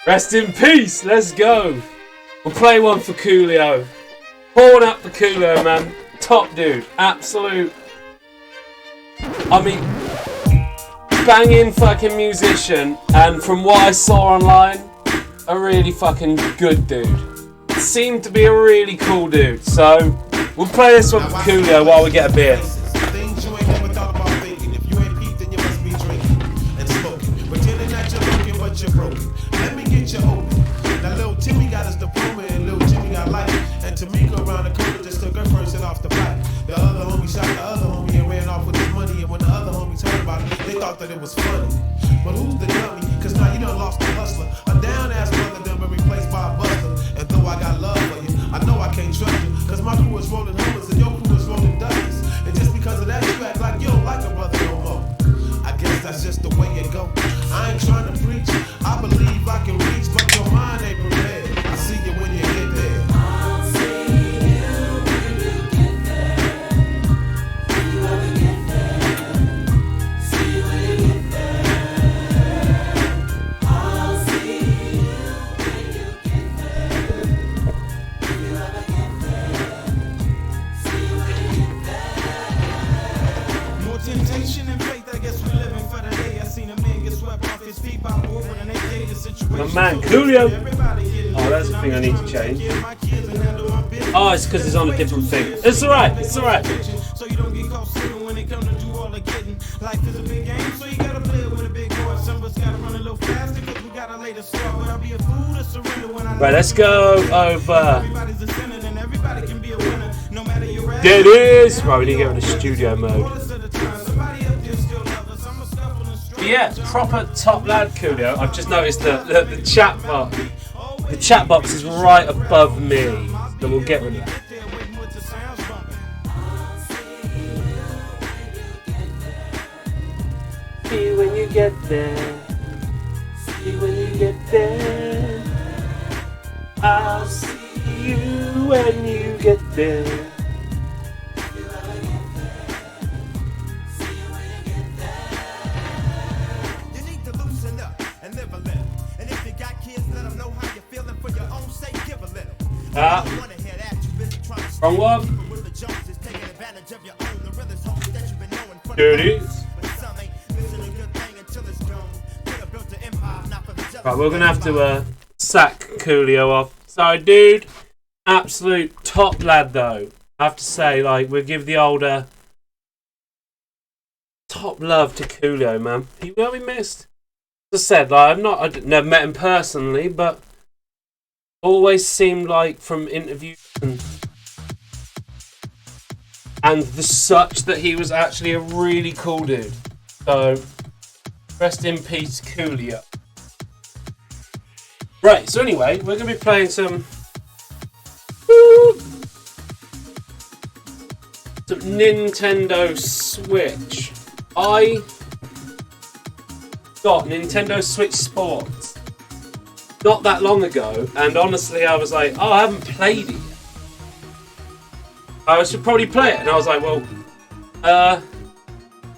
Rest in peace. Let's go. We'll play one for Coolio. Horn up for Coolio, man. Top dude. Absolute. I mean, banging fucking musician. And from what I saw online, a really fucking good dude. Seemed to be a really cool dude. So, we'll play this one for Coolio while we get a beer. Let me get you open. Now little Timmy got his diploma and little Jimmy got life. And Tamika around the corner just took her first hit off the fight. The other homie shot the other homie and ran off with his money. And when the other homies heard about it, they thought that it was funny. But who's the dummy? Cause now you done lost the hustler. A down ass brother done been replaced by a buster. And though I got love for you, I know I can't trust you. Cause my crew is rolling Hummers and your crew is rolling Dudleys. And just because of that, you act like you don't like a brother no more. I guess that's just the way it go. I ain't trying to preach. I believe I can reach, but your mind ain't prepared. I see you when you get there. I'll see you when you get there. See you when you get there. See you when you get there. I'll see you when you get there. If you ever get there. See you when you get there. More temptation and faith, I guess we living for the day. I seen a man get swept off his feet by over and AK. The situation. My man, Coolio. Oh, that's the thing I need to change. Oh, it's because it's on a different thing. It's alright, it's alright. So you don't get caught slipping when it comes to do all the getting. Life is a big game, so you gotta play it with a big boy. Some of us gotta run a little faster because we gotta lay the start. But I'll be a fool to surrender when I. Right, let's go over. Everybody's a sinner and everybody can be a winner. No matter your race. There it is. Right, we need to get on the studio mode. Yeah, proper top lad Coolio. I've just noticed the chat box. The chat box is right above me, so we'll get rid of that. See you when you get there. See you when you get there. I'll see you when you get there. Wrong one. There it is. Right, we're gonna have to sack Coolio off. Sorry, dude. Absolute top lad, though. I have to say, like, we'll give the older top love to Coolio, man. He will be missed. As I said, like, I've never met him personally, but always seemed like from interviews and the such that he was actually a really cool dude. So, rest in peace, Coolio. Right, so anyway, we're going to be playing some Nintendo Switch. I got Nintendo Switch Sports not that long ago, and honestly I was like, oh, I haven't played it yet. I should probably play it, and I was like, well,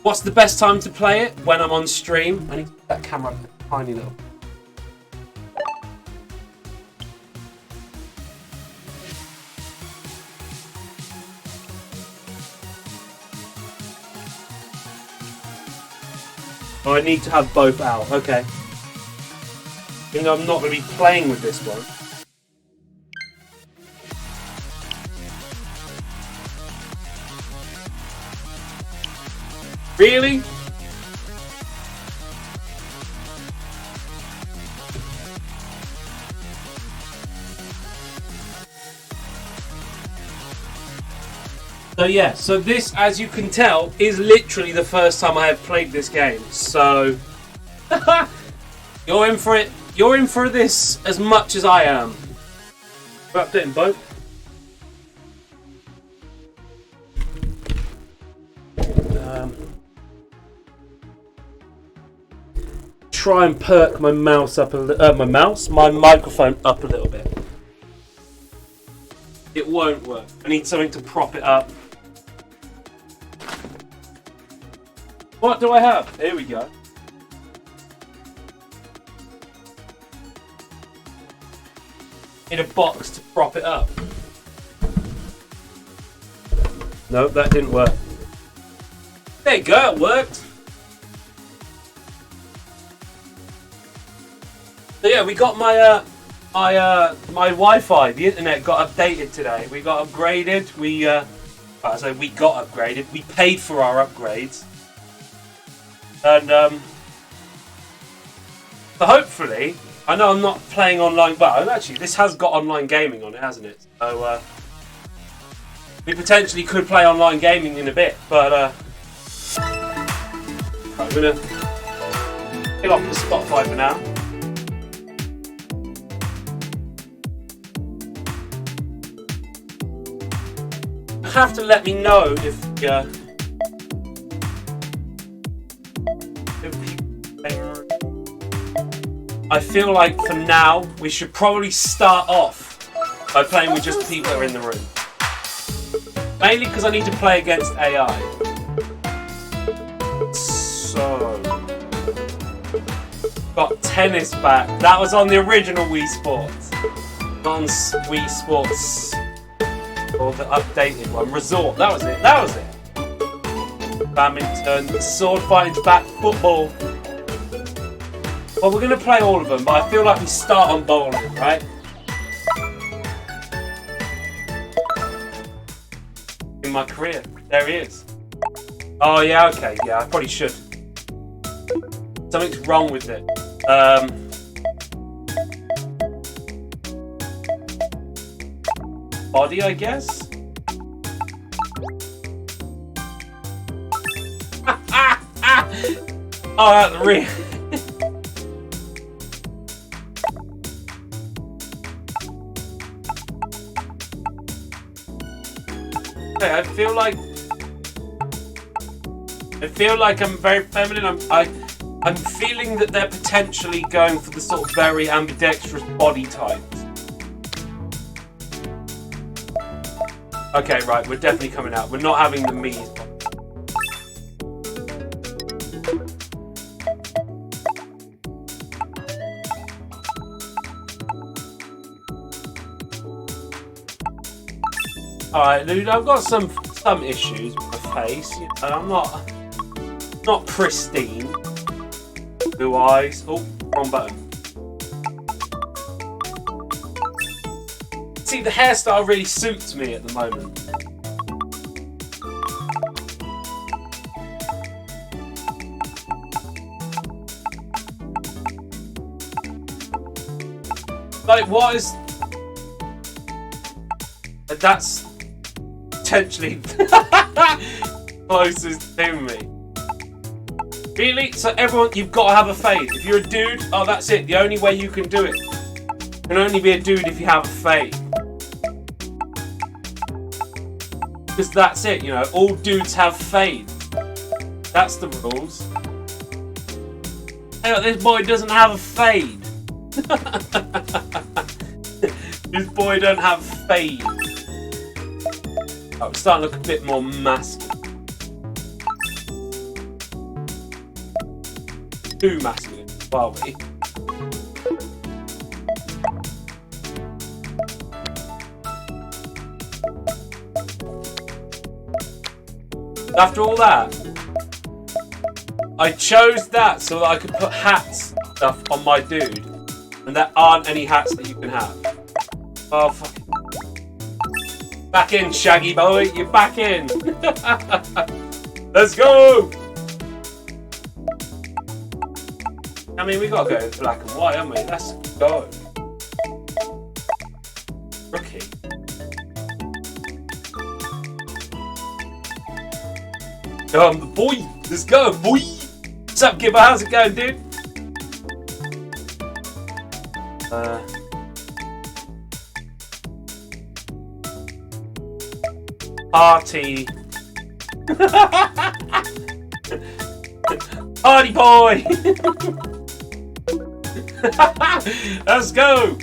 what's the best time to play it? When I'm on stream. I need to put that camera up a tiny little. Oh, I need to have both out, okay. Even though I'm not going to be playing with this one. Really? So yeah, so this, as you can tell, is literally the first time I have played this game. So you're in for it. You're in for this as much as I am. We're updating both. Try and perk my mouse up my microphone up a little bit. It won't work. I need something to prop it up. What do I have? Here we go. in a box to prop it up. No, that didn't work. There you go, it worked. So yeah, we got my my Wi-Fi. The internet got updated today. We got upgraded. We got upgraded. We paid for our upgrades, and so hopefully, I know I'm not playing online. Well, actually, this has got online gaming on it, hasn't it? So we potentially could play online gaming in a bit, but I'm gonna kill off the Spotify for now. Have to let me know if I feel like for now we should probably start off by playing with just people that are in the room. Mainly because I need to play against AI. So got tennis back. That was on the original Wii Sports. Not on Wii Sports. Or the updated one. Resort. That was it. That was it. Badminton. Sword fighting's back. Football. Well, we're going to play all of them, but I feel like we start on bowling, right? In my career. There he is. Oh, yeah, okay. Yeah, I probably should. Something's wrong with it. Body, I guess? Oh, that's real. Okay, I feel like I'm very feminine. I'm feeling that they're potentially going for the sort of very ambidextrous body types. Okay, right, we're definitely coming out. We're not having the me's. Alright, dude, I've got some issues with my face. You know, I'm not pristine. Blue eyes. Oh, wrong button. See, the hairstyle really suits me at the moment. Like, what is... That's potentially closest to me. Really? So everyone, you've got to have a fade. If you're a dude, oh, that's it. The only way you can do it. You can only be a dude if you have a fade. Because that's it, you know. All dudes have fade. That's the rules. Hey, look, this boy doesn't have a fade. This boy don't have fade. Oh, it's starting to look a bit more masculine. Too masculine, are we? After all that, I chose that so that I could put hats stuff on my dude, and there aren't any hats that you can have. Oh, fuck. Back in, Shaggy boy, you're back in. Let's go. I mean, we gotta go black and white, haven't we? Let's go. Rookie. I'm the boy. Let's go, boy. What's up, Gibber? How's it going, dude? Party. Party boy. Let's go.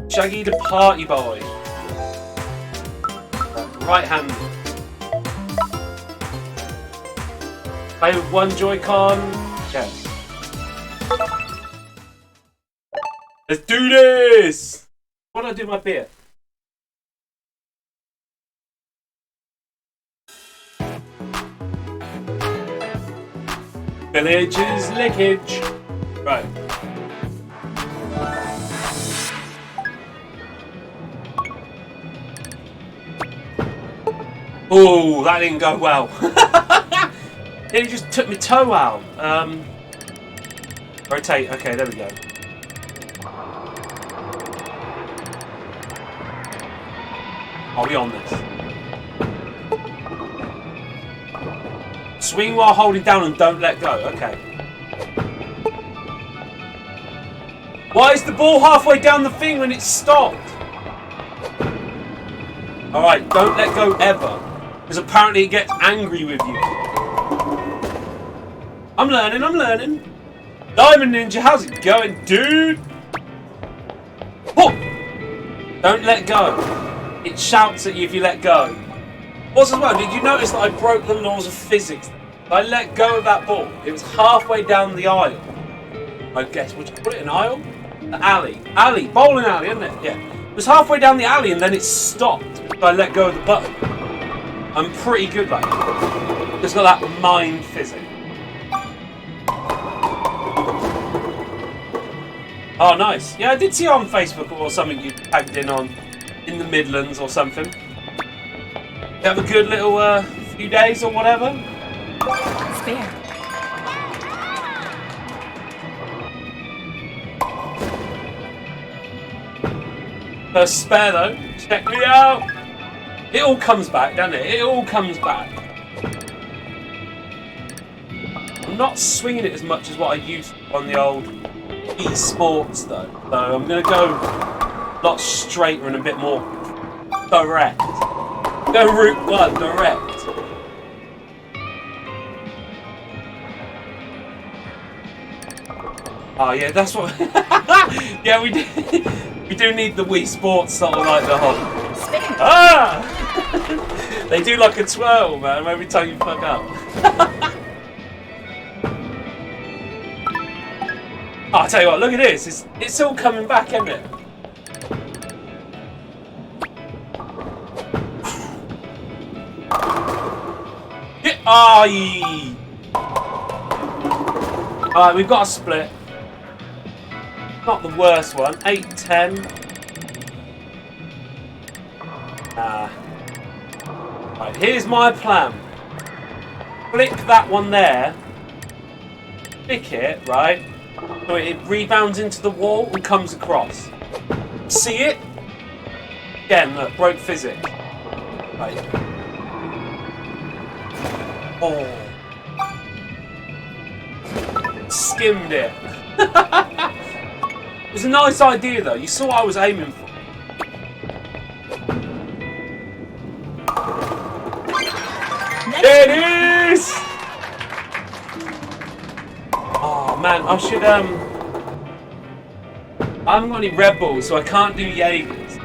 Shaggy the party boy. Right hand. Play with one Joy-Con. Yes. Let's do this! What did I do with my beer? Village's leakage. Right. Oh, that didn't go well. It just took my toe out. Rotate. Okay, there we go. Are we on this? Swing while holding down and don't let go. Okay. Why is the ball halfway down the thing when it's stopped? Alright, don't let go ever. Because apparently it gets angry with you. I'm learning, I'm learning. Diamond Ninja, how's it going, dude? Oh! Don't let go. It shouts at you if you let go. Also as well, did you notice that I broke the laws of physics? I let go of that ball. It was halfway down the aisle. I guess, would you call it an aisle? An alley. Alley. Bowling alley, isn't it? Yeah. It was halfway down the alley and then it stopped. So I let go of the button. I'm pretty good like that. Just got that mind physics. Oh, nice. Yeah, I did see on Facebook or something you tagged in on in the Midlands or something. You have a good little few days or whatever? Spare. First spare though. Check me out. It all comes back, doesn't it? It all comes back. I'm not swinging it as much as what I used on the old eSports though. So I'm going to go a lot straighter and a bit more direct. Go route 1, direct. Oh yeah, that's what. Yeah, we do. We do need the Wii Sports sort of like the whole. Ah! They do like a twirl, man. Every time you fuck up. Oh, I'll tell you what. Look at this. It's all coming back, isn't it? Yeah. Aye. All right, we've got a split. Not the worst one. 8-10. Right, here's my plan. Flick that one there. Flick it, right? So it rebounds into the wall and comes across. See it? Again, look, broke physics. Right. Oh. Skimmed it. It was a nice idea though. You saw what I was aiming for. There it is! Oh man, I should I haven't got any Red Bulls, so I can't do Jaegers.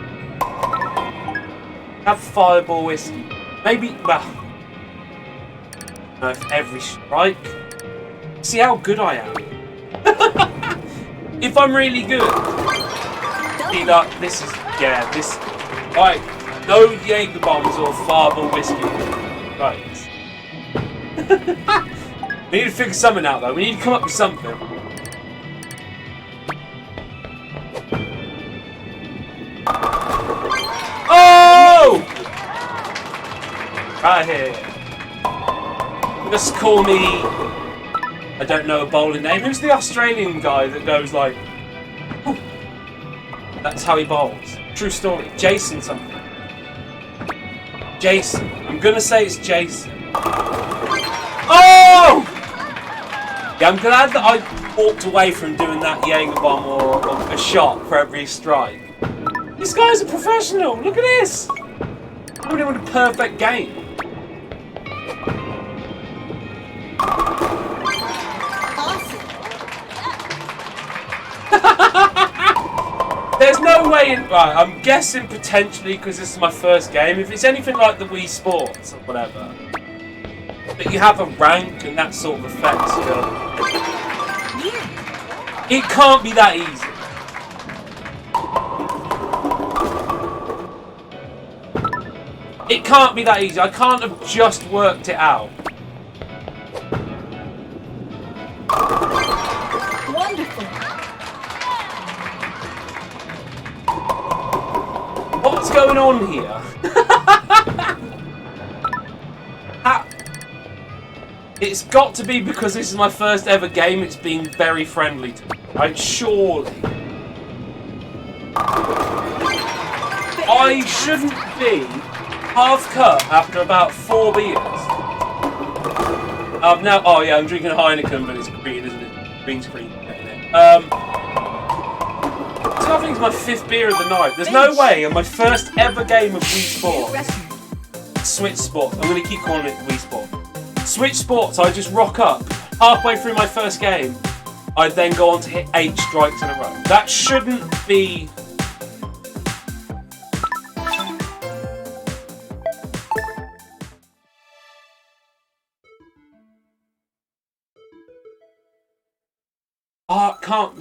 Have Fireball whiskey. Maybe, well, no, every strike. See how good I am. If I'm really good. See that? This is, yeah, this. Right, no Jaeger bombs or Fireball whiskey. Right. We need to figure something out though. We need to come up with something. Oh! Right here. Just call me. I don't know a bowling name. Who's the Australian guy that goes like? Whew. That's how he bowls. True story. Jason something. Jason. I'm gonna say it's Jason. Oh! Yeah, I'm glad that I walked away from doing that Jaeger bomb or a shot for every strike. This guy's a professional. Look at this. I'm doing a perfect game. There's no way in. Right, I'm guessing potentially because this is my first game. If it's anything like the Wii Sports or whatever, but you have a rank and that sort of affects you. It can't be that easy. It can't be that easy. I can't have just worked it out. Wonderful. What's going on here? It's got to be because this is my first ever game. It's been very friendly to me, right? Surely. I shouldn't be half cut after about 4 beers. Now, oh yeah, I'm drinking a Heineken, but it's green, isn't it? Green screen. So I think it's my 5th beer of the night. There's no way on my first ever game of Wii Sports, Switch Sports, I'm going to keep calling it Wii Sports. Switch Sports, I just rock up. Halfway through my first game, I then go on to hit 8 strikes in a row. That shouldn't be... can't...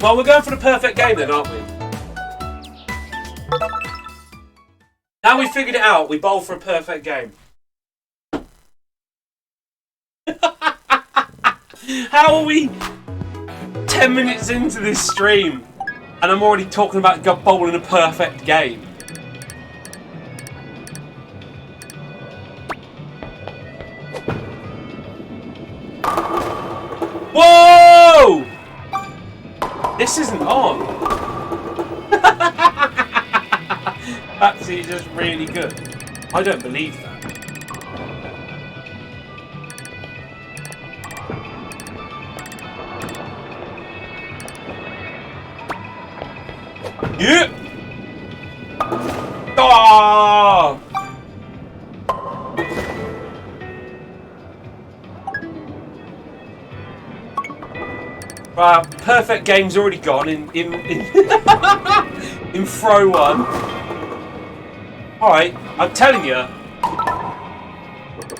Well, we're going for the perfect game then, aren't we? Now we've figured it out, we bowl for a perfect game. How are we 10 minutes into this stream and I'm already talking about bowling a perfect game? Whoa! This isn't on. That's just really good. I don't believe that. Yeah. Ah! Perfect game's already gone in in throw 1. Alright, I'm telling you,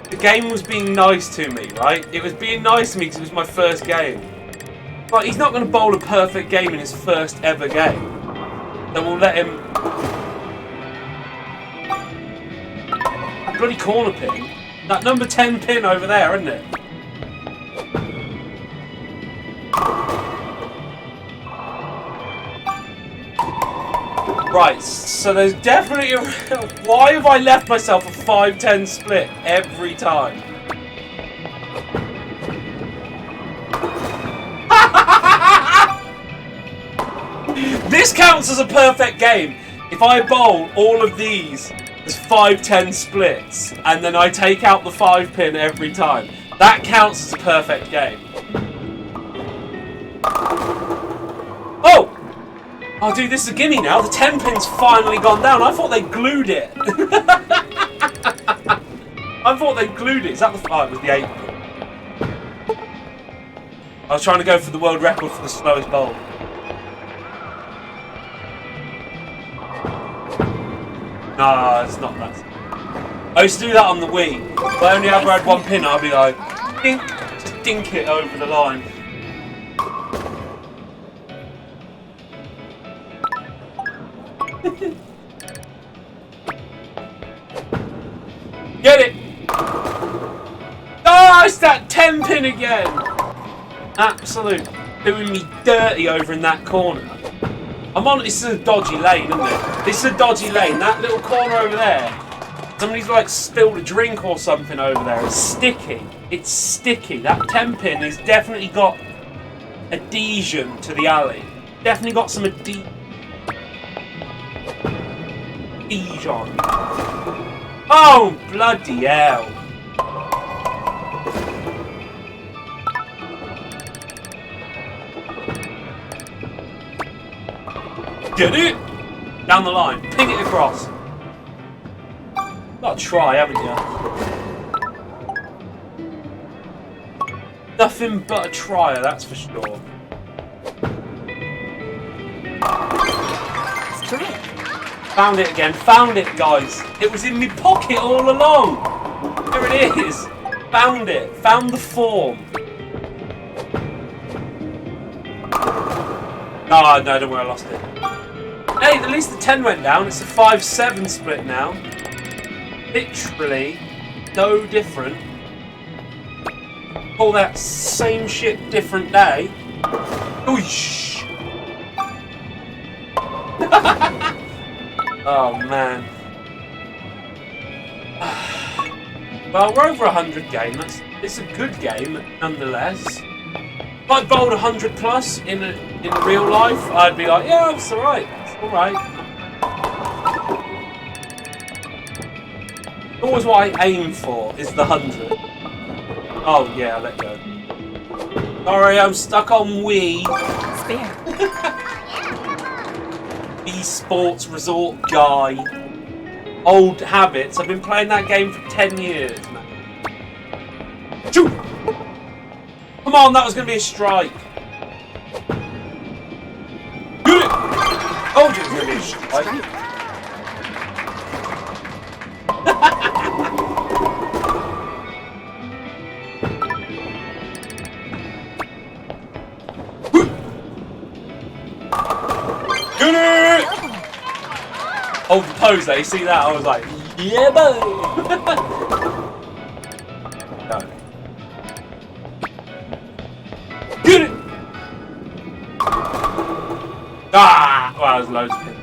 the game was being nice to me, right? It was being nice to me because it was my first game. But he's not going to bowl a perfect game in his first ever game. Then we'll let him... Bloody corner pin. That number 10 pin over there, isn't it? Right, so there's definitely a... Why have I left myself a 5-10 split every time? This counts as a perfect game. If I bowl all of these as 5-10 splits, and then I take out the 5 pin every time, that counts as a perfect game. Oh! Oh, dude, this is a gimme now. The 10 pin's finally gone down. I thought they glued it. I thought they glued it. Is that the... Oh, it was the 8 pin. I was trying to go for the world record for the slowest bowl. Nah, it's not that. I used to do that on the Wii. If I only ever had 1 pin, I'd be like, dink, just dink it over the line. Get it! Oh, it's that 10 pin again! Absolute doing me dirty over in that corner. I'm on. This is a dodgy lane, isn't it? This is a dodgy lane. That little corner over there. Somebody's like spilled a drink or something over there. It's sticky. It's sticky. That 10 pin has definitely got adhesion to the alley. Definitely got some adhesion. Oh, bloody hell. Get it! Down the line. Ping it across. Got to try, haven't you? Nothing but a trier, that's for sure. Strike. Found it again. Found it, guys. It was in my pocket all along. There it is. Found it. Found the form. Oh, no, don't worry, I lost it. Hey, at least the 10 went down. It's a 5-7 split now. Literally, no different. All that same shit, different day. Oosh. Oh, man. Well, we're over 100 game. It's a good game, nonetheless. If I bowled 100 plus in real life, I'd be like, yeah, it's alright. It's alright. Always what I aim for is the 100. Oh, yeah, let go. Sorry, I'm stuck on Wii. Spare. Esports resort guy. Old habits. I've been playing that game for 10 years, man. Choo! Come on, that was going to be a strike. Get it! Oh, it was going to be a strike. Get it! Oh, the pose there, you see that? I was like, yeah, boy! No. Get it! Ah! Well, there's loads of it.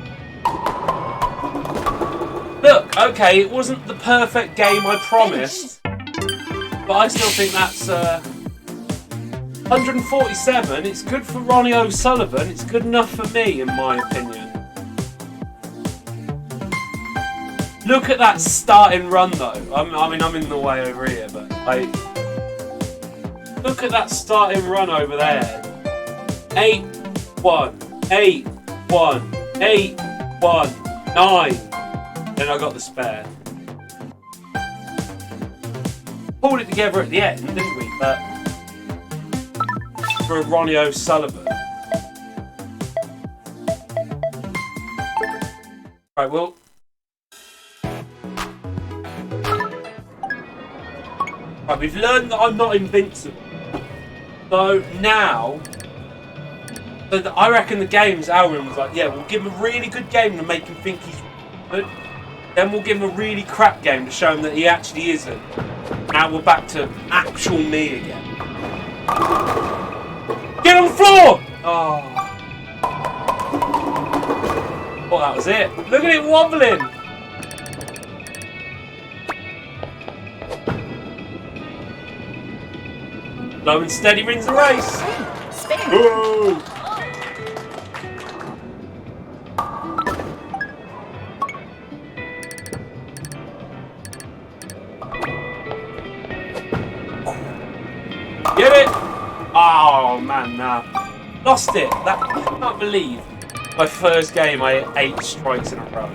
Look, okay, it wasn't the perfect game I promised, but I still think that's 147. It's good for Ronnie O'Sullivan. It's good enough for me, in my opinion. Look at that starting run, though. I mean, I'm in the way over here, but look at that starting run over there. 8-1, 8-1, 8-1, 9. Then I got the spare. Pulled it together at the end, didn't we? But for Ronnie O'Sullivan. Right, well. Right, we've learned that I'm not invincible. So now, I reckon the game's Aaron was like, yeah, we'll give him a really good game to make him think he's good. Then we'll give him a really crap game to show him that he actually isn't. Now we're back to actual me again. Get on the floor! Oh. Well, that was it. Look at it wobbling. Slow and steady wins the race. Spare. Whoa. Get it! Oh man, nah. Lost it. I can't believe my first game I hit 8 strikes in a row.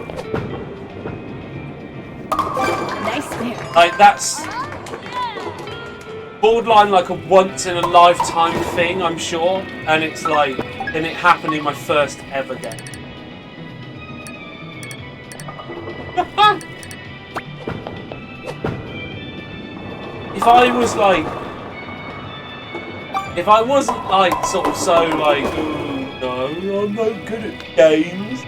Nice spare. Like that's borderline like a once in a lifetime thing, I'm sure. And it's like, and it happened in my first ever game. If I wasn't like sort of so like, oh, no, I'm not good at games,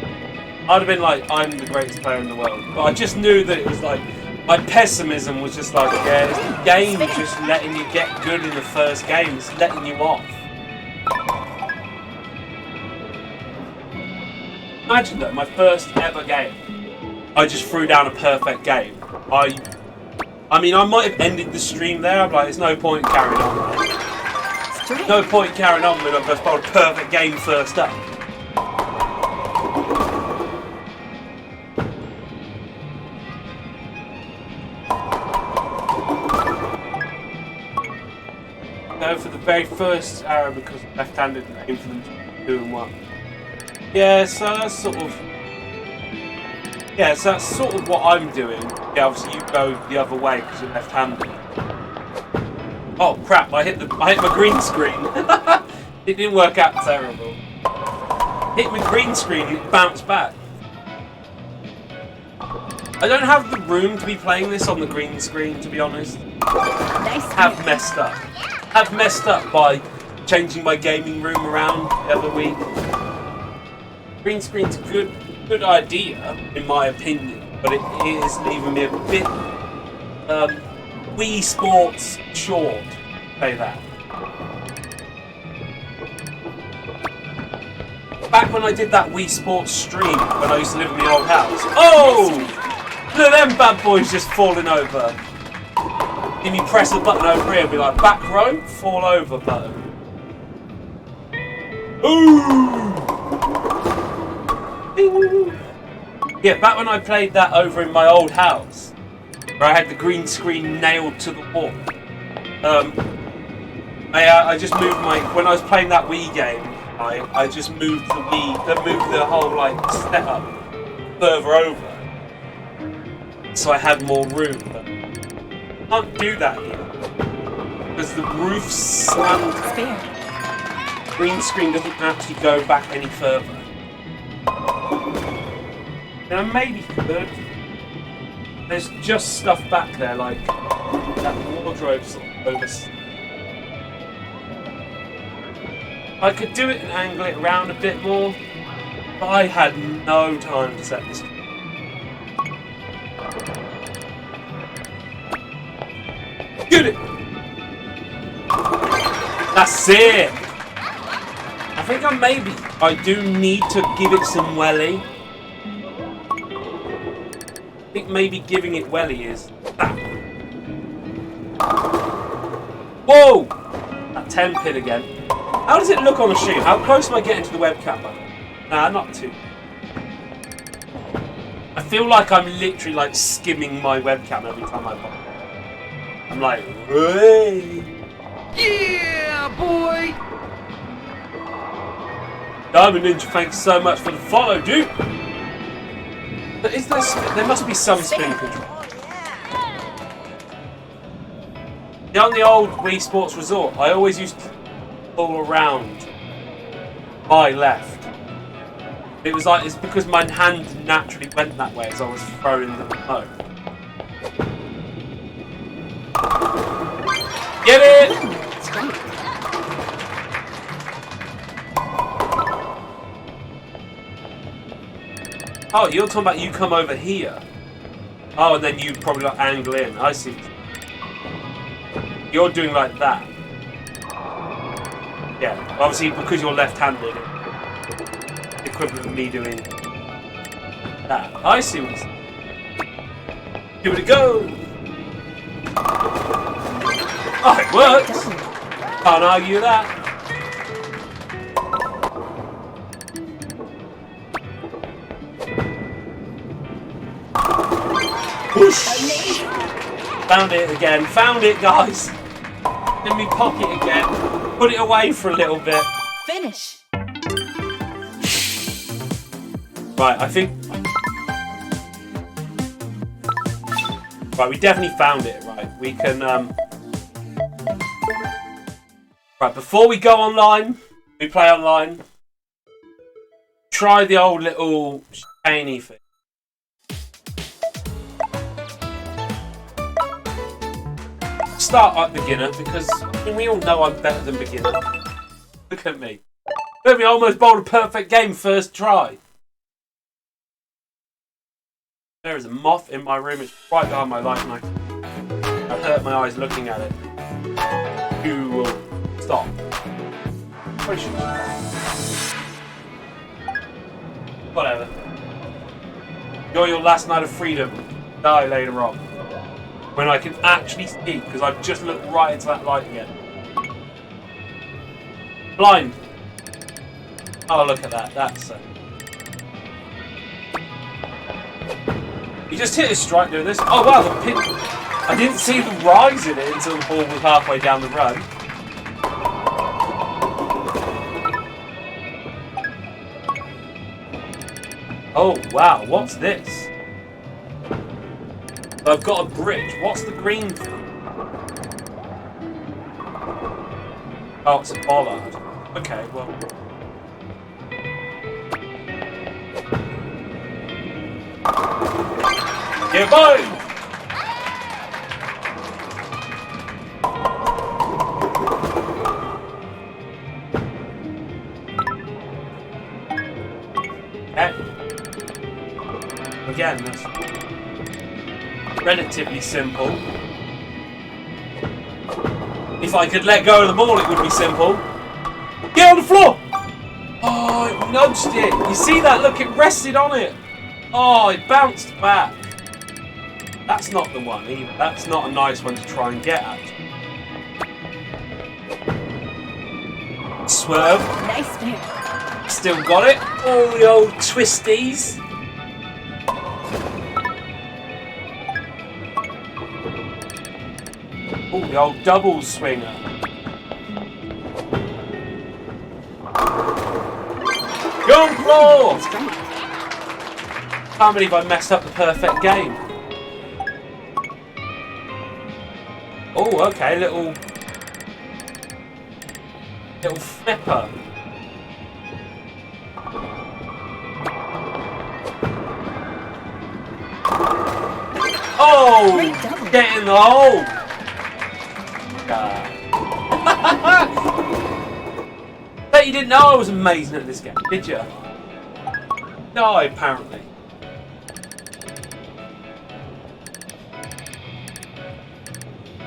I'd have been like, I'm the greatest player in the world. But I just knew that it was like, my pessimism was just like, yeah, it's the game just letting you get good in the first game. It's letting you off. Imagine that, my first ever game, I just threw down a perfect game. I mean, I might have ended the stream there. I'm like, there's no point in carrying on. No point carrying on when I've just bowled a perfect game first up. Go for the very first arrow because left-handed aim for them to 2 and 1. Yeah, so that's sort of. Yeah, so that's sort of what I'm doing. Yeah, obviously you go the other way because you're left-handed. Oh crap! I hit my green screen. It didn't work out terrible. Hit my green screen and it bounced back. I don't have the room to be playing this on the green screen, to be honest. Nice. Have messed up. Have messed up by changing my gaming room around the other week. Green screen's a good idea, in my opinion, but it is leaving me a bit Wii Sports short. Say that. Back when I did that Wii Sports stream when I used to live in the old house. Oh! Look at them bad boys just falling over. If you press the button over here, it'll be like back row, fall over button. Ooh! Ding. Yeah, back when I played that over in my old house, where I had the green screen nailed to the wall. I just moved when I was playing that Wii game, I just moved the whole like setup further over, so I had more room. But I can't do that here because the roof's slanted. Spare. Green screen doesn't actually go back any further. Now maybe could. There's just stuff back there like that wardrobe sort of over. I could do it and angle it around a bit more, but I had no time to set this. Get it! That's it! I think I do need to give it some welly. I think maybe giving it welly is that. Whoa! That 10 pin again. How does it look on the stream? How close am I getting to the webcam? Nah, not too. I feel like I'm literally like skimming my webcam every time I pop. I'm like, hey! Yeah, boy! Diamond Ninja, thanks so much for the follow, dude! But there must be some spin control. Yeah, on the old Wii Sports Resort, I always used to pull around my left. It was like, it's because my hand naturally went that way as I was throwing the remote. Get it! Oh, you're talking about you come over here. Oh, and then you probably like angle in. I see. You're doing like that. Yeah, obviously because you're left-handed, equivalent of me doing that. I see what you're saying. Give it a go! Oh, it works! Can't argue that. Whoosh! Found it again. Found it, guys! Let me pocket again. Put it away for a little bit. Finish. Right, I think... Right, we definitely found it, right. We can, Right, before we go online, we play online, try the old little shiny thing. Start at beginner, because we all know I'm better than beginner. Look at me. Look at me, I almost bowled a perfect game first try. There is a moth in my room, it's right behind my light, and I hurt my eyes looking at it. You will stop. Whatever. Enjoy your last night of freedom. Die later on. When I can actually see, because I've just looked right into that light again. Blind. Oh, look at that. That's... You just hit a strike doing this. Oh, wow, the pin... I didn't see the rise in it until the ball was halfway down the run. Oh, wow, what's this? I've got a bridge. What's the green thing? Oh, it's a bollard. Okay, well... Yeah, boy! again, that's relatively simple. If I could let go of the ball, it would be simple. Get on the floor! Oh, it nudged it. You see that? Look, it rested on it. Oh, it bounced back. That's not the one either. That's not a nice one to try and get at. Swerve. Nice spare. Still got it. All the old twisties. Oh, the old double swinger. Go on, floor! Can't believe I messed up the perfect game. Oh, okay, little flipper. Oh, Great double. get in the hole. Bet you didn't know I was amazing at this game, did you? No, apparently.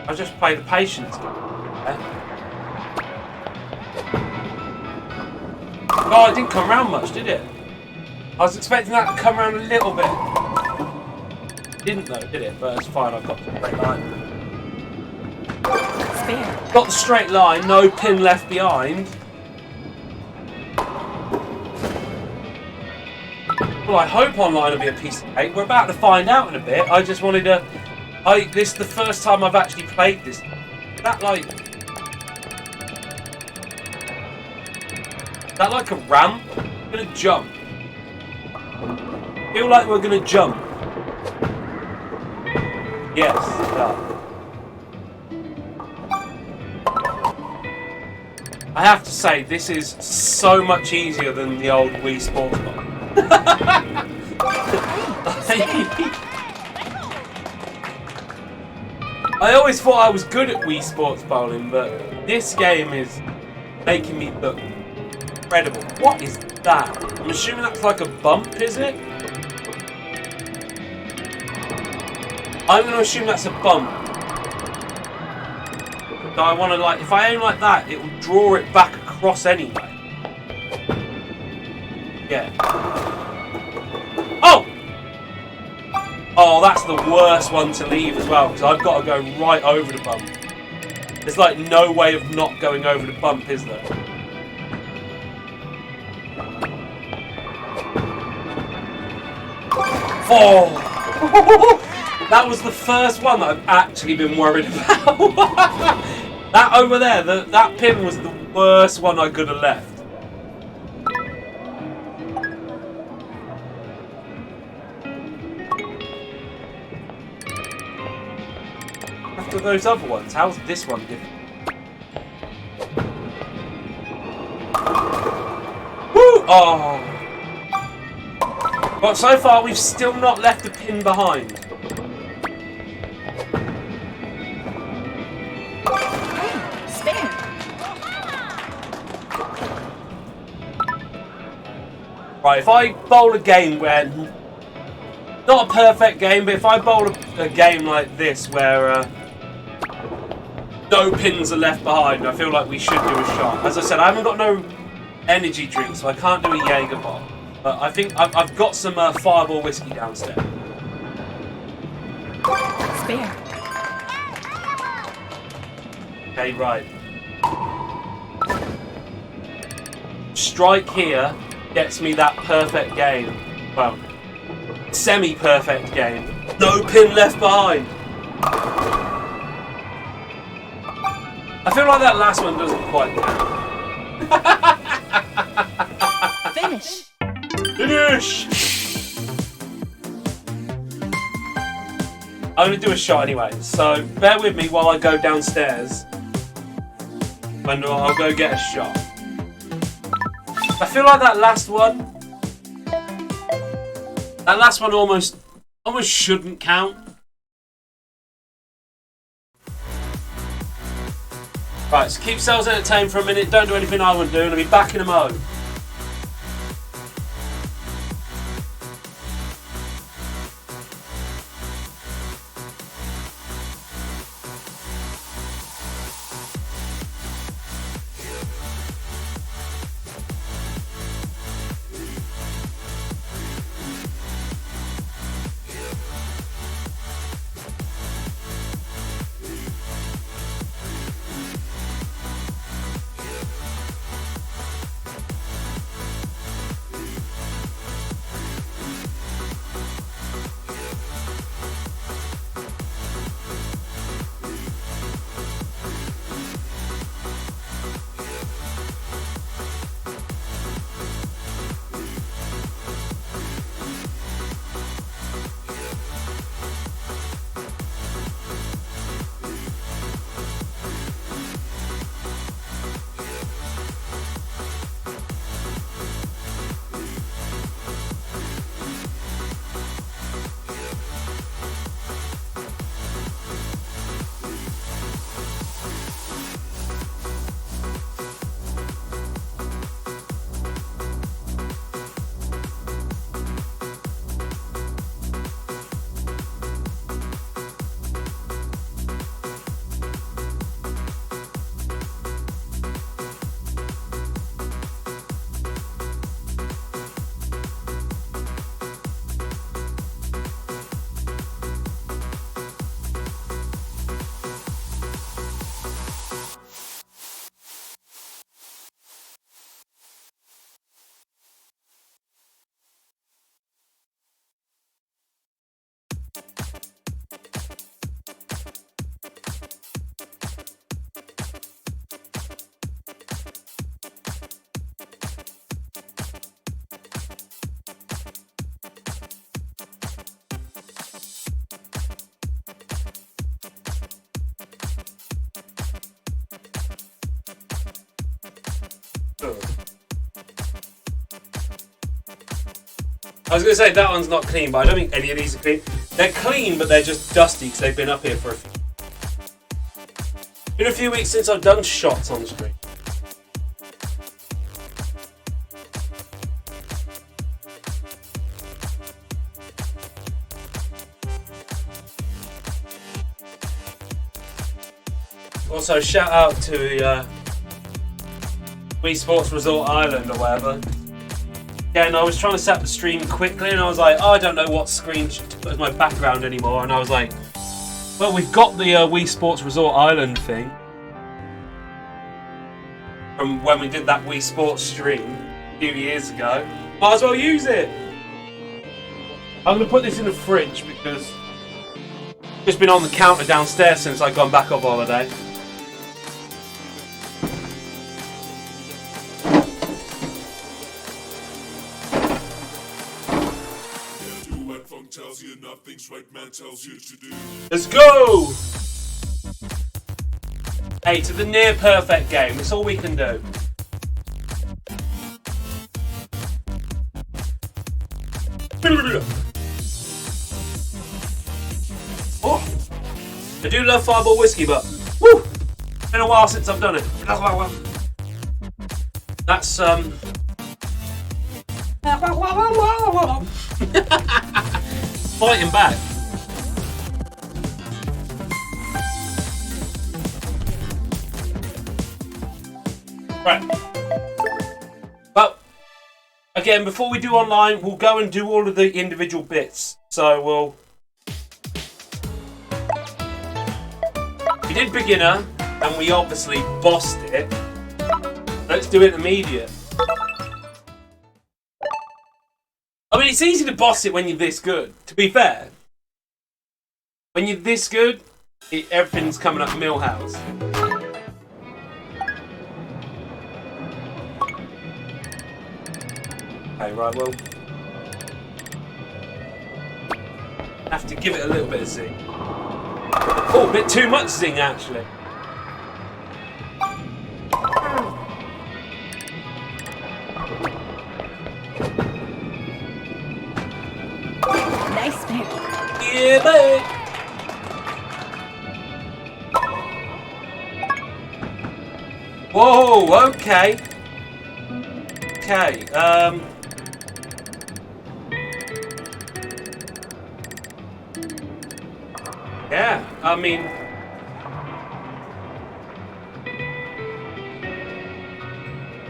I just play the patience game. Oh, it didn't come round much, did it? I was expecting that to come round a little bit. It didn't though, did it? But it's fine, I've got the straight line. Spare. Got the straight line, no pin left behind. Well, I hope online will be a piece of cake. We're about to find out in a bit. I just wanted to... this is the first time I've actually played this. That like a ramp? I'm gonna jump. Feel like we're gonna jump. Yes, yeah. I have to say, this is so much easier than the old Wii Sports Ball. I always thought I was good at Wii Sports Bowling, but this game is making me look incredible. What is that? I'm assuming that's like a bump, is it? I'm going to assume that's a bump. So I want to like, if I aim like that, it will draw it back across anyway. Yeah. Oh! Oh, that's the worst one to leave as well, because I've got to go right over the bump. There's like no way of not going over the bump, is there? Oh! That was the first one that I've actually been worried about. That over there, that pin was the worst one I could have left. After those other ones, how's this one different? Woo! Oh! But so far, we've still not left a pin behind. Spare. Right, if I bowl a game where... Not a perfect game, but if I bowl a game like this where no pins are left behind, I feel like we should do a shot. As I said, I haven't got no energy drink, so I can't do a Jaeger bomb. But I think I've got some Fireball whiskey downstairs. Spare. Okay, right. Strike here gets me that perfect game. Well, semi-perfect game. No pin left behind. I feel like that last one doesn't quite count. Finish. Finish! I'm going to do a shot anyway, so bear with me while I go downstairs and I'll go get a shot. I feel like that last one almost shouldn't count. Right, so keep yourselves entertained for a minute, don't do anything I wouldn't do, and I'll be back in a mo. I was going to say that one's not clean, but I don't think any of these are clean. They're clean, but they're just dusty because they've been up here for been a few weeks since I've done shots on the screen. Also, shout out to Wii Sports Resort Island or whatever. Yeah, and I was trying to set up the stream quickly, and I was like, oh, I don't know what screen to put as my background anymore. And I was like, well, we've got the Wii Sports Resort Island thing from when we did that Wii Sports stream a few years ago. Might as well use it. I'm going to put this in the fridge because it's just been on the counter downstairs since I've gone back off holiday. Tells you nothing's right, man tells you to do. Let's go! Hey, to the near perfect game. That's all we can do. Oh, I do love Fireball Whiskey, but woo! It's been a while since I've done it. That's fighting back. Right. But again, before we do online, we'll go and do all of the individual bits. So we did beginner, and we obviously bossed it. Let's do intermediate. I mean, it's easy to boss it when you're this good, to be fair. When you're this good, everything's coming up Millhouse. Okay, right, well. Have to give it a little bit of zing. Oh, a bit too much zing, actually. Nice spin. Yeah, babe. Whoa, okay. Okay, yeah, I mean,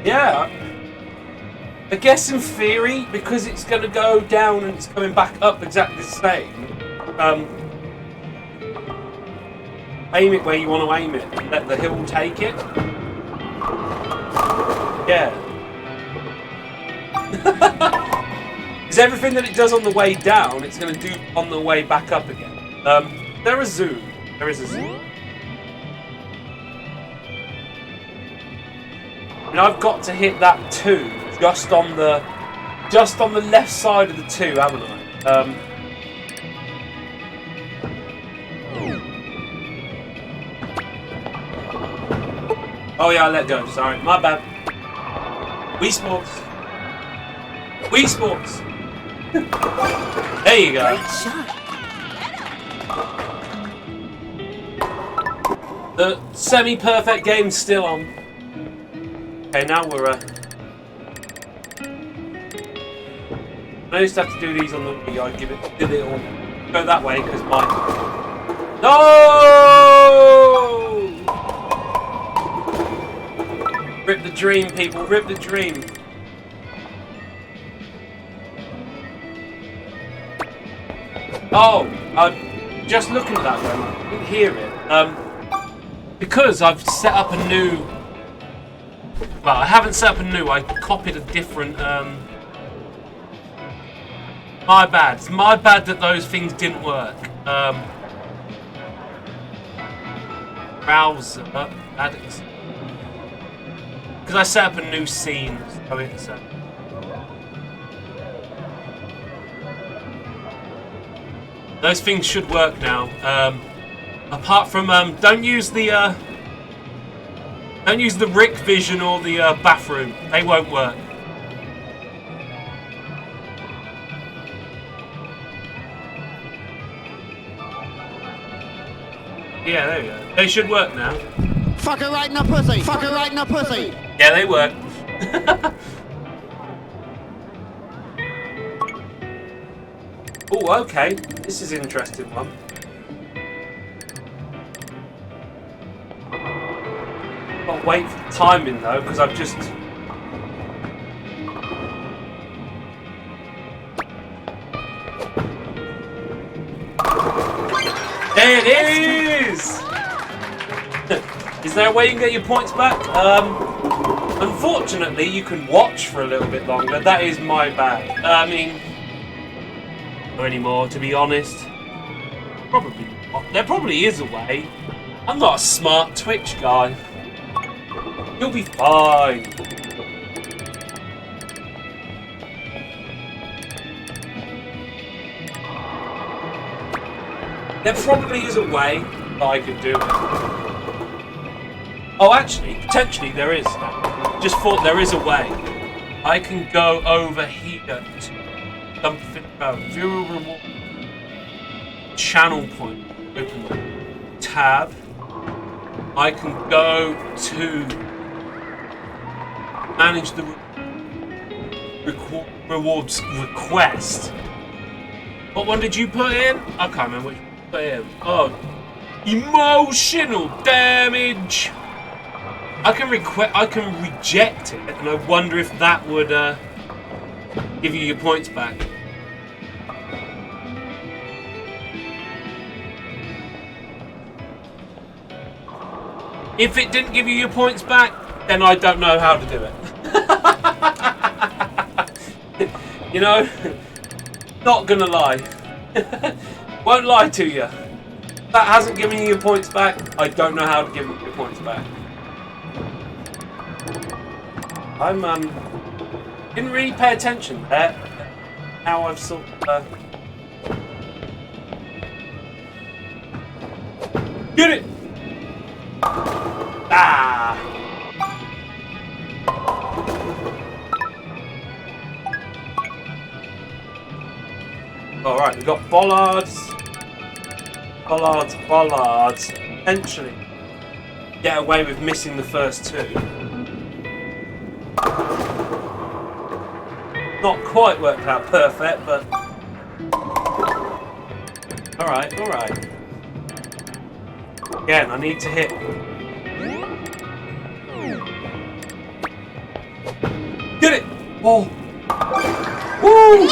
yeah, I guess in theory, because it's going to go down and it's coming back up exactly the same, aim it where you want to aim it, let the hill take it. Yeah. Because everything that it does on the way down, it's going to do on the way back up again. There is zoom. There is a zoom. And I've got to hit that 2 just on the left side of the 2, haven't I? Oh yeah, I let go. Sorry, my bad. Wii Sports. Wii Sports. There you go. Great shot. The semi-perfect game's still on. Okay, now we're I used to have to do these on the Wii. I did it all. Go that way because my no. Rip the dream, people. Rip the dream. Oh, I'm just looking at that one. I didn't hear it. Because I've set up a new. Well, I haven't set up a new. I copied a different. My bad. It's my bad that those things didn't work. Browser. Addicts. Because I set up a new scene. So it's. Those things should work now. Apart from don't use the Don't use the Rick Vision or the bathroom. They won't work. Yeah, there we go. They should work now. Fuck her right in the pussy. Fuck her right in the pussy. Yeah, they work. Oh, okay. This is an interesting one. Got to wait for the timing though, because I've just. There it is! Is there a way you can get your points back? Unfortunately, you can watch for a little bit longer. That is my bad. I mean, not anymore, to be honest. Probably not. There probably is a way. I'm not a smart Twitch guy. You'll be fine. There probably is a way that I could do it. Oh, actually, potentially there is. Just thought there is a way. I can go over here to something about viewer reward. Channel point. Open the tab. I can go to manage the rewards request. What one did you put in? I can't remember which one you put in. Oh, emotional damage. I can reject it, and I wonder if that would give you your points back. If it didn't give you your points back, then I don't know how to do it. You know, not gonna lie. Won't lie to you. If that hasn't given you your points back, I don't know how to give you your points back. I'm didn't really pay attention there. Now I've sort of get it. Ah. All right, we've got bollards. Potentially get away with missing the first two. Not quite worked out perfect, but all right. Again, I need to hit. Get it! Oh! Woo!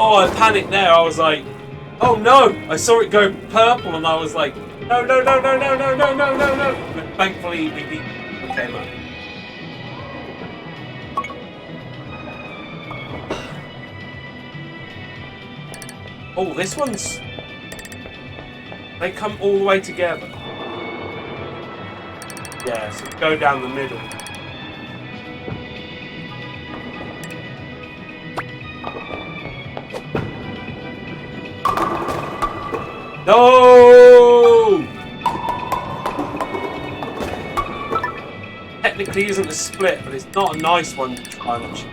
Oh, I panicked there. I was like, oh no! I saw it go purple, and I was like, no! But thankfully, we beat. Came up. Oh, this one's... They come all the way together. Yeah, so go down the middle. No! Technically isn't a split, but it's not a nice one to try and achieve.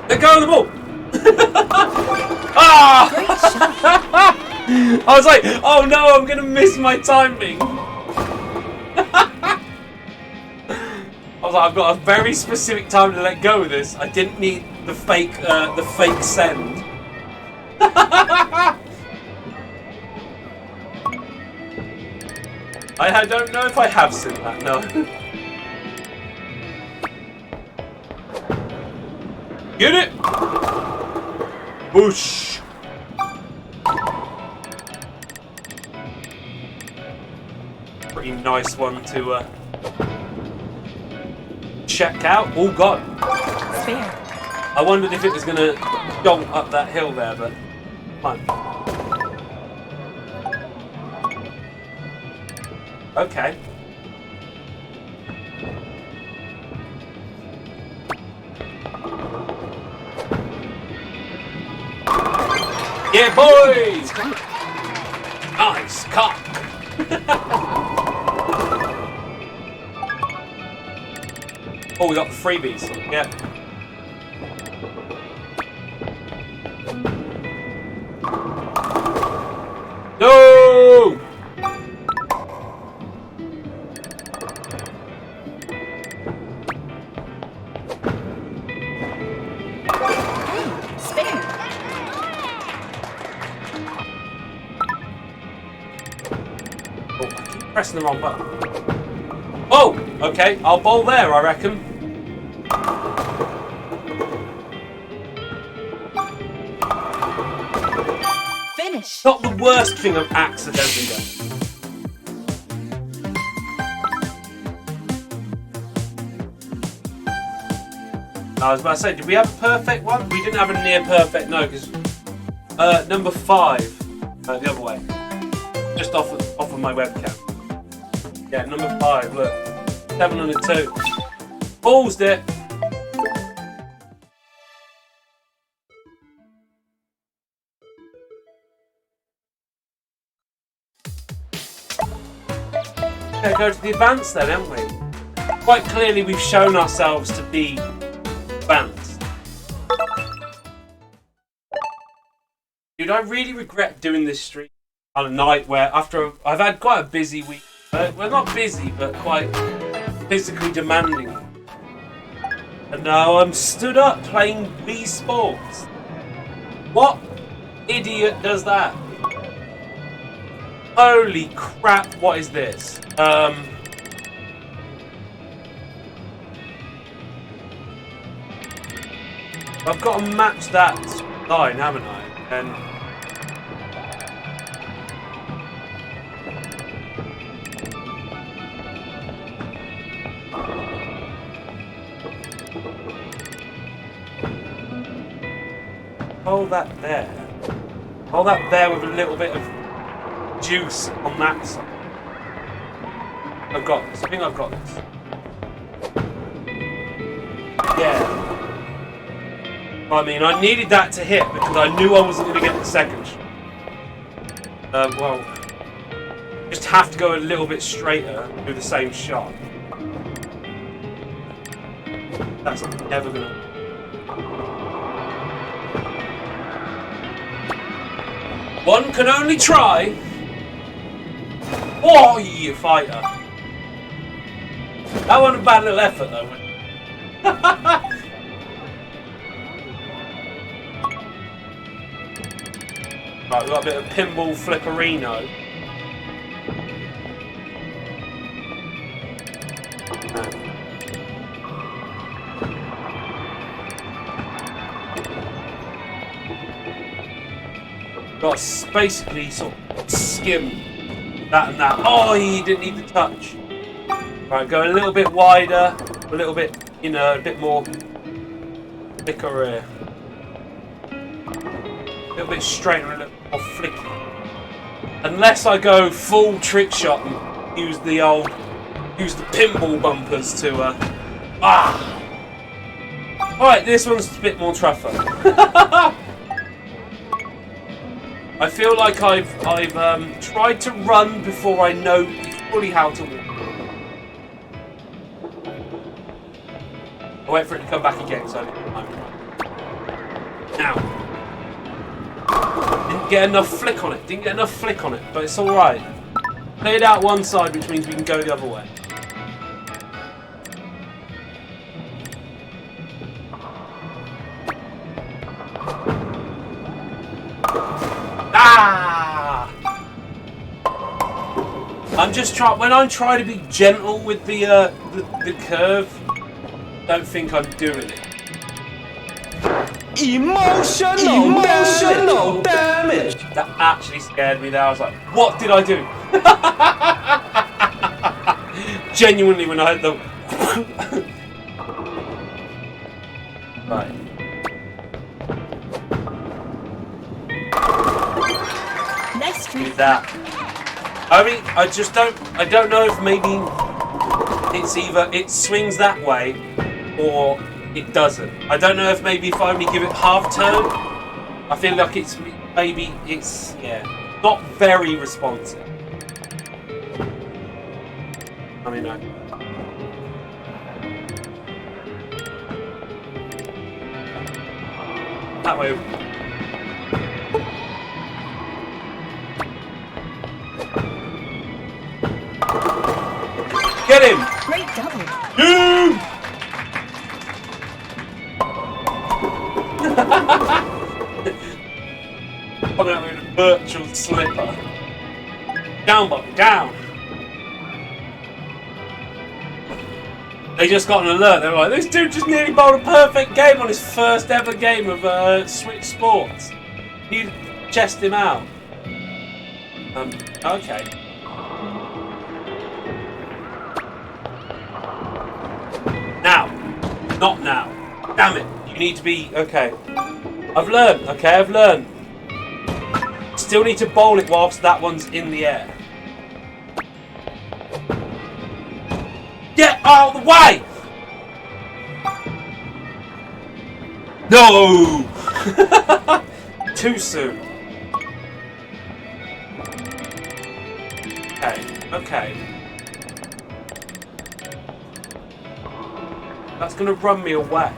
Let go of the ball! Ah! I was like, oh no, I'm gonna miss my timing. I was like, I've got a very specific time to let go of this. I didn't need the fake send. I don't know if I have seen that, no. Get it! Whoosh! Pretty nice one to check out. Oh god! Spare. I wondered if it was gonna jump up that hill there, but fine. Okay. Yeah, boys! Nice cock! Oh, we got the freebies. Yeah. No! Spare. Oh, I keep pressing the wrong button. Oh! Okay, I'll bowl there, I reckon. Finish. Not the worst thing I've accidentally done. I was about to say, did we have a perfect one? We didn't have a near perfect, no, because number 5, the other way, just off of my webcam. Yeah, number 5. Look, 702. Paused it. Okay, go to the advanced then, haven't we? Quite clearly, we've shown ourselves to be advanced. Dude, I really regret doing this stream on a night where, after I've had quite a busy week. Well, not busy, but quite physically demanding. And now I'm stood up playing Wii Sports. What idiot does that? Holy crap, what is this? I've got to match that line, haven't I? And hold that there. Hold that there with a little bit of juice on that side. I've got this. I think I've got this. Yeah. I mean, I needed that to hit because I knew I wasn't going to get the second shot. Well, just have to go a little bit straighter and do the same shot. That's never going to... One can only try. Oh, you fighter. That wasn't a bad little effort, though. Right, we've got a bit of pinball flipperino. Got to basically sort of skim that and that. Oh, he didn't need the touch. Right, go a little bit wider, a little bit, you know, a bit more thicker here. A little bit straighter, a little more flicky. Unless I go full trick shot and use the pinball bumpers to Alright, this one's a bit more tougher. I feel like I've tried to run before I know fully how to walk. I wait for it to come back again, so I didn't have time to run. Now. Didn't get enough flick on it. But it's alright. Cleared out one side, which means we can go the other way. I'm just trying. When I try to be gentle with the curve, don't think I'm doing it. Emotional damage. That actually scared me. There, I was like, "What did I do?" Genuinely, when I had the right. Nice Do streak. that. I mean, I don't know if maybe it's either it swings that way or it doesn't. I don't know if maybe if I only give it half turn, I feel like it's maybe it's, yeah, not very responsive. I mean, no. That way. Get him! Great double. Dude! Coming out with a virtual slipper. Down, Bobby, down! They just got an alert. They were like, this dude just nearly bowled a perfect game on his first ever game of Switch Sports. You chest him out. Okay. Now. Not now. Damn it. You need to be... Okay. I've learned. Okay, I've learned. Still need to bowl it whilst that one's in the air. Get out of the way! No! Too soon. Okay, okay. That's gonna run me away.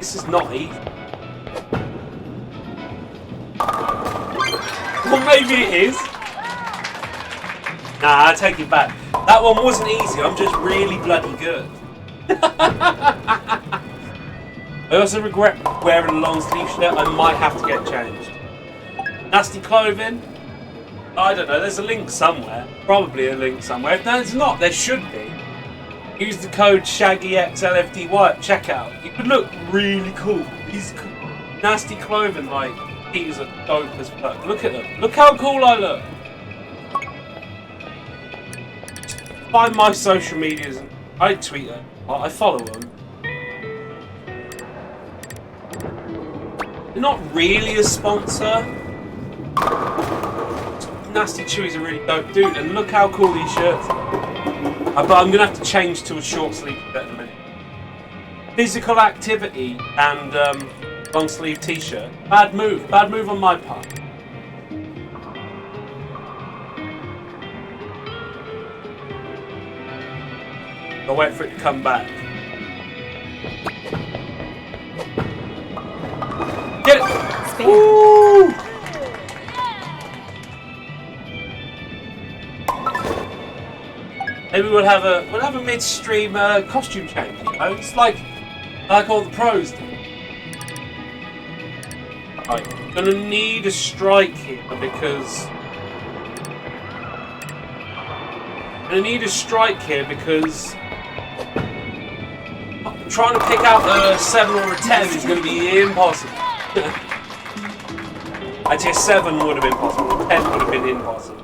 This is not easy. Well, maybe it is. Nah, I take it back. That one wasn't easy, I'm just really bloody good. I also regret wearing a long sleeve shirt, I might have to get changed. Nasty clothing? I don't know, there's a link somewhere. Probably a link somewhere. If there's not, there should be. Use the code SHAGGYxLFDY at checkout. It could look really cool. These nasty clothing, like, these are dope as fuck. Look at them. Look how cool I look. Find my social medias and I tweet them. I follow them. They're not really a sponsor. Nasty Chewy's a really dope dude, and look how cool these shirts are. But I'm gonna have to change to a short sleeve shirt in a minute. Physical activity and long sleeve t-shirt. Bad move on my part. I'll wait for it to come back. Get it! Woo! Maybe we'll have a midstream costume change. You know, it's like all the pros do. Right, I'm gonna need a strike here because trying to pick out a 7 or a 10 is going to be impossible. Actually, a 7 would have been possible. A 10 would have been impossible.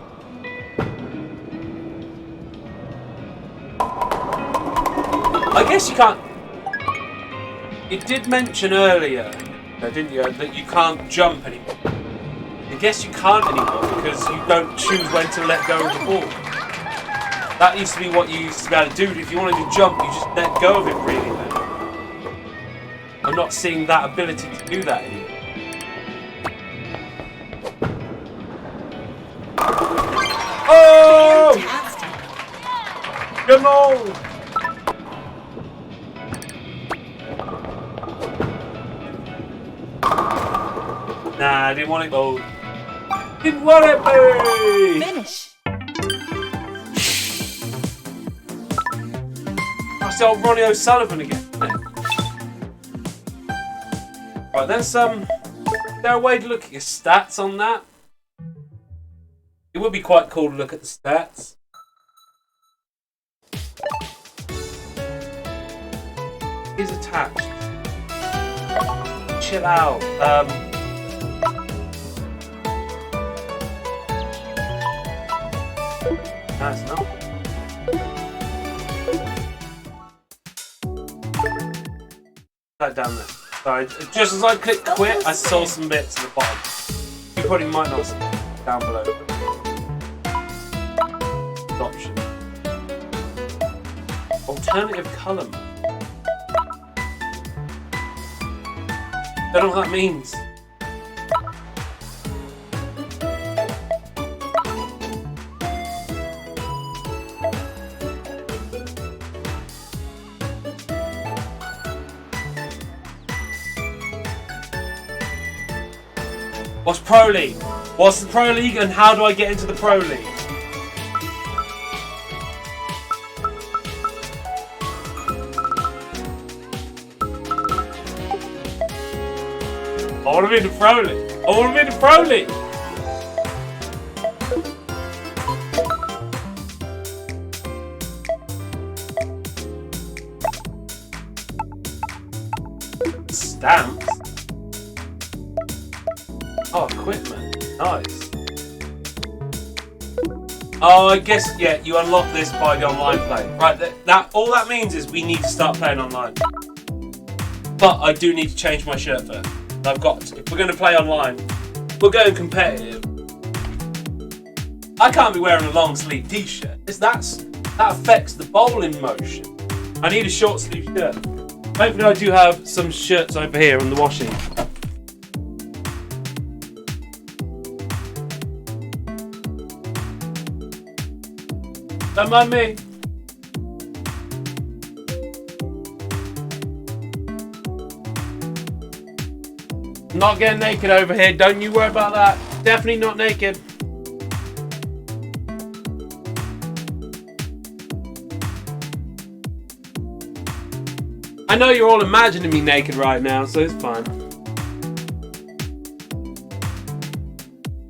I guess you can't... You did mention earlier, didn't you, that you can't jump anymore. I guess you can't anymore because you don't choose when to let go of the ball. That used to be what you used to be able to do. If you wanted to jump, you just let go of it really then. I'm not seeing that ability to do that anymore. Oh! Come on! Nah, I didn't want it gold. Didn't want it, baby! Finish. That's the old Ronnie O'Sullivan again. Right, there's is there a way to look at your stats on that? It would be quite cool to look at the stats. Is attached. Chill out. That's not. That down there. Sorry, just as I clicked quit, I saw some bits at the bottom. You probably might not see it down below. Option. Alternative colour. don't know what that means. What's Pro League? What's the Pro League and how do I get into the Pro League? I want to be in the Pro League. I want to be in the Pro League. Stamps. Oh, equipment. Nice. Oh, I guess, yeah, you unlock this by the online play. Right, that all that means is we need to start playing online. But I do need to change my shirt first. I've got to. If we're going to play online, we're going competitive. I can't be wearing a long sleeve t-shirt. That affects the bowling motion. I need a short sleeve shirt. Hopefully I do have some shirts over here in the washing. Don't mind me. Not getting naked over here. Don't you worry about that. Definitely not naked. I know you're all imagining me naked right now, so it's fine.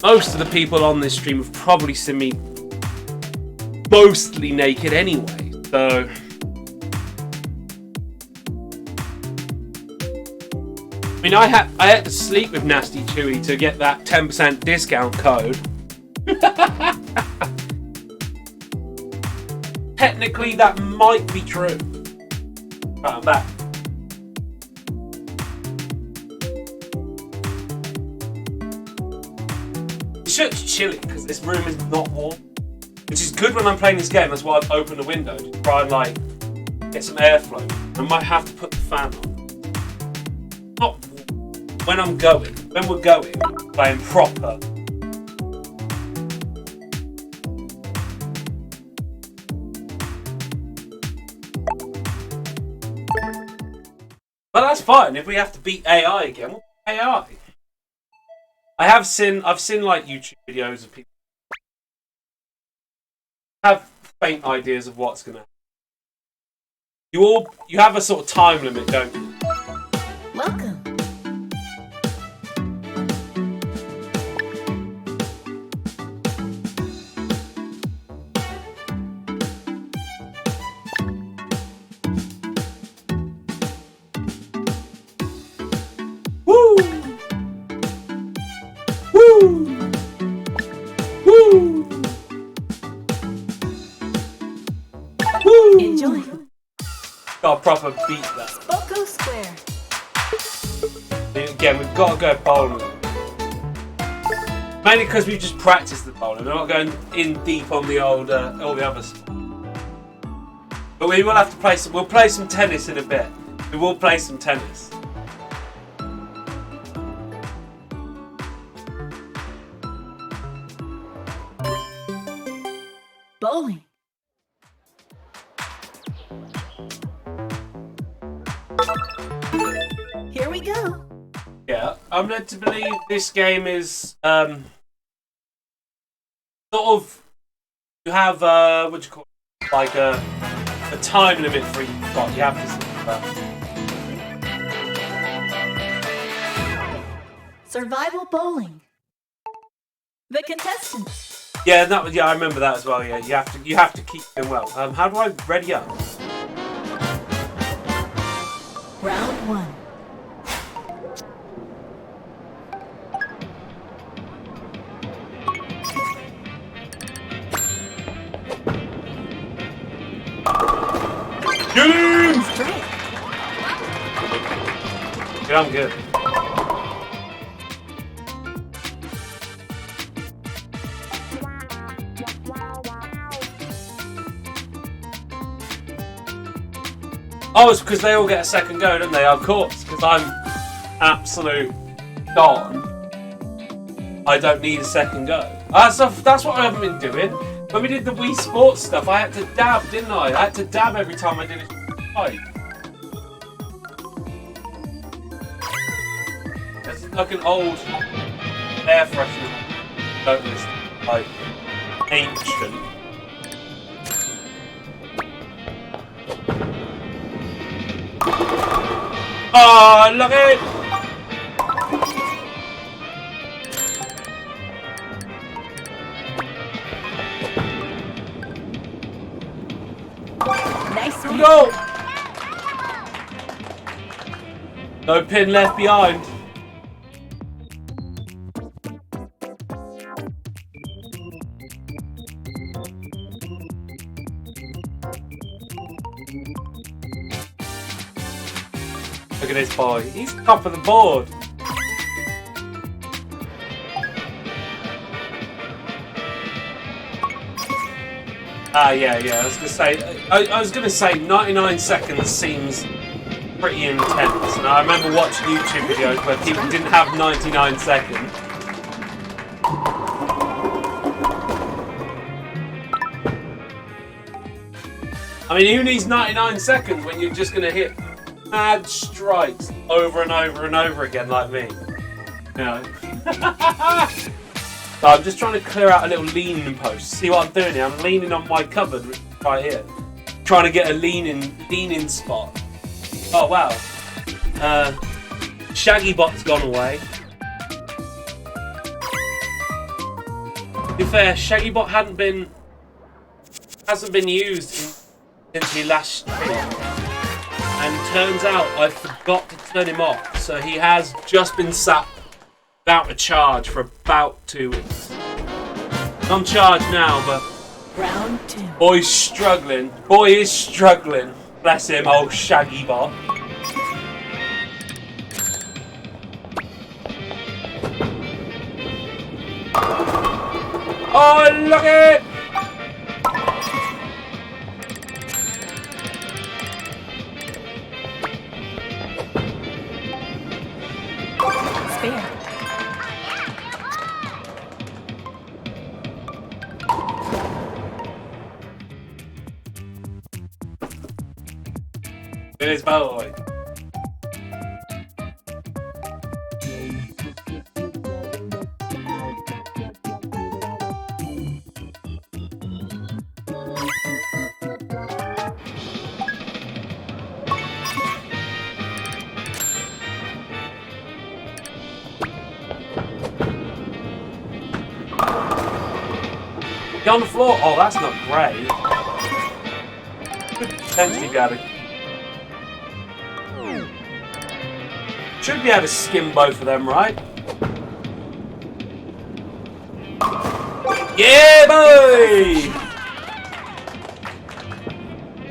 Most of the people on this stream have probably seen me mostly naked anyway, so... I mean, I had to sleep with Nasty Chewy to get that 10% discount code. Technically, that might be true. Right, I'm back. The shirt's chilly because this room is not warm, which is good when I'm playing this game. That's why I've opened the window to try and like get some airflow. I might have to put the fan on. Not when I'm going. When we're going, playing proper. But that's fine. If we have to beat AI again, we'll beat AI. I've seen like YouTube videos of people have faint ideas of what's gonna happen. You have a sort of time limit, don't you? Welcome. Woo! Woo! Woo! Woo! Enjoy. Gotta proper beat that. Boko Square. Again, we've got to go bowling. Mainly because we just practiced the bowling. We're not going in deep on the old, all the other stuff. But we will have to play some. We'll play some tennis in a bit. We will play some tennis. Bowling. Here we go. Yeah, I'm led to believe this game is sort of, you have what do you call it? Like a time limit for each spot. You have to Survival bowling. The contestants. Yeah, I remember that as well. Yeah, you have to keep doing well. How do I ready up? Round 1. Strike. Yeah, I'm good. Oh, it's because they all get a second go, don't they? Of course, because I'm absolute gone, I don't need a second go. That's what I haven't been doing. When we did the Wii Sports stuff, I had to dab, didn't I? I had to dab every time I did a fight. It's like an old air freshener. Don't listen. Like ancient. Oh, look at it! Nice one. Go! No pin left behind. Look at this boy. He's top of the board. Yeah. I was gonna say 99 seconds seems pretty intense. And I remember watching YouTube videos where people didn't have 99 seconds. I mean, who needs 99 seconds when you're just gonna hit mad strikes over and over and over again like me? You know. So I'm just trying to clear out a little leaning post. See what I'm doing here? I'm leaning on my cupboard right here. Trying to get a leaning spot. Oh wow. Shaggy bot's gone away. To be fair, Shaggy bot hasn't been used since he last streamed. And turns out I forgot to turn him off. So he has just been sat without a charge for about 2 weeks. On charge now, but Round 2. boy's struggling. Boy is struggling. Bless him, old Shaggy bot. Oh, look at it! Spare. It is boy. Get on the floor. Oh, that's not great. Could potentially be able to. Should be able to skim both of them, right? Yeah, boy!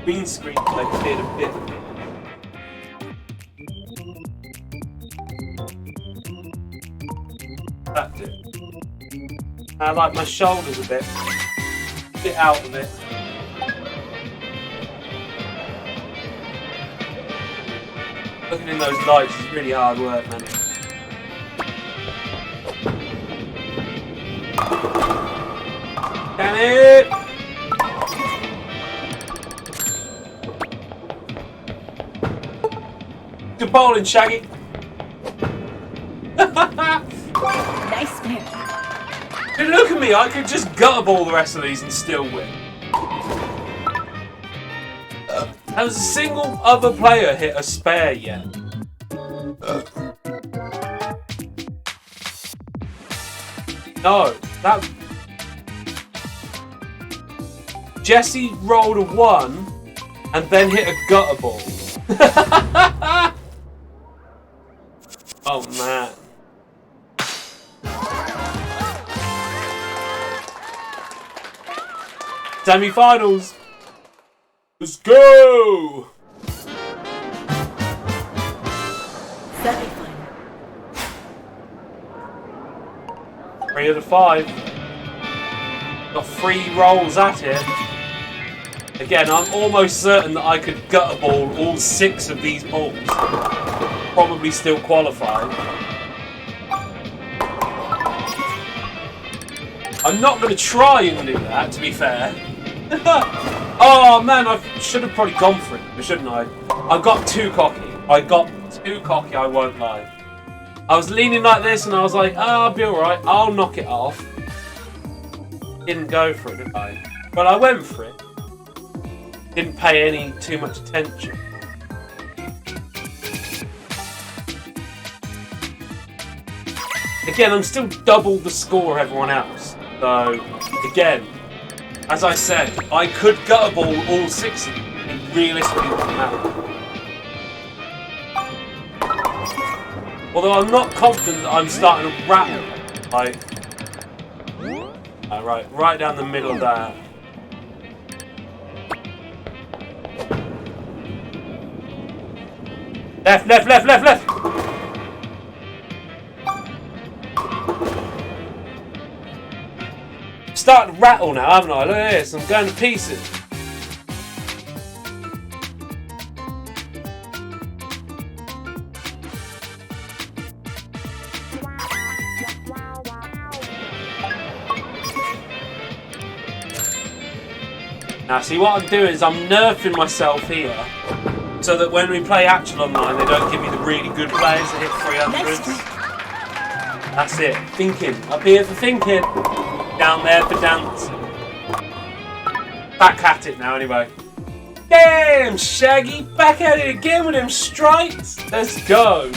Green screen play cleared a bit. That's it. I like my shoulders a bit out of it. Looking in those lights is really hard work, man. Damn it! Good bowling, Shaggy. Nice spare. Dude, look at me, I could just gutter ball the rest of these and still win. Has a single other player hit a spare yet? No, that... Jesse rolled a 1 and then hit a gutter ball. Oh man. Semi-finals. Let's go! Semi-final. 3 of the 5. Got 3 rolls at it. Again, I'm almost certain that I could gutter ball all 6 of these balls. probably still qualify. I'm not going to try and do that, to be fair. Oh man, I should have probably gone for it, shouldn't I? I got too cocky. I won't lie. I was leaning like this and I was like, oh, I'll be alright, I'll knock it off. Didn't go for it, did I? But I went for it. Didn't pay too much attention. Again, I'm still double the score of everyone else. So, again, as I said, I could gut a ball all 6 of them. It realistically doesn't matter. Although I'm not confident that I'm starting to rattle. Like, right down the middle of that. Left, left, left, left, left! I'm starting to rattle now, haven't I? Look at this, I'm going to pieces. Now, see what I'm doing is I'm nerfing myself here so that when we play actual online, they don't give me the really good players that hit 300s. That's it. Thinking. Up here for thinking. Down there for dancing. Back at it now, anyway. Damn, Shaggy! Back at it again with them strikes! Let's go!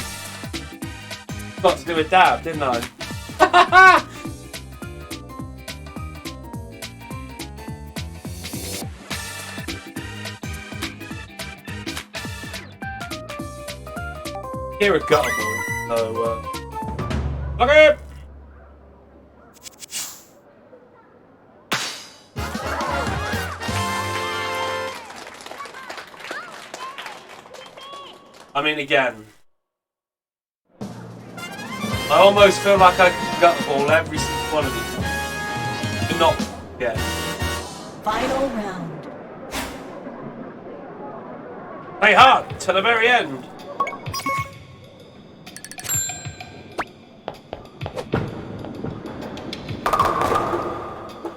Got to do a dab, didn't I? Here a gutter boy, so okay. I mean, again, I almost feel like I could gut ball every single one of these, but not yet. Final round. Play hard to the very end.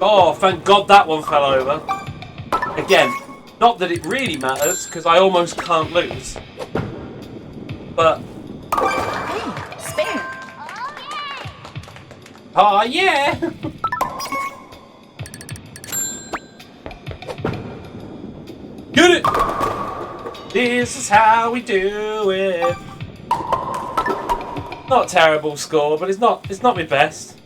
Oh, thank God that one fell over. Again, not that it really matters, because I almost can't lose. But... Hey, spare. Oh, yeah! Get it! This is how we do it. Not a terrible score, but it's not my best.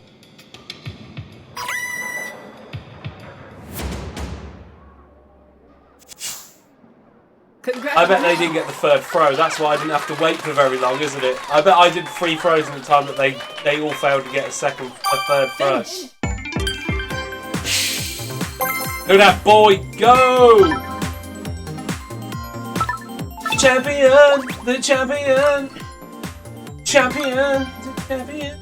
I bet they didn't get the third throw. That's why I didn't have to wait for very long, isn't it? I bet I did 3 throws in the time that they all failed to get a third throw. Look at that boy go! Champion, the champion, champion, the champion.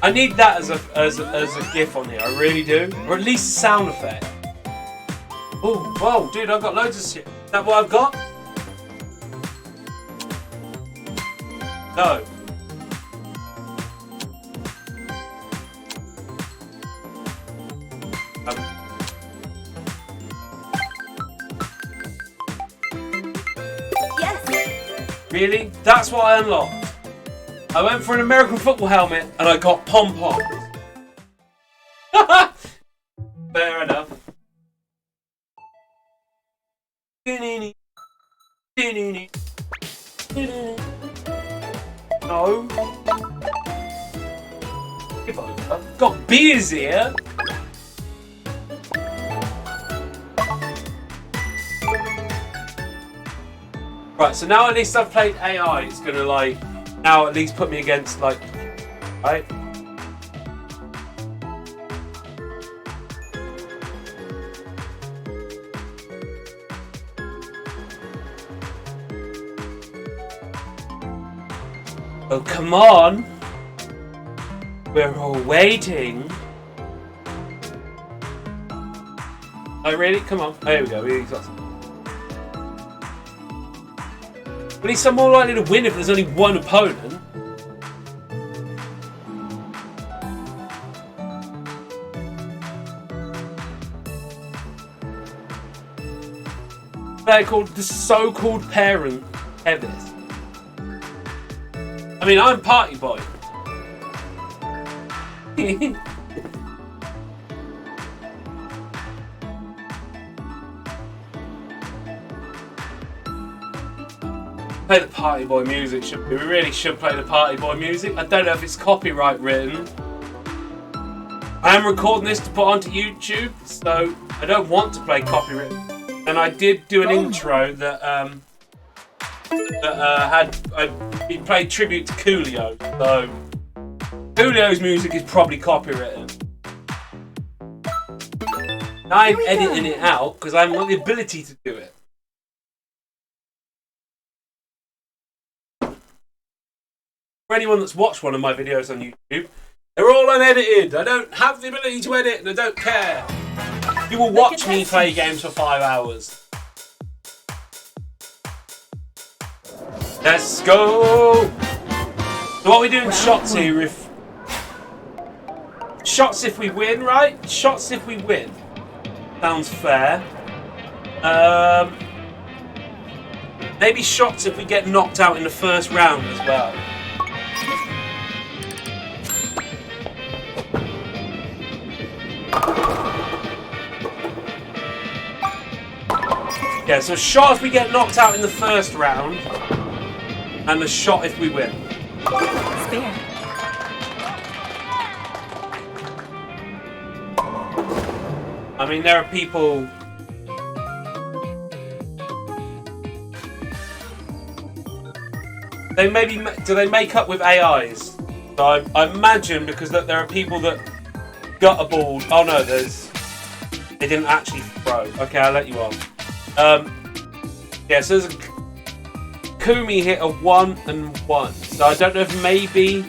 I need that as a GIF on here. I really do, or at least a sound effect. Oh, whoa, dude! I've got loads of shit. Is that what I've got? No. Yes. Really? That's what I unlocked. I went for an American football helmet and I got pom-poms. Fair enough. No. I've got beers here. Right, so now at least I've played AI, it's gonna like now at least put me against like, right? Oh, come on. We're all waiting. Oh, really? Come on. There we go. We've got some. But he's more likely to win if there's only one opponent. They're called the so-called parent heavies. I mean, I'm party boy. Play the party boy music, should we? We really should play the party boy music. I don't know if it's copyright written. I am recording this to put onto YouTube, so I don't want to play copyright. And I did do an intro that he played tribute to Coolio, so Coolio's music is probably copywritten. I'm editing it out because I haven't got the ability to do it. For anyone that's watched one of my videos on YouTube, they're all unedited. I don't have the ability to edit and I don't care. You will watch me play games for 5 hours. Let's go! So what we do in shots here, if... Shots if we win, right? Shots if we win. Sounds fair. Maybe shots if we get knocked out in the first round as well. Yeah, so shot if we get knocked out in the first round, and a shot if we win. Spare. I mean, there are people... They maybe... Do they make up with AIs? So I imagine, because there are people that gutterballed... Oh no, there's... They didn't actually throw. Okay, I'll let you on. Yeah, so there's a Kumi hit a 1 and 1. So I don't know if maybe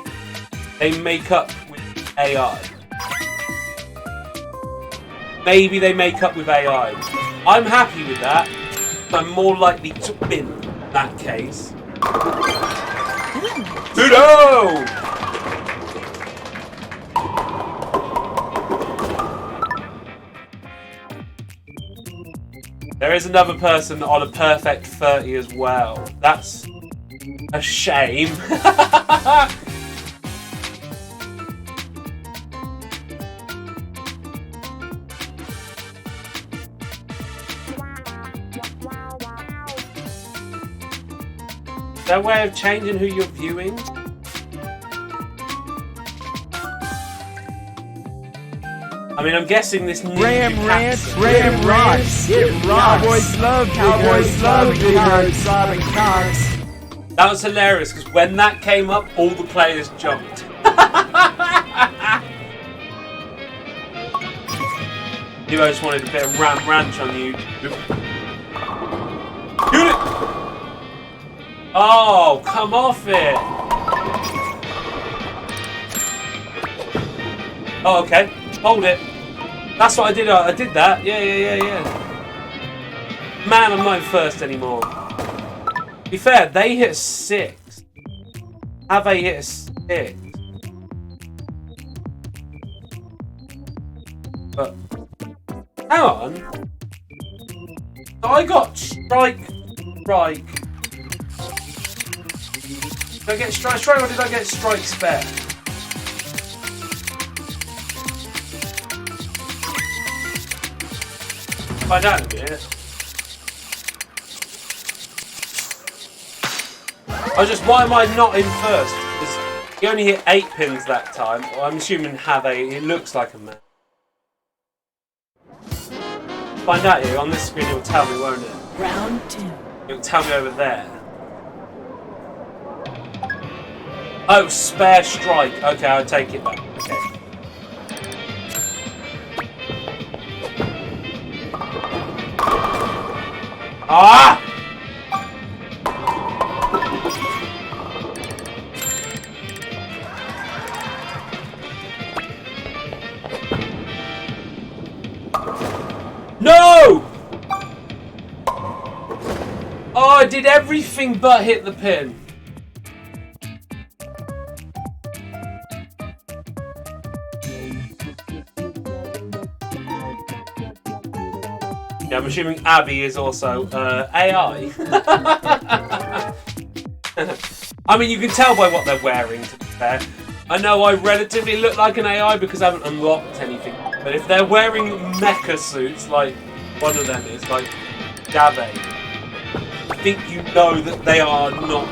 they make up with AI. Maybe they make up with AI. I'm happy with that. I'm more likely to win in that case. Judo! There is another person on a perfect 30 as well. That's a shame. Is there a way of changing who you're viewing? I mean, I'm guessing this new Ram Rants, Ram rocks. It rocks. Cowboys love big hard sobbing cocks. That was hilarious because when that came up, all the players jumped. You just wanted a bit of ranch on you. Shoot it! Oh, come off it! Oh, okay. Hold it. That's what I did. I did that. Yeah. Man, I'm not in first anymore. To be fair, they hit a 6. Have they hit a 6? But hang on. I got strike. Did I get strike or did I get strike spare? Find out in a minute. Why am I not in first? Because he only hit 8 pins that time. Well, I'm assuming it looks like a man. Find out here, on this screen it'll tell me, won't it? Round 2. It'll tell me over there. Oh, spare strike. Okay, I'll take it back. Okay. Ah! No! I did everything but hit the pin. Yeah, I'm assuming Abby is also AI. I mean, you can tell by what they're wearing, to be fair. I know I relatively look like an AI because I haven't unlocked anything. But if they're wearing mecha suits, like one of them is, like Gabby, I think you know that they are not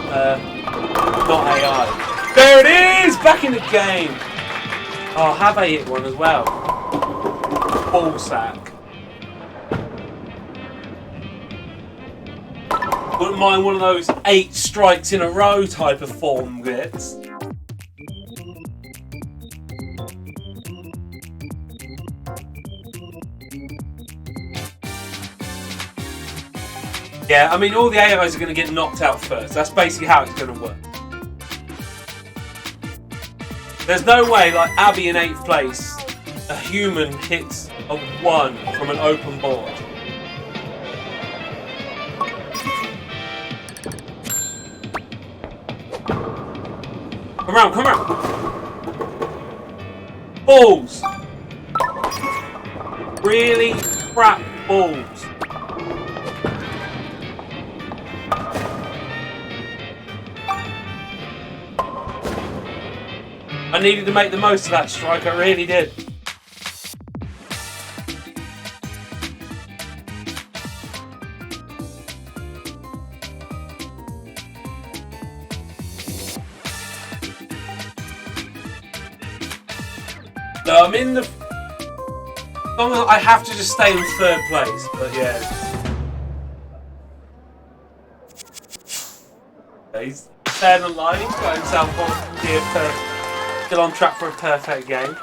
AI. There it is! Back in the game! Oh, have I hit one as well? Ball sack. Wouldn't mind one of those 8 strikes in a row type of form bits. Yeah, I mean, all the AIs are going to get knocked out first. That's basically how it's going to work. There's no way, like Abby in 8th place, a human hits a 1 from an open board. Come around, come around! Balls! Really crap balls. I needed to make the most of that strike, I really did. No, I'm in the... I have to just stay in 3rd place, but yeah. He's staying alive, he's got himself on here, still on track for a perfect game.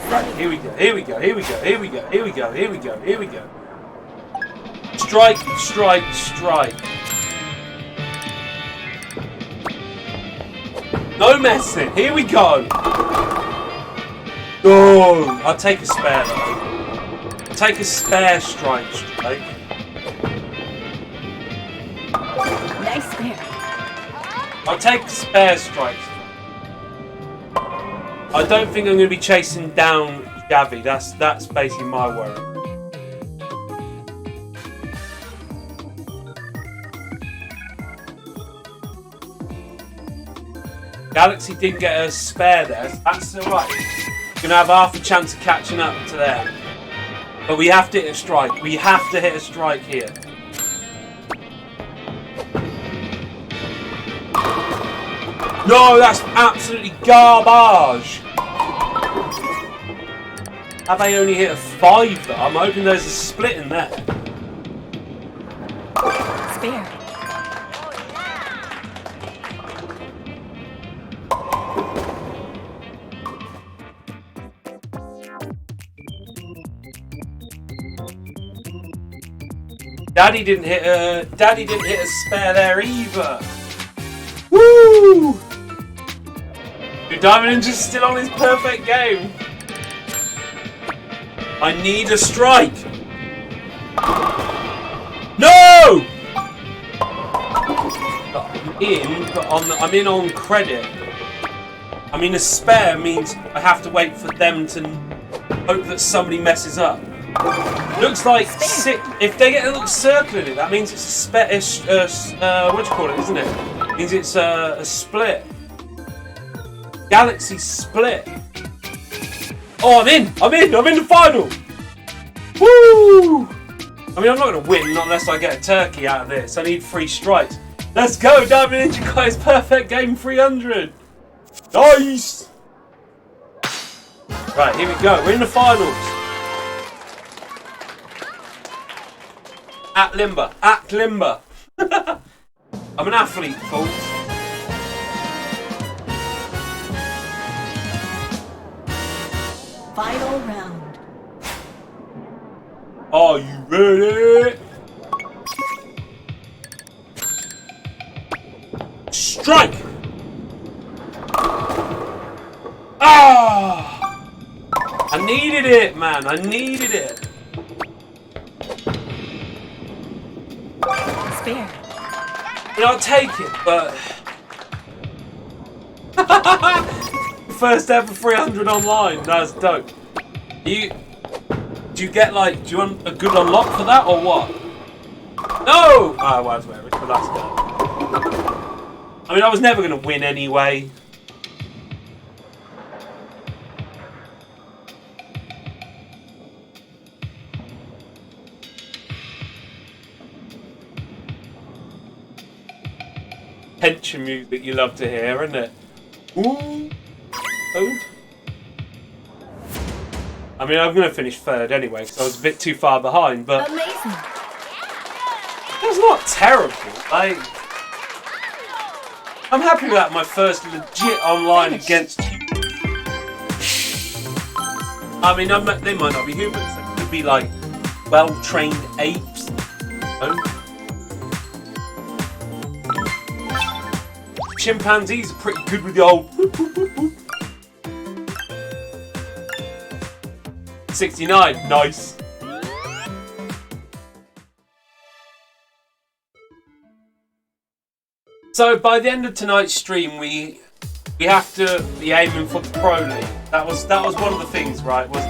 Right, here we go, here we go, here we go, here we go, here we go, here we go, here we go. Strike, strike, strike. No messing, here we go. Oh, I'll take a spare though. I'll take a spare strike. Nice spare. I'll take spare strikes. I don't think I'm going to be chasing down Shaggy. That's basically my worry. Galaxy didn't get a spare there. That's alright. We're going to have half a chance of catching up to them. But we have to hit a strike. We have to hit a strike here. No, that's absolutely garbage. Have I only hit a 5 though? I'm hoping there's a split in there. Spare. Daddy didn't hit a spare there either. Woo! Dude, Diamond Ninja's still on his perfect game. I need a strike. No! I'm in on credit. I mean, a spare means I have to wait for them to hope that somebody messes up. Looks like if they get a little circle in it, that means it's a spare. What do you call it? Isn't it? Means it's a split. Galaxy split. Oh, I'm in the final. Woo! I mean, I'm not going to win not unless I get a turkey out of this. I need 3 strikes. Let's go, Diamond Ninja guys! Perfect game 300. Nice. Right, here we go. We're in the finals. At Limber. I'm an athlete, folks. Final round. Are you ready? Strike! Ah! I need needed it, man. I needed it. Spare. I mean, I'll take it, but... First ever 300 online. That's dope. Do you get, like... Do you want a good unlock for that, or what? No! Ah, well, that's where it is, but that's good. I mean, I was never going to win anyway. Tension music you love to hear, isn't it? Ooh. Oh. I mean, I'm going to finish third anyway, because I was a bit too far behind, but... Amazing. It's not terrible. Like... I'm happy with that, my first legit online against you. I mean, they might not be humans. They could be, like, well-trained apes. Oh. Chimpanzees are pretty good with the old whoop, whoop, whoop, whoop. 69, nice. So by the end of tonight's stream, we have to be aiming for the Pro League. That was one of the things, right? Was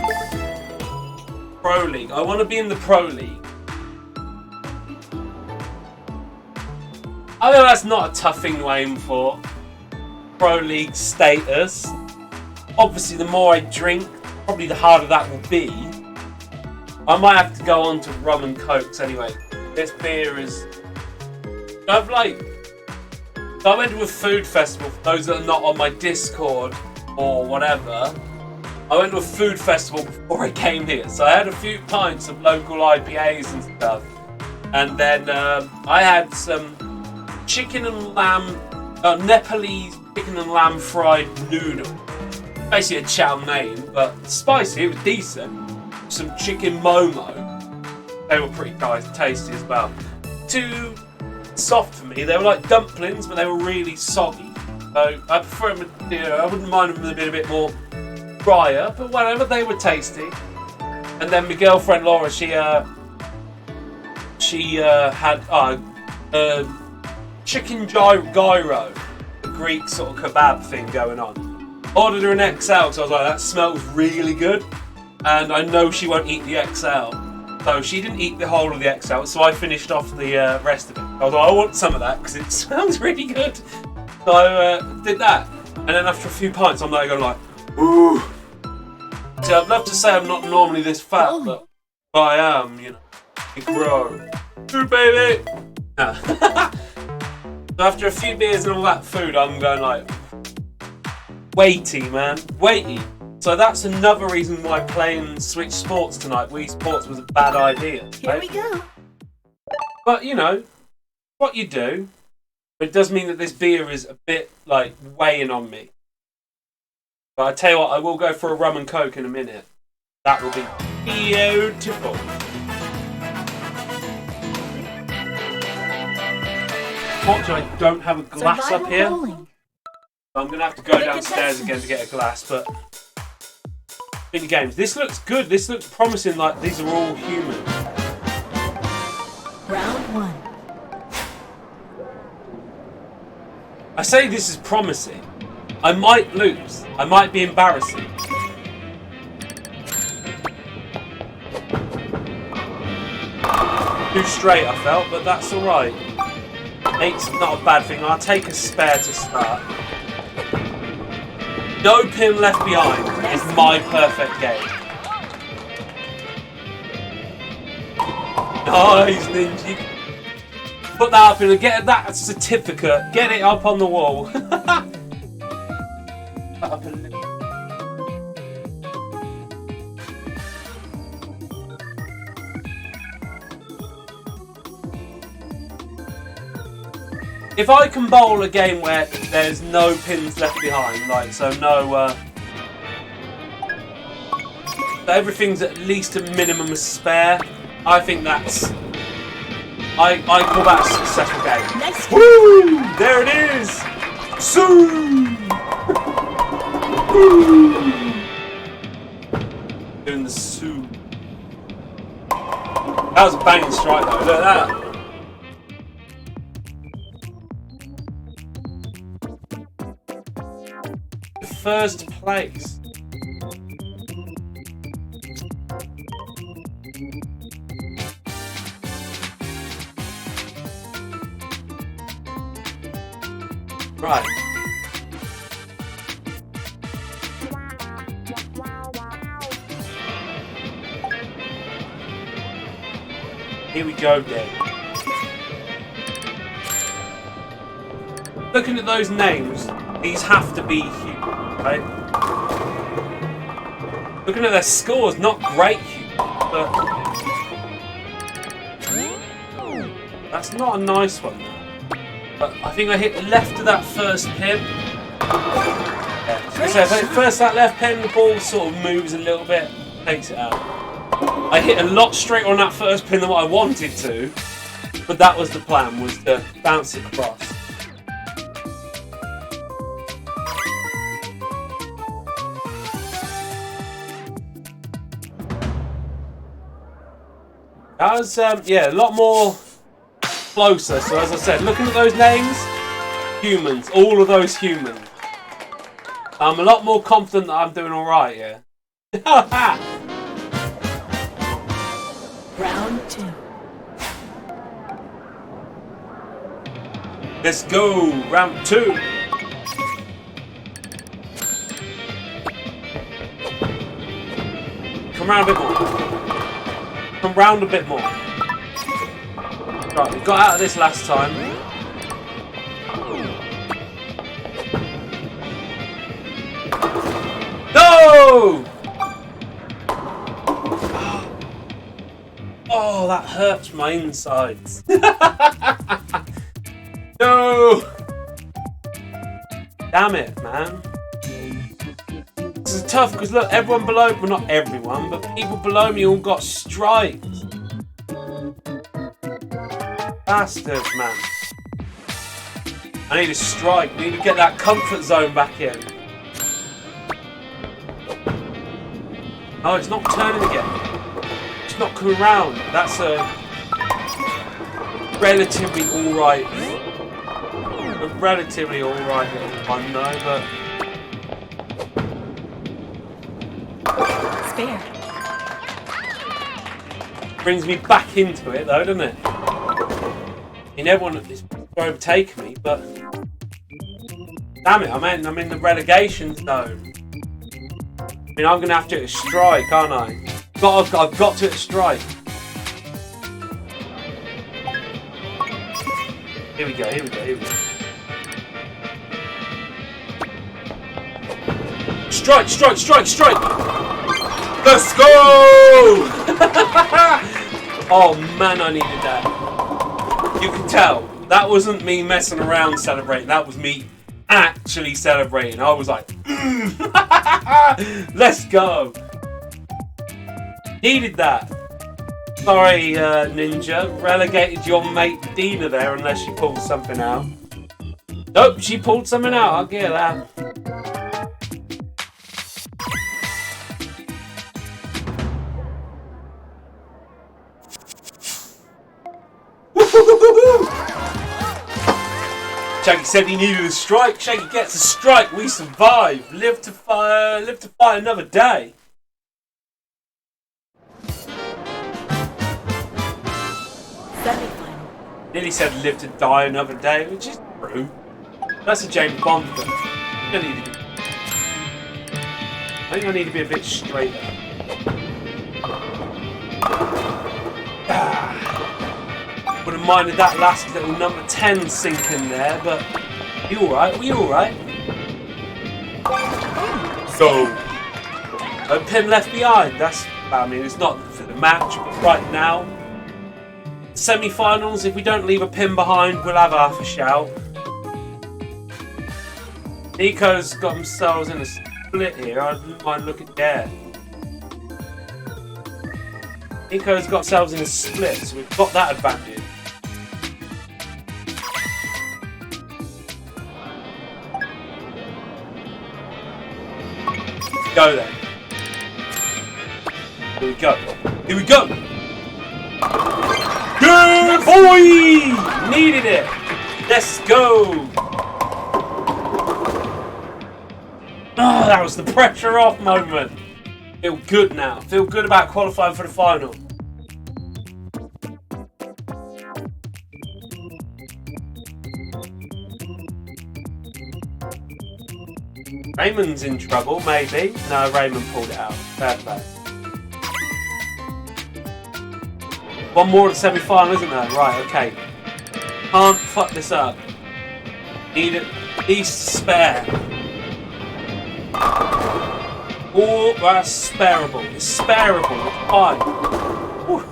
Pro League. I want to be in the Pro League. I know that's not a tough thing to aim for. Pro League status. Obviously, the more I drink, probably the harder that will be. I might have to go on to rum and cokes anyway. This beer is... I went to a food festival, for those that are not on my Discord or whatever. I went to a food festival before I came here, so I had a few pints of local IPAs and stuff. And then I had some chicken and lamb, Nepalese chicken and lamb fried noodle. Basically a chow mein, but spicy, it was decent. Some chicken momo. They were pretty nice, tasty as well. Too soft for me. They were like dumplings, but they were really soggy. So I prefer them, I wouldn't mind them being a bit more drier, but whatever, they were tasty. And then my girlfriend Laura, she had chicken gyro, the Greek sort of kebab thing going on. Ordered her an XL, so I was like, that smells really good. And I know she won't eat the XL. So she didn't eat the whole of the XL, so I finished off the rest of it. I was like, I want some of that, because it smells really good. So I did that. And then after a few pints, I'm like, ooh. See, I'd love to say I'm not normally this fat, but I am, you know. I grow. Ooh, baby! So after a few beers and all that food, I'm going like, weighty, man. Weighty. So that's another reason why playing Switch Sports tonight, Wii Sports, was a bad idea. Here we go. But, you know, what you do, but it does mean that this beer is a bit, like, weighing on me. But I tell you what, I will go for a rum and coke in a minute. That will be beautiful. Fortunately, I don't have a glass up here. Rolling. I'm going to have to go downstairs again to get a glass, but... Mini games. This looks good. This looks promising, like these are all human. Round 1. I say this is promising. I might lose. I might be embarrassing. Too straight I felt, but that's alright. 8's not a bad thing. I'll take a spare to start. No pin left behind is my perfect game. Nice, Ninja. Put that up and get that certificate. Get it up on the wall. If I can bowl a game where there's no pins left behind, like, so no, everything's at least a minimum of spare, I think that's, I call that a successful game. Nice. Woo! There it is! Soon! Woo! doing the soup. That was a banging strike though, look at that. First place. Right. Here we go then. Looking at those names, these have to be human, right? Looking at their scores, not great human, but that's not a nice one though. But I think I hit the left of that first pin. Yeah. So if I hit first that left pin, the ball sort of moves a little bit, takes it out. I hit a lot straighter on that first pin than what I wanted to, but that was the plan, was to bounce it across. That was, yeah, a lot more closer. So as I said, looking at those names, humans, all of those humans. I'm a lot more confident that I'm doing alright, yeah. Round 2. Let's go, round 2. Come round a bit more. Come round a bit more. Right, we got out of this last time. No! Oh, that hurts my insides. No! Damn it, man. This is tough because look, everyone below, well not everyone, but people below me all got strikes. Bastards, man. I need a strike. I need to get that comfort zone back in. Oh, it's not turning again. It's not coming round. That's a relatively alright. A relatively alright little one though, but. Spare. Brings me back into it though, doesn't it? I mean, everyone is overtaking me, but. Damn it, I'm in the relegation zone. I mean, I'm going to have to hit a strike, aren't I? I've got to hit a strike. Here we go, here we go, here we go. Strike, strike, strike, strike! Let's go! Oh man, I needed that. You can tell, that wasn't me messing around celebrating, that was me actually celebrating. I was like, let's go. Needed that. Sorry, Ninja. Relegated your mate Dina there unless she pulled something out. Nope, she pulled something out. I'll get that. Shaggy said he needed a strike. Shaggy gets a strike. We survive. Live to fight another day. Semi-final. Nearly said live to die another day, which is true. That's a James Bond thing. I think I need to be a bit straighter. Would have minded that last little number 10 sinking there, but you alright? Were you alright? So, a pin left behind. That's, I mean, it's not for the match, but right now, semi-finals, if we don't leave a pin behind, we'll have half a shout. Nico's got themselves in a split here. I don't mind looking there. Nico's got themselves in a split, so we've got that advantage. Go then. Here we go. Here we go. Good boy! Needed it. Let's go. Oh, that was the pressure off moment. Feel good now. Feel good about qualifying for the final. Raymond's in trouble, maybe. No, Raymond pulled it out. Fair play. One more to the semi-final, isn't there? Right, okay. Can't fuck this up. Need at least spare. Oh, that's spareable. It's spareable. It's fine. Whew.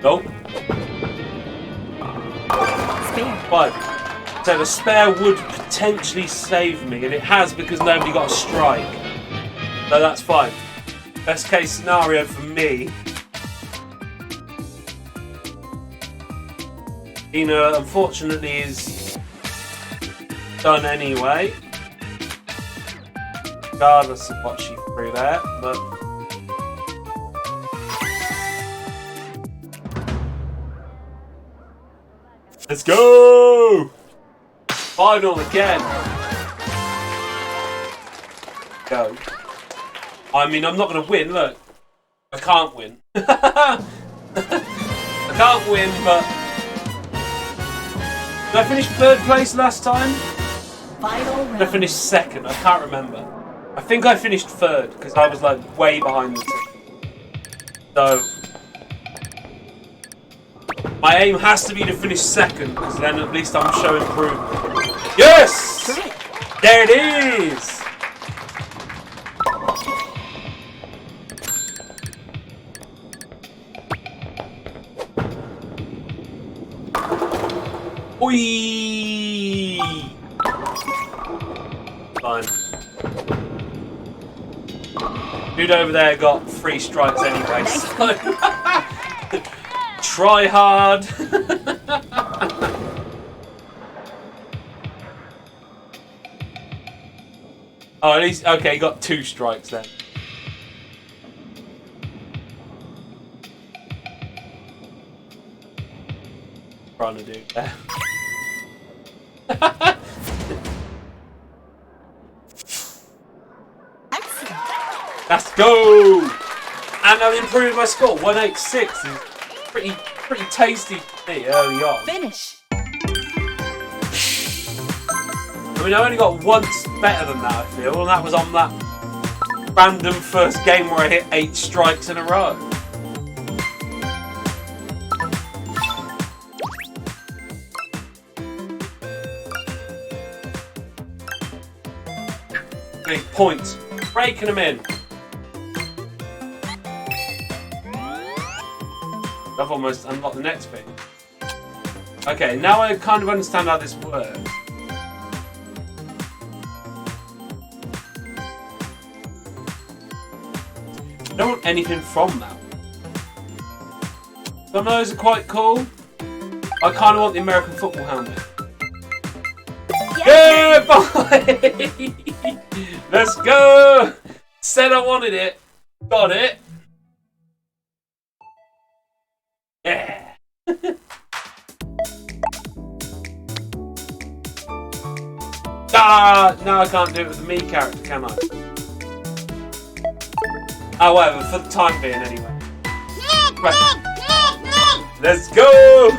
Nope. Fine. So the spare would potentially save me, and it has because nobody got a strike. So that's fine. Best case scenario for me. Ina, unfortunately, is done anyway. Regardless of what she threw there, but. Let's go! Final again. Go. I mean, I'm not going to win, look. I can't win. I can't win, but... Did I finish 3rd place last time? Final round. Did I finish 2nd? I can't remember. I think I finished 3rd, because I was like way behind the team. So... my aim has to be to finish 2nd, because then at least I'm showing improvement. Yes! There it is! Oi! Fine. Dude over there got 3 strikes anyway, so... Try hard. Oh, at least okay. He got 2 strikes then. Trying to do there. Let's go. And I've improved my score. 186 is pretty tasty for me early on. Finish. I mean, I only got once better than that, I feel, and that was on that random first game where I hit 8 strikes in a row. Big points. Breaking them in. I've almost unlocked the next thing. Okay, now I kind of understand how this works. I don't want anything from that. Some of those are quite cool. I kind of want the American football helmet. Yeah, boy! Let's go! Said I wanted it. Got it. Yeah. Ah, no, I can't do it with the me character, can I? Oh, whatever, for the time being, anyway. Right. Let's go!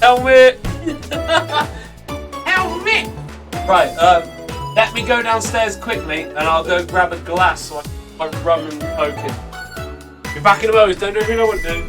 Helmet! Helmet! Right, let me go downstairs quickly, and I'll go grab a glass so I can run and poke it. Be back in a moment, don't do anything I want to do.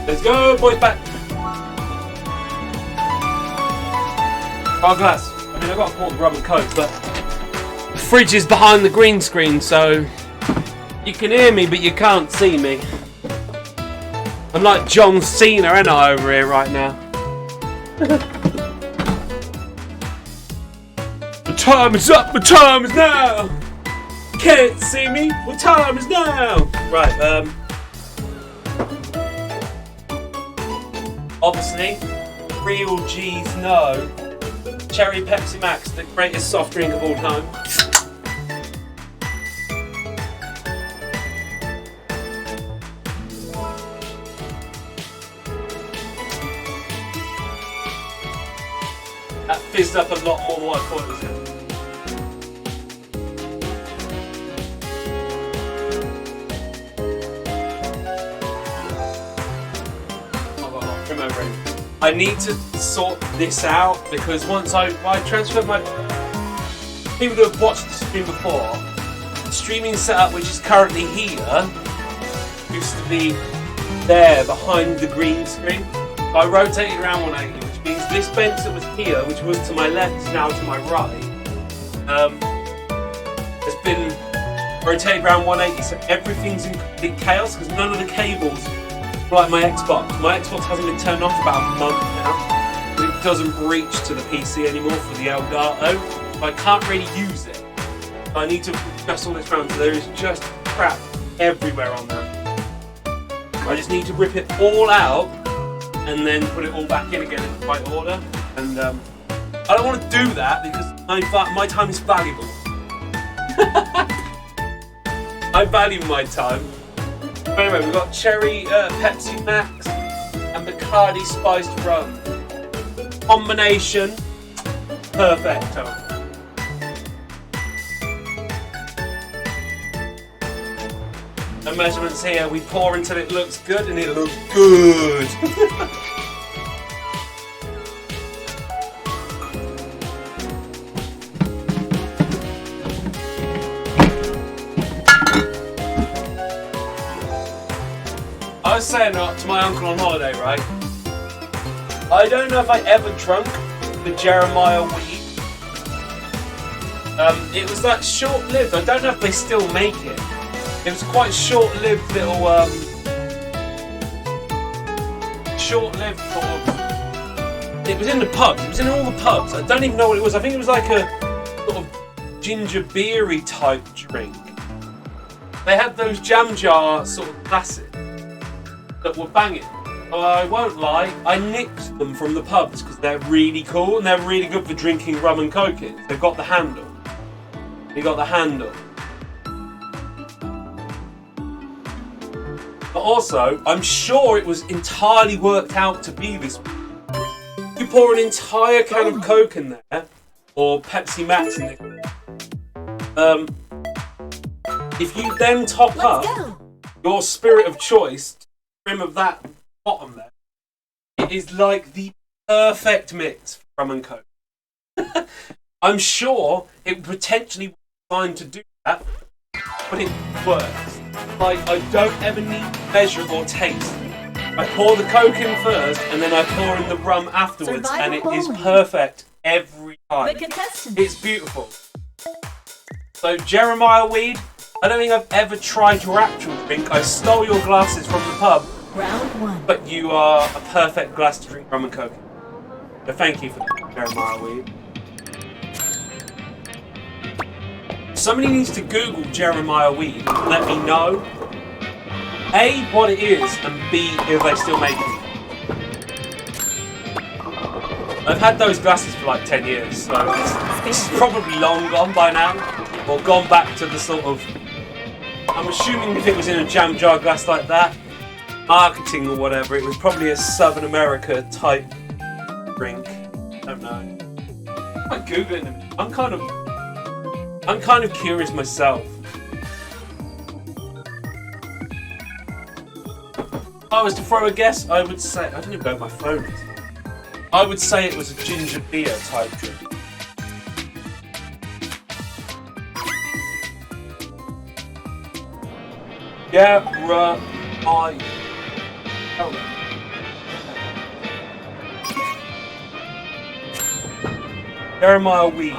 Let's go, boys, back. Oh, glass. I mean, I got a quart of rum and coke, but the fridge is behind the green screen, so you can hear me, but you can't see me. I'm like John Cena, ain't I, over here right now? The time is up, the time is now. Can't see me, the time is now. Right, obviously, real G's know Cherry Pepsi Max, the greatest soft drink of all time. That fizzed up a lot more than what I thought it was going to. I've got a lot of trim over it. I need to sort this out because once I transferred my... People who have watched the stream before, the streaming setup which is currently here used to be there behind the green screen. So I rotated around 180, which means this bench that was here, which was to my left, is now to my right, has been rotated around 180, so everything's in complete chaos because none of the cables, like my Xbox hasn't been turned off for about a month now, but it doesn't reach to the PC anymore for the Elgato, so I can't really use it. So I need to mess all this around, so there is just crap everywhere on there. I just need to rip it all out and then put it all back in again in the right order. And I don't want to do that because my time is valuable. I value my time. But anyway, we've got Cherry Pepsi Max and Bacardi Spiced Rum. Combination, perfecto. The measurements here, we pour until it looks good, and it looks good. I was saying to my uncle on holiday, right? I don't know if I ever drunk the Jeremiah weed. It was like short-lived. I don't know if they still make it. It was quite short-lived little, short-lived sort of. It was in the pubs. It was in all the pubs. I don't even know what it was. I think it was like a sort of ginger beery type drink. They had those jam jar sort of classics that were banging. I won't lie, I nicked them from the pubs because they're really cool and they're really good for drinking rum and coke in. They've got the handle. You got the handle. But also, I'm sure it was entirely worked out to be this. You pour an entire can of Coke in there, or Pepsi Max in there. If you then top up your spirit of choice, trim of that bottom there, it is like the perfect mix for rum and Coke. I'm sure it potentially was designed to do that, but it works. Like, I don't ever need to measure or taste. I pour the Coke in first, and then I pour in the rum afterwards, and it is perfect every time. It's beautiful. So, Jeremiah weed, I don't think I've ever tried your actual drink. I stole your glasses from the pub. Round one. But you are a perfect glass to drink rum and coke. So thank you for that, Jeremiah weed. Somebody needs to Google Jeremiah weed and let me know A, what it is, and B, if they still make it. I've had those glasses for like 10 years, so it's probably long gone by now, or gone back to the sort of... I'm assuming if it was in a jam jar glass like that, marketing or whatever, it was probably a Southern America type drink. I don't know. I'm googling them. I'm kind of curious myself. If I was to throw a guess, I would say, I don't even know where my phone is. I would say it was a ginger beer type drink. Yeah, right. Hold on. Jeremiah Weed.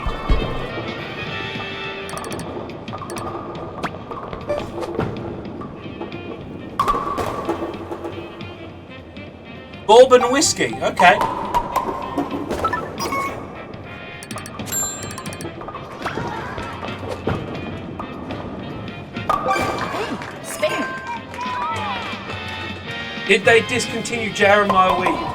Bourbon whiskey, okay. Hey, spare. Did they discontinue Jeremiah Weed?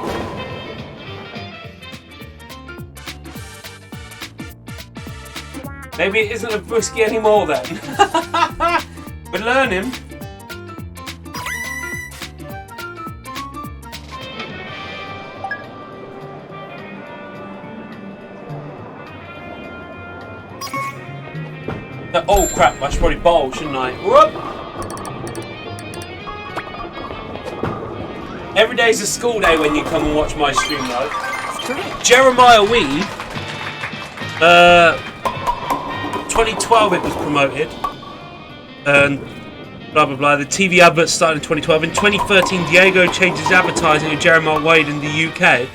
Maybe it isn't a whiskey anymore then. We're learning. Oh crap, I should probably bowl, shouldn't I? Whoop! Every day's a school day when you come and watch my stream though. Jeremiah Weed, 2012 it was promoted, and blah blah blah. The TV advert started in 2012. In 2013, Diego changed his advertising of Jeremiah Weed in the UK,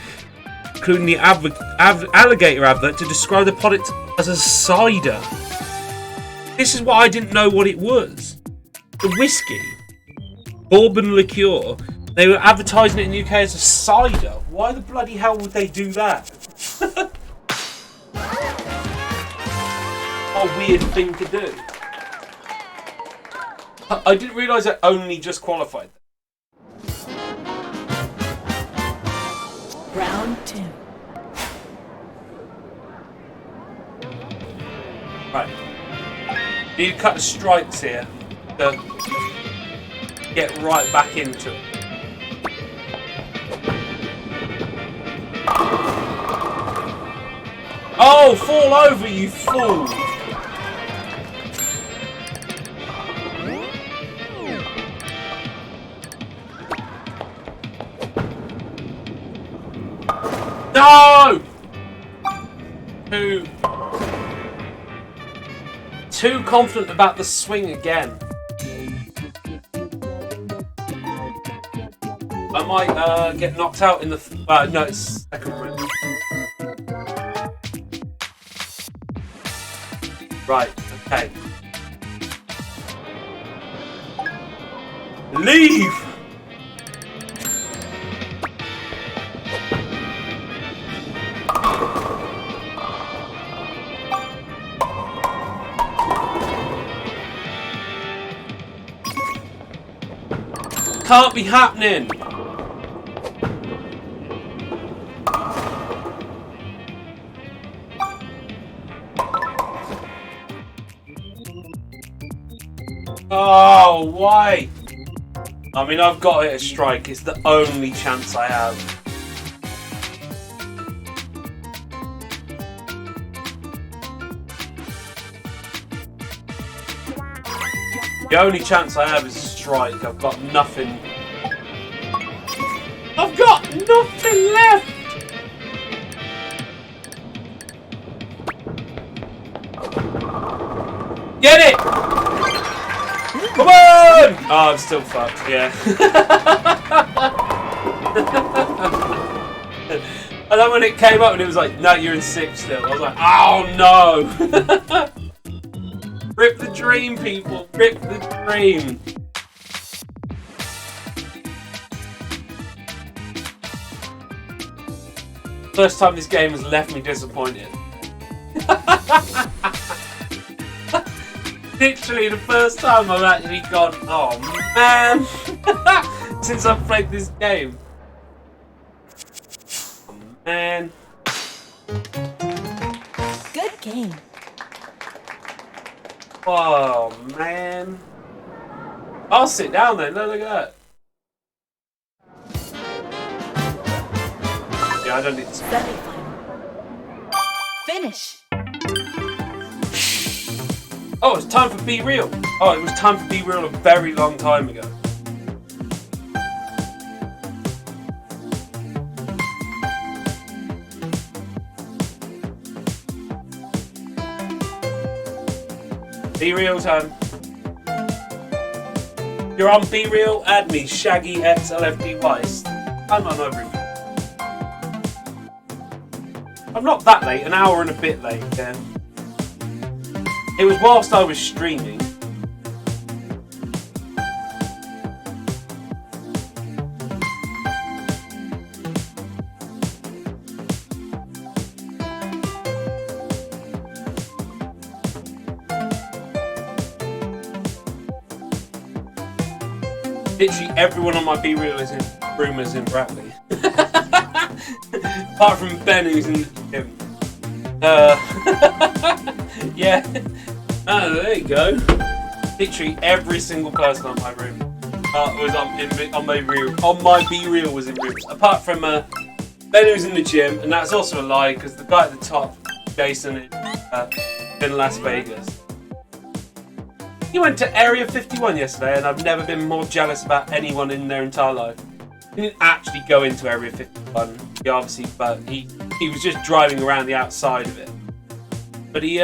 including the alligator advert, to describe the product as a cider. This is why I didn't know what it was. The whiskey, bourbon liqueur. They were advertising it in the UK as a cider. Why the bloody hell would they do that? What a weird thing to do. I didn't realise it only just qualified. Round 2. Right. Need a couple of strikes here to get right back into it. Oh, fall over, you fool! No! Too confident about the swing again. I might get knocked out in the... no, it's second round. Right, okay. Leave! Can't be happening! Oh, why? I mean, I've got to hit a strike. It's the only chance I have. The only chance I have is a strike. I've got nothing. I've got nothing left! Get it! Come on! Oh, I'm still fucked, yeah. And then when it came up and it was like, no, you're in 6th still. I was like, oh no! Rip the dream, people. Rip the dream. First time this game has left me disappointed. Literally the first time I've actually gone, oh man, since I've played this game. Oh man. Good game. Oh man. I'll sit down then, look at that. Yeah, I don't need to sit. Semi-final. Finish. Oh, it's time for Be Real. Oh, it was time for Be Real a very long time ago. Be Real time. If you're on Be Real, add me, SHAGGYxLFDY. I'm on everything. I'm not that late, an hour and a bit late, yeah. It was whilst I was streaming. Literally everyone on my B-reel is in rumours in Bradley. Apart from Ben who's in him. Yeah. Oh, there you go. Literally every single person on my room was on my B-reel was in rooms. Apart from Ben who's in the gym, and that's also a lie because the guy at the top, Jason, is in Las Vegas. He went to Area 51 yesterday, and I've never been more jealous about anyone in their entire life. He didn't actually go into Area 51, obviously, but he was just driving around the outside of it. But he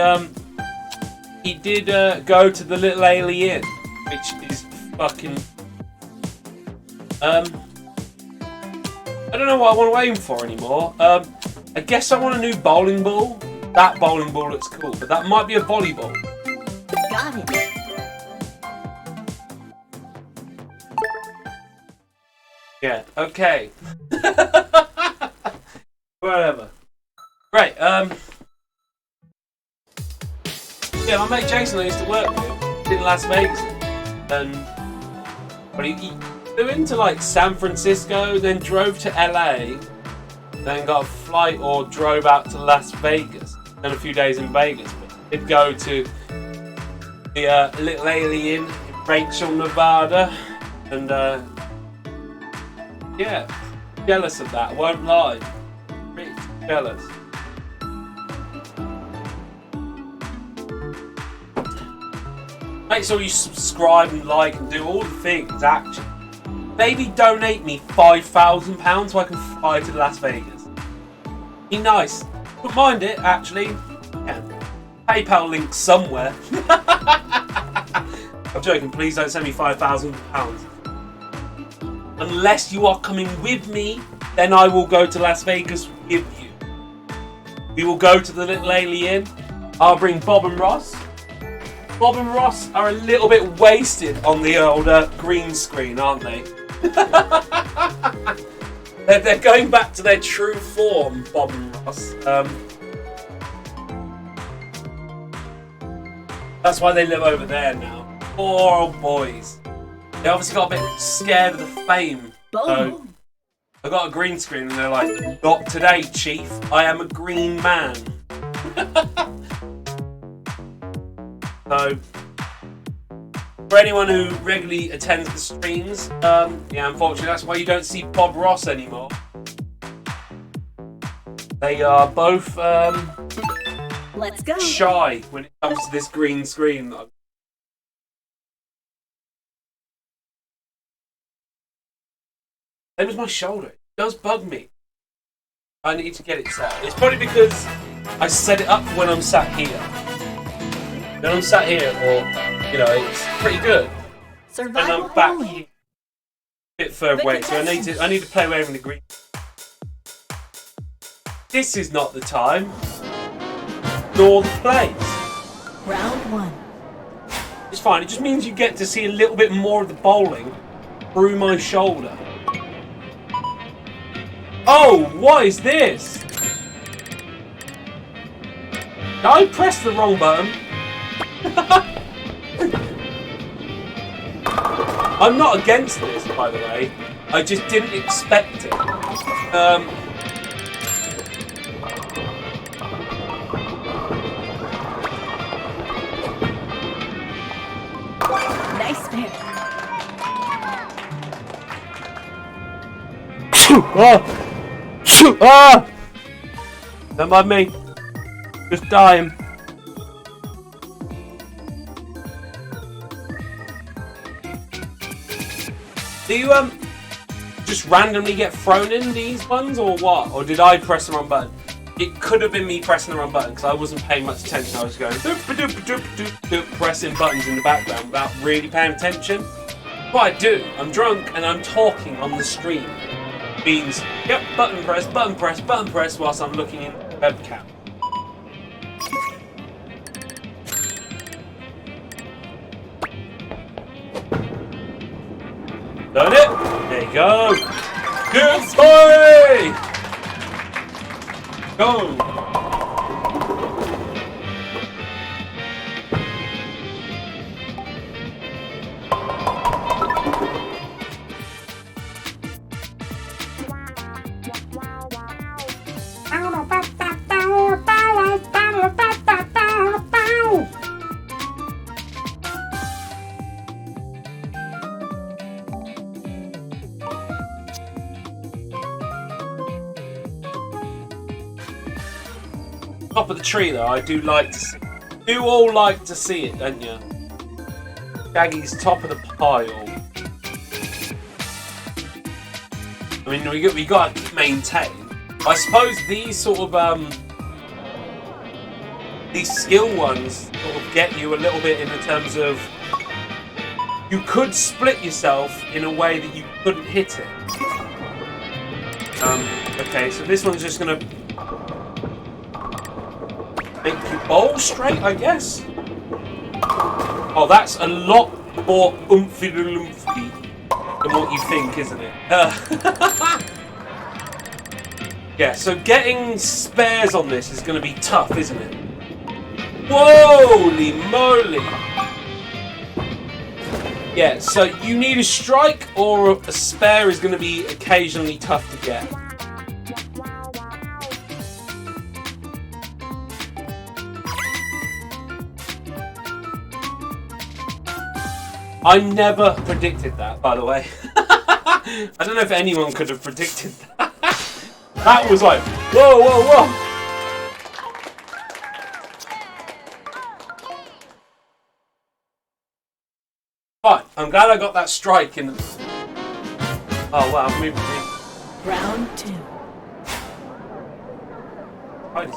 did go to the Little Alien, which is fucking. I don't know what I want to aim for anymore. I guess I want a new bowling ball. That bowling ball looks cool, but that might be a volleyball. Got it. Yeah, okay. Whatever. Right, yeah, my mate Jason I used to work with in Las Vegas. And he flew into like San Francisco, then drove to LA, then got a flight or drove out to Las Vegas, then a few days in Vegas. But he'd go to the Little Alien in Rachel, Nevada, and yeah, jealous of that, won't lie. Pretty jealous. Make sure you subscribe and like and do all the things, actually. Maybe donate me £5,000 so I can fly to Las Vegas. Be nice. Wouldn't mind it, actually. Yeah. PayPal link somewhere. I'm joking, please don't send me £5,000. Unless you are coming with me, then I will go to Las Vegas with you. We will go to the Little Alien. I'll bring Bob and Ross. Bob and Ross are a little bit wasted on the old green screen, aren't they? They're going back to their true form, Bob and Ross. That's why they live over there now. Poor old boys. They obviously got a bit scared of the fame. So I got a green screen and they're like, "Not today, Chief. I am a green man." So, for anyone who regularly attends the streams, yeah, unfortunately, that's why you don't see Bob Ross anymore. They are both Let's go. shy when it comes to this green screen. It was my shoulder. It does bug me. I need to get it set. It's probably because I set it up when I'm sat here. When I'm sat here, or, you know, it's pretty good. And I'm back here, a bit further away, so I need to play away from the green. This is not the time, nor the place. Round one. It's fine. It just means you get to see a little bit more of the bowling through my shoulder. Oh, what is this? I pressed the wrong button. I'm not against this, by the way. I just didn't expect it. Nice spin. Don't mind me. Just dying. Do you just randomly get thrown in these ones, or what? Or did I press the wrong button? It could have been me pressing the wrong button because I wasn't paying much attention. I was going pressing buttons in the background without really paying attention. What I do, I'm drunk and I'm talking on the stream. Means, yep, button press, whilst I'm looking in webcam. Done it. There you go. Good boy. Go. Top of the tree, though, I do like to see. You all like to see it, don't you? Shaggy's top of the pile. I mean, we got to maintain. I suppose these sort of these skill ones sort of get you a little bit in the terms of you could split yourself in a way that you couldn't hit it. Okay, so this one's just gonna make you bowl straight, I guess. Oh, that's a lot more oomphy-loomfy than what you think, isn't it? Yeah, so getting spares on this is going to be tough, isn't it? Holy moly! Yeah, so you need a strike or a spare is going to be occasionally tough to get. I never predicted that, by the way. I don't know if anyone could have predicted that. That was like, whoa, whoa, whoa. Fine, I'm glad I got that strike in the... Oh, wow, I've moved it. Round 2. There it is.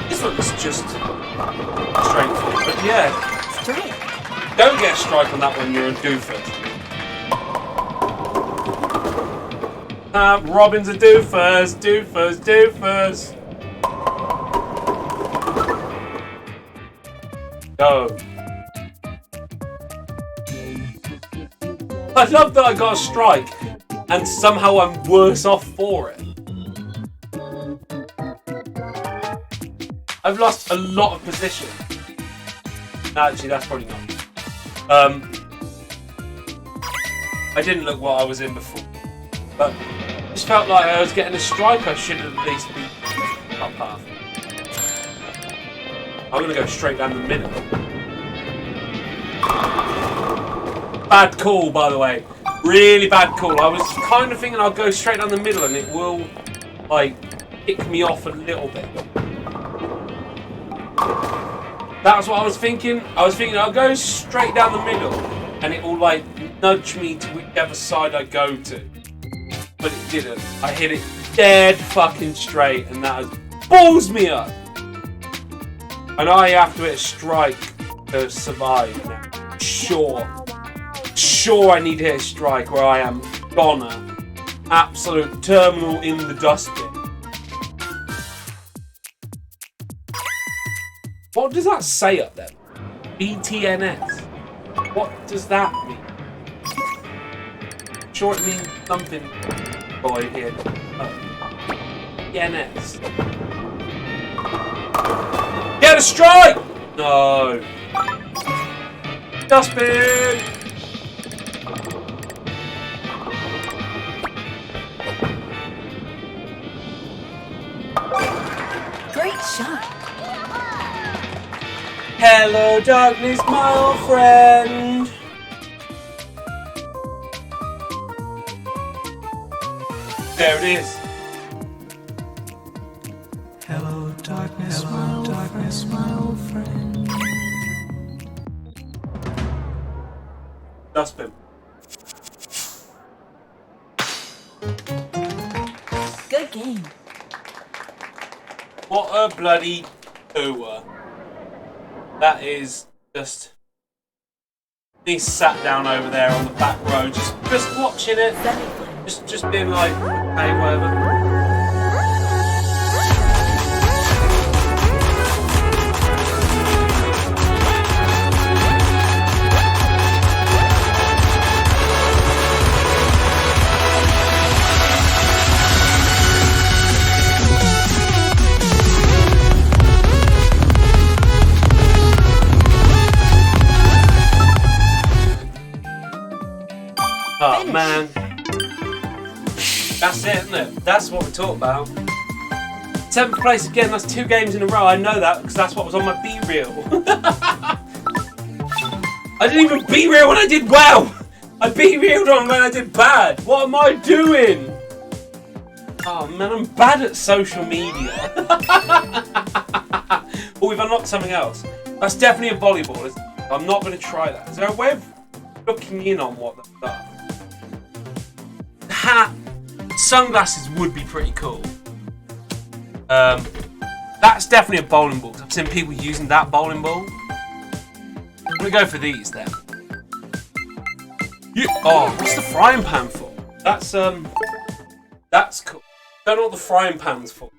This one's just straightforward, but yeah. Strike. Don't get a strike on that one, you're a doofus. Robin's a doofus, doofus, doofus. Go. I love that I got a strike, and somehow I'm worse off for it. I've lost a lot of position. No, actually, that's probably not. I didn't look what I was in before, but it just felt like I was getting a strike. I should at least be up half. I'm gonna go straight down the middle. Bad call, by the way. Really bad call. I was kind of thinking I'll go straight down the middle and it will, like, kick me off a little bit. That's what I was thinking. I was thinking I'll go straight down the middle and it will, like, nudge me to whichever side I go to. But it didn't. I hit it dead fucking straight and that has balls me up. And I have to hit a strike to survive now. Sure I need to hit a strike or I am gonna. Absolute terminal in the dustbin. What does that say up there? BTNS. What does that mean? Sure it means something. Boy here. Oh. BTNS. Get a strike! No. Dustbin! Great shot. Hello, darkness, my old friend. There it is. Hello, darkness, my old friend. Dustbin. Good game. What a bloody Ooh, that is just. He sat down over there on the back row, just watching it, just being like, okay, whatever. Oh man, that's it, isn't it? That's what we talk about. 7th place again. That's 2 games in a row. I know that because that's what was on my B reel. I didn't even B reel when I did well. I B reeled on when I did bad. What am I doing? Oh man, I'm bad at social media. Oh, we've unlocked something else. That's definitely a volleyball. I'm not going to try that. Is there a way of looking in on what that are? Hat, sunglasses would be pretty cool. That's definitely a bowling ball. I've seen people using that bowling ball. I'm gonna go for these then. Yeah. Oh, what's the frying pan for? That's cool. Don't know what the frying pan's for.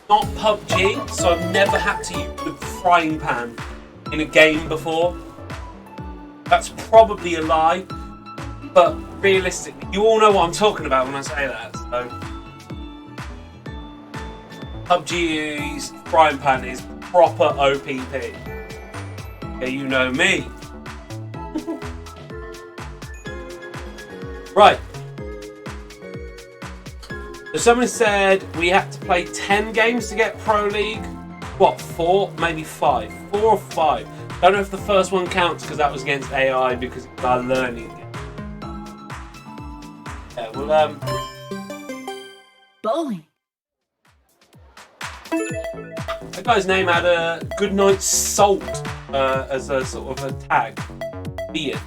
Not PUBG, so I've never had to use the frying pan in a game before. That's probably a lie, but realistically, you all know what I'm talking about when I say that. So, PUBG's frying pan is proper OPP. Yeah, you know me. Right. So someone said we had to play 10 games to get Pro League. What, 4? Maybe 5. 4 or 5. Don't know if the first one counts because that was against AI because it's our learning. Yeah, well, Bowling. that guy's name had a Goodnight Salt as a sort of a tag. Beard.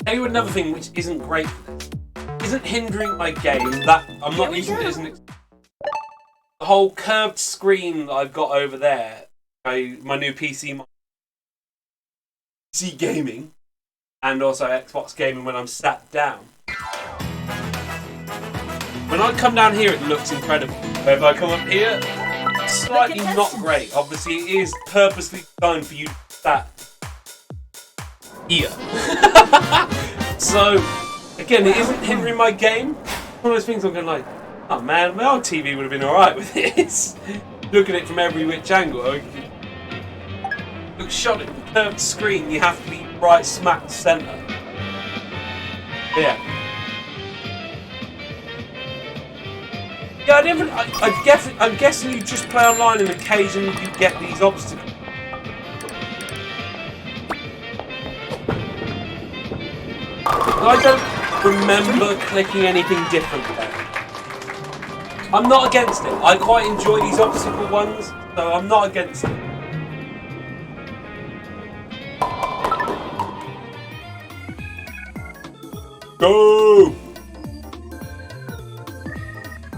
Tell you another thing which isn't great for this. Isn't hindering my game. That I'm not using it as an. The whole curved screen that I've got over there. My new PC gaming, and also Xbox gaming when I'm sat down. When I come down here, it looks incredible. But if I come up here, it's slightly not great. Obviously, it is purposely designed for you to sat here. So, again, it isn't hindering my game. One of those things I'm going like, oh man, my old TV would have been alright with this. Look at it from every which angle. Look, shot at the curved screen, you have to be right smack centre. Yeah. Yeah, I'm guessing you just play online and occasionally you get these obstacles. I don't remember clicking anything different there. I'm not against it. I quite enjoy these obstacle ones, so I'm not against it. Go!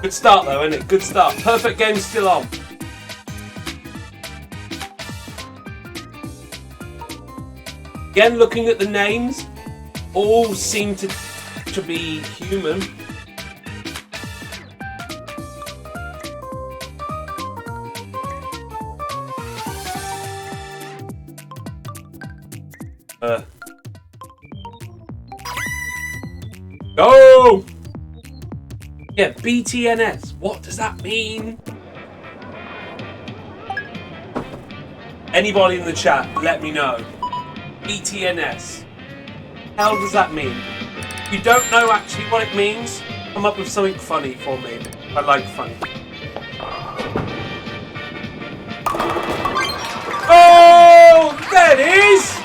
Good start though, isn't it? Good start. Perfect game's still on. Again, looking at the names, all seem to be human. Go! Yeah, BTNS. What does that mean? Anybody in the chat, let me know. BTNS. Hell does that mean? If you don't know actually what it means, come up with something funny for me. I like funny. Oh, there it is!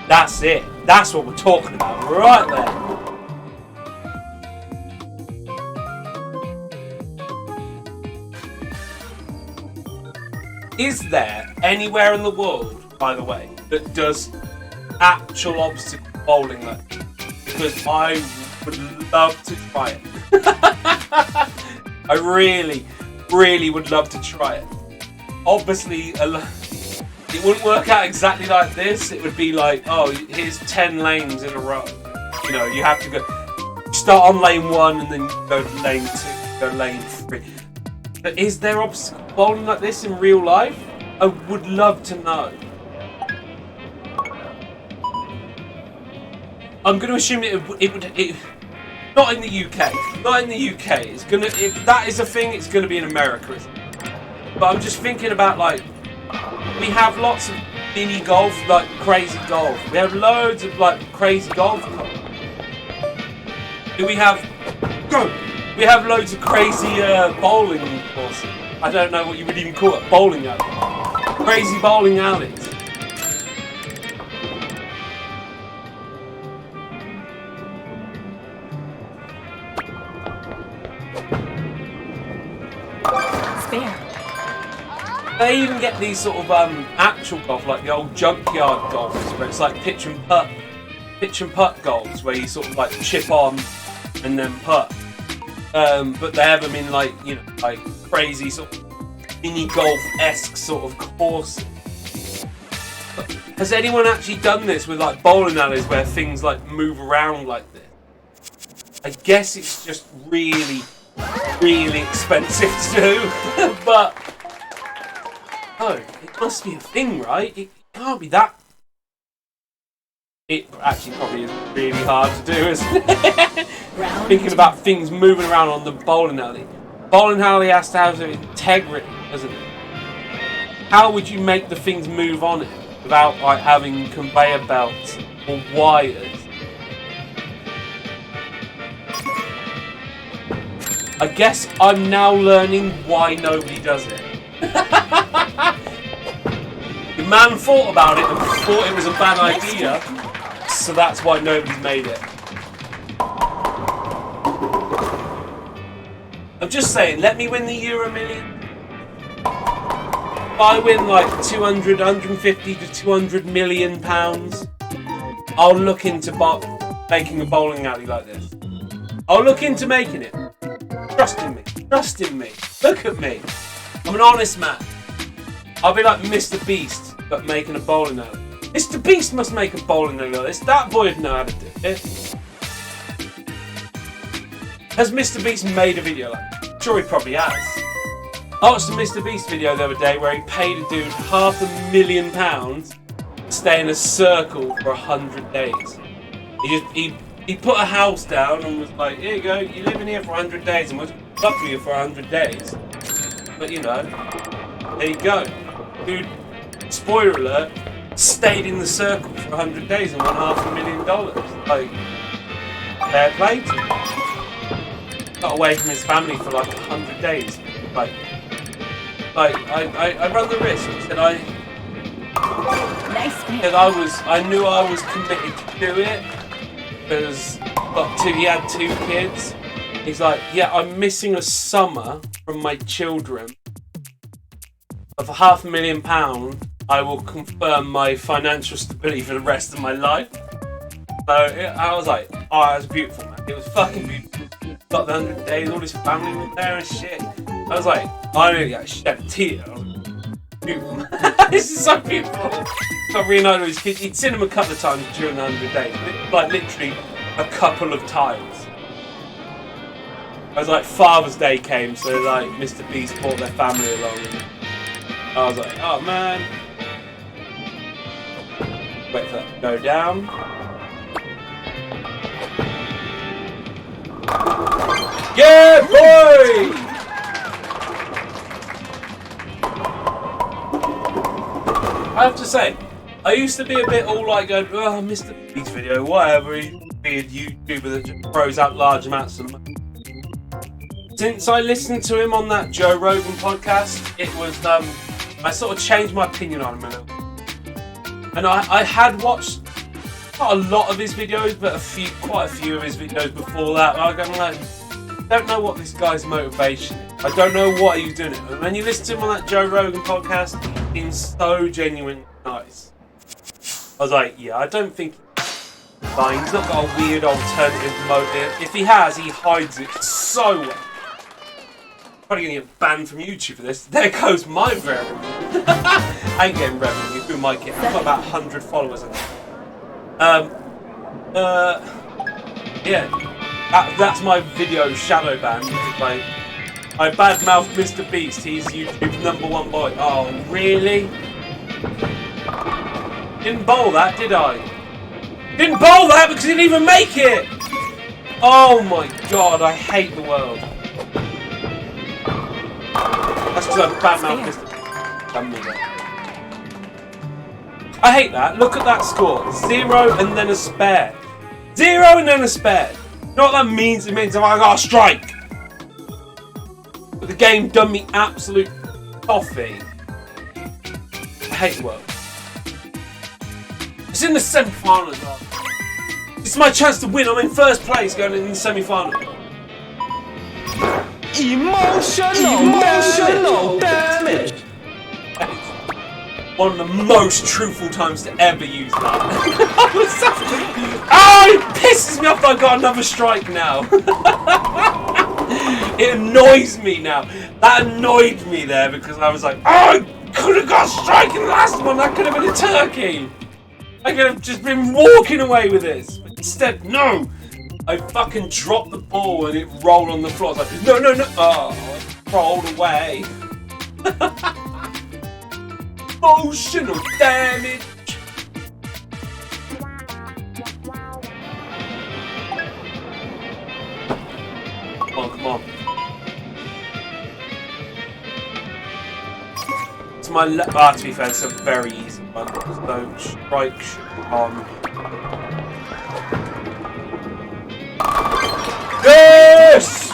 That's it. That's what we're talking about right there. Is there anywhere in the world, by the way, that does actual obstacle bowling like this? Because I would love to try it. I really, really would love to try it. Obviously, it wouldn't work out exactly like this. It would be like, oh, here's 10 lanes in a row. You know, you have to go start on lane 1 and then you go to lane 2, go lane 3. But is there obstacle bowling like this in real life? I would love to know. I'm going to assume it would not in the UK. Not in the UK. It's gonna. If that is a thing, it's going to be in America. But I'm just thinking about, like, we have lots of mini golf, like crazy golf. We have loads of like crazy golf courses. Do we have? Go. We have loads of crazy bowling courses. I don't know what you would even call it. Bowling alley. Crazy bowling alleys. They even get these sort of actual golf, like the old junkyard golfs, where it's like pitch and putt golfs, where you sort of like chip on and then putt. But they have them in like, you know, like crazy sort of mini golf-esque sort of courses. But has anyone actually done this with like bowling alleys where things like move around like this? I guess it's just really, really expensive to do, but. Oh, it must be a thing, right? It can't be that. It actually probably is really hard to do, isn't it? Thinking about things moving around on the bowling alley. Bowling alley has to have some integrity, doesn't it? How would you make the things move on it without like having conveyor belts or wires? I guess I'm now learning why nobody does it. The man thought about it and thought it was a bad idea, so that's why nobody's made it. I'm just saying, let me win the Euro Million. If I win like 200, 150 to 200 million pounds, I'll look into making a bowling alley like this. I'll look into making it. Trust in me. Trust in me. Look at me. I'm an honest man. I'll be like Mr. Beast, but making a bowling alley. Mr. Beast must make a bowling alley like this. That boy would know how to do it. Has Mr. Beast made a video like that? I'm sure he probably has. I watched a Mr. Beast video the other day where he paid a dude £500,000 to stay in a circle for 100 days. He put a house down and was like, here you go, you live in here for 100 days and we'll fuck with you for 100 days. But you know, there you go. Dude, spoiler alert, stayed in the circle for 100 days and won $500,000. Like, fair play to him. Got away from his family for like 100 days. Like I run the risk. He said I knew I was committed to do it because he had 2 kids. He's like, yeah, I'm missing a summer from my children. But for £500,000, I will confirm my financial stability for the rest of my life. So I was like, oh, it was beautiful, man. It was fucking beautiful. Got the 100 days, all his family was there and shit. I was like, I nearly got shed a tear. I was like, beautiful, man. This is so beautiful. Got reunited with his kids. He'd seen him a couple of times during the 100 days. Like, literally a couple of times. I was like, Father's Day came, so like Mr. Beast brought their family along. And I was like, oh man. Wait for that to go down. Yeah, boy! I have to say, I used to be a bit all like going, oh, Mr. Beast video, whatever. He's a weird YouTuber that just throws out large amounts of money. Since I listened to him on that Joe Rogan podcast, it was, I sort of changed my opinion on him a little. And I had watched not a lot of his videos, but quite a few of his videos before that. I don't know what this guy's motivation is. I don't know what he was doing. And when you listen to him on that Joe Rogan podcast, he seems so genuine nice. I was like, yeah, I don't think he's lying. He's not got a weird alternative motive. If he has, he hides it so well. Probably gonna get banned from YouTube for this. There goes my revenue. I ain't getting revenue. Who am I getting? I've got about 100 followers. Yeah, that's my video shadow ban. Like, I badmouth Mr. Beast. He's YouTube's #1 boy. Oh, really? Didn't bowl that, did I? Didn't bowl that because he didn't even make it. Oh my god, I hate the world. That's because I badmouthed Mr. Beast. I hate that. Look at that score. 0 and then a spare. 0 and then a spare. You know what that means? It means I got a strike. But the game done me absolute coffee. I hate the world. It's in the semi-final as well. It's my chance to win. I'm in first place going in the semi-final. Emotional damage. One of the most truthful times to ever use that. Oh, it pisses me off that I got another strike now. It annoys me now. That annoyed me there because I was like, oh, I could have got a strike in the last one. That could have been a turkey. I could have just been walking away with this. But instead, no. I fucking dropped the ball and it rolled on the floor. I was like, no, no, no. Oh, it rolled away. Emotional damage. Come on, come on. To my left. Ah, to be fair, it's a very easy one. There's no strike on. Yes!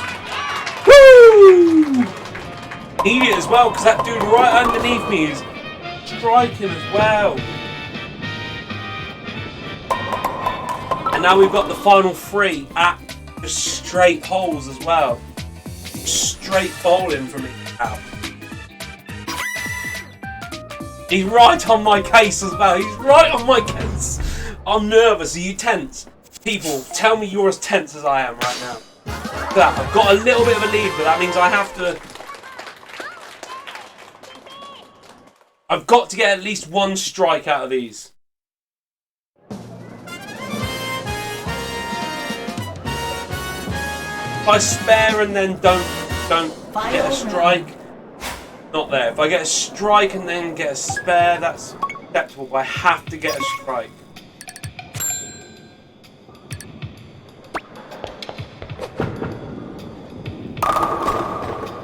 Woo! Need it as well because that dude right underneath me is striking as well. And now we've got the final 3 at just straight holes as well. Straight bowling from it out. He's right on my case as well. He's right on my case. I'm nervous. Are you tense? People, tell me you're as tense as I am right now. That I've got a little bit of a lead, but that means I have to. I've got to get at least 1 strike out of these. If I spare and then don't get a strike, not there. If I get a strike and then get a spare, that's acceptable. But I have to get a strike.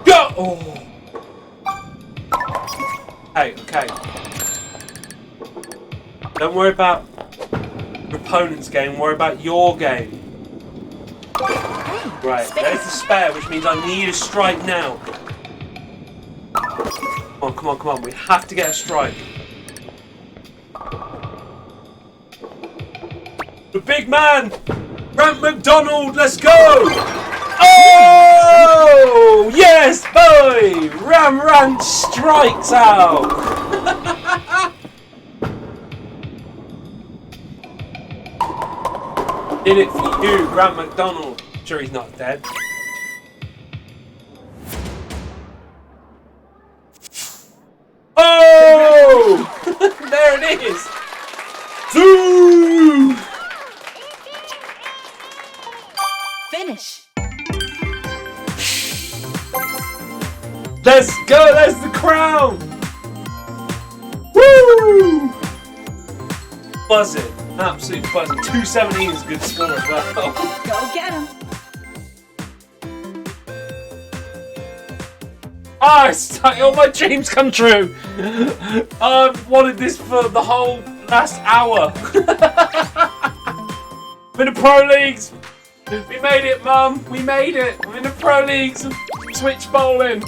Go! Oh. Okay. Don't worry about your opponent's game, worry about your game. Right, there's the spare, which means I need a strike now. Come on, we have to get a strike. The big man! Grant McDonald, let's go! Oh! Yes, boy! Ram Ranch strikes out! Did it for you, Grant McDonald. Sure he's not dead. Oh! There it is! Zoom! Finish. Let's go! There's the crown! Woo! Buzzing. Absolute buzzing. 217 is a good score as well. Go get him. Oh, it's like all my dreams come true. I've wanted this for the whole last hour. We're in the Pro Leagues. We made it, Mum. We made it. We're in the Pro Leagues of Switch bowling.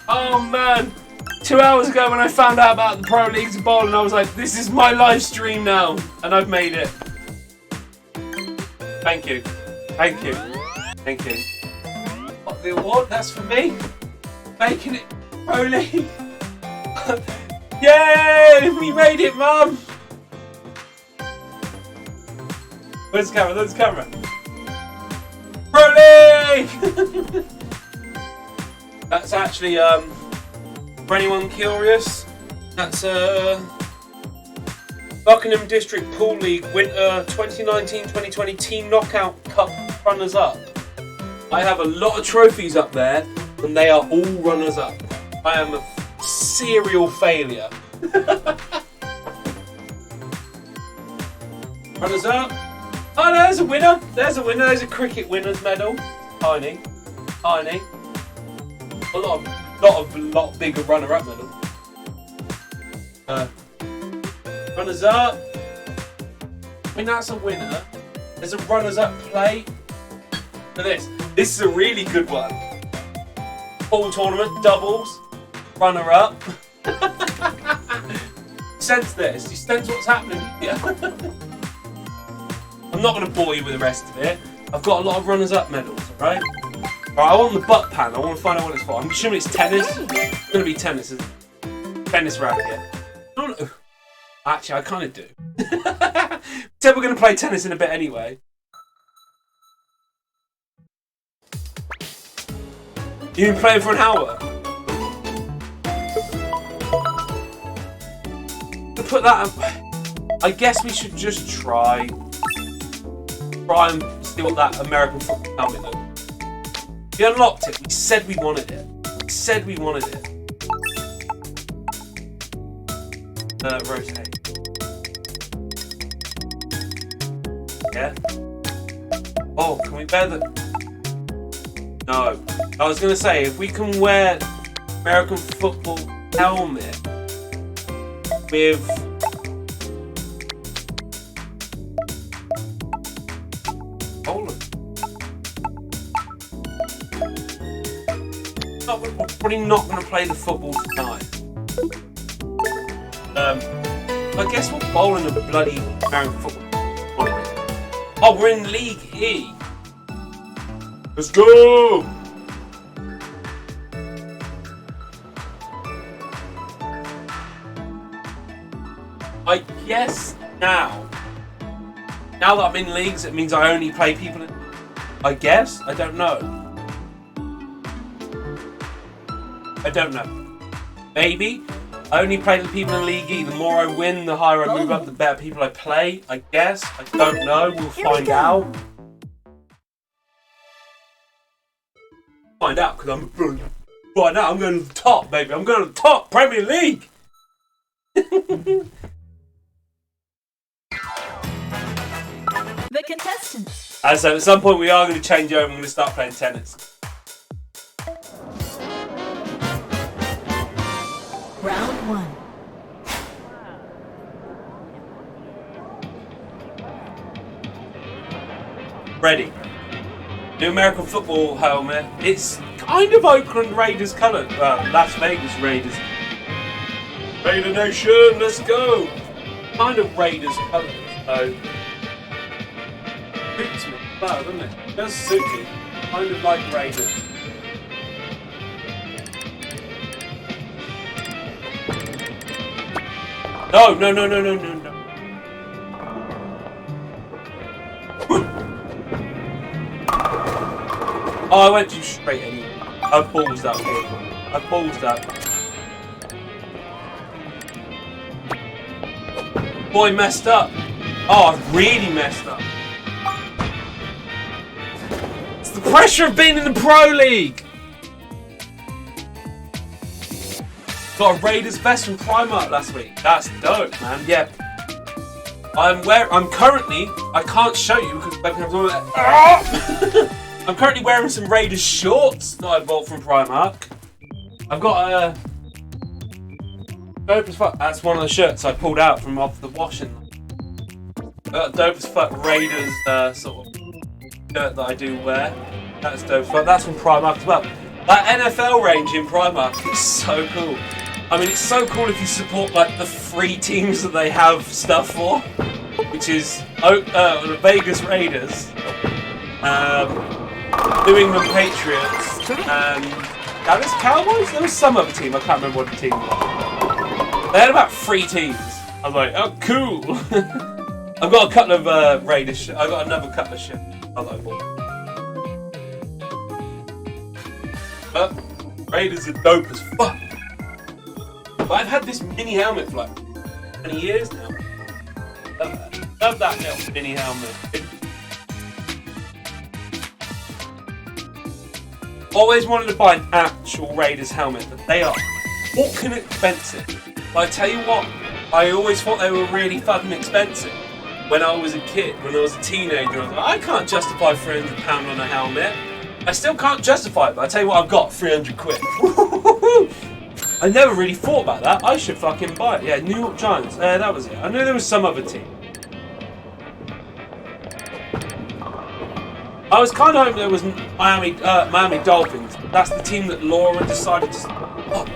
Oh, man. 2 hours ago when I found out about the Pro Leagues of bowling, I was like, this is my live stream now. And I've made it. Thank you. Thank you. Thank you. the award. That's for me. Making it Pro League. Yay! We made it, Mum! Where's the camera? There's the camera. Pro League! That's actually, for anyone curious, that's Buckingham District Pool League Winter 2019-2020 Team Knockout Cup runners-up. I have a lot of trophies up there, and they are all runners-up. I am a serial failure. Runners-up. Oh, there's a winner. There's a winner. There's a cricket winner's medal. Tiny. Tiny. A lot bigger runner-up medal. Runners-up. I mean, that's a winner. There's a runners-up plate. Look at this. This is a really good one. Pool tournament, doubles, runner-up. Sense this. You sense what's happening here. I'm not going to bore you with the rest of it. I've got a lot of runners-up medals, alright? Alright, I want the butt pan. I want to find out what it's for. I'm assuming it's tennis. It's going to be tennis, isn't it? Tennis racket. I don't know. Actually, I kind of do. Said we're going to play tennis in a bit anyway. You've been playing for an hour? To put that, I guess we should just try and see what that American football helmet looks. We unlocked it. We said we wanted it. We said we wanted it. Rotate. Yeah. Oh, can we bear the? No. I was going to say, if we can wear American football helmet with we're probably not going to play the football tonight. I guess we're bowling a bloody American football. Oh, we're in League E. Let's go! I guess now that I'm in leagues, it means I only play people in... I guess? I don't know. I don't know. Maybe. I only play the people in League E. The more I win, the higher I move up, the better people I play. I guess. I don't know. We'll find out. Find out, because I'm... Right now, I'm going to the top, baby. I'm going to the top. Premier League! The contestants. And so at some point we are going to change over and we're going to start playing tennis. Round 1. Ready. New American football helmet. It's kind of Oakland Raiders coloured. Las Vegas Raiders. Raider Nation, let's go! Kind of Raiders coloured. So... suits me well, doesn't it? It does suit me. Kind of like Raiders. No. Oh, I went too straight anyway. I paused that here. I paused that. Boy, messed up. Oh, I've really messed up. It's the pressure of being in the Pro League. Got a Raiders vest from Primark last week. That's dope, man. Yeah. I'm currently, I can't show you because webcam's all that. I'm currently wearing some Raiders shorts that I bought from Primark. I've got a dope as fuck. That's one of the shirts I pulled out from off the washing. Dope as fuck Raiders sort of shirt that I do wear. That's dope as fuck. That's from Primark as well. That NFL range in Primark is so cool. I mean, it's so cool if you support like the free teams that they have stuff for, which is the Vegas Raiders, New England Patriots, Dallas Cowboys? There was some other team, I can't remember what the team was. They had about 3 teams. I was like, oh, cool. I've got a couple of Raiders. I've got another couple of shit I like bought. But Raiders are dope as fuck. But I've had this mini helmet for like 20 years now. Love that little mini helmet. Always wanted to buy an actual Raiders helmet, but they are fucking expensive. But I tell you what, I always thought they were really fucking expensive. When I was a kid, when I was a teenager, I was like, I can't justify £300 on a helmet. I still can't justify it, but I tell you what, I've got 300 quid. I never really thought about that. I should fucking buy it. Yeah, New York Giants. That was it. I knew there was some other team. I was kind of hoping there was Miami Dolphins. But that's the team that Laura decided to. Fuck.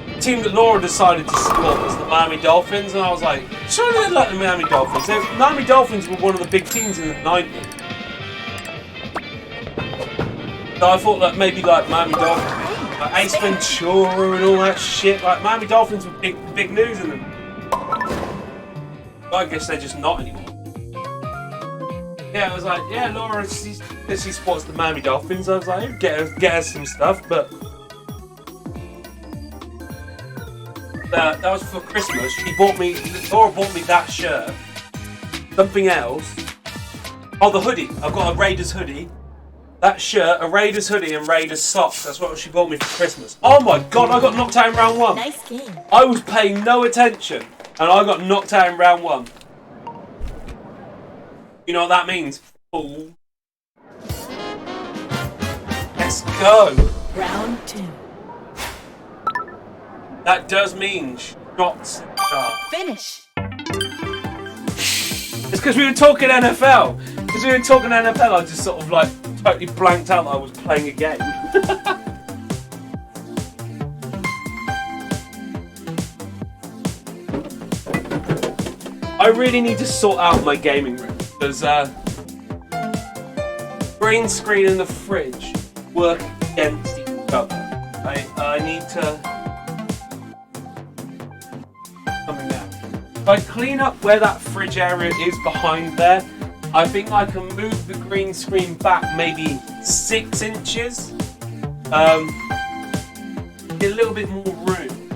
The team that Laura decided to support was the Miami Dolphins, and I was like, surely they'd like the Miami Dolphins. The Miami Dolphins were one of the big teams in the 90s. So I thought that maybe like Miami Dolphins, like Ace Ventura and all that shit, like Miami Dolphins were big news in them. But I guess they're just not anymore. Yeah, I was like, yeah, Laura, she supports the Miami Dolphins. I was like, get her some stuff, but that was for Christmas. Laura bought me that shirt, something else. Oh, the hoodie. I've got a Raiders hoodie. That shirt, a Raiders hoodie, and Raiders socks. That's what she bought me for Christmas. Oh my god, I got knocked out in round 1. Nice game. I was paying no attention, and I got knocked out in round 1. You know what that means? Fool. Let's go. Round 2. That does mean shots. Finish. It's because we were talking NFL. Because we were talking NFL, I just sort of like totally blanked out that I was playing a game. I really need to sort out my gaming room because green screen and the fridge work against each other. I need to something out. If I clean up where that fridge area is behind there, I think I can move the green screen back maybe 6 inches. Get a little bit more room.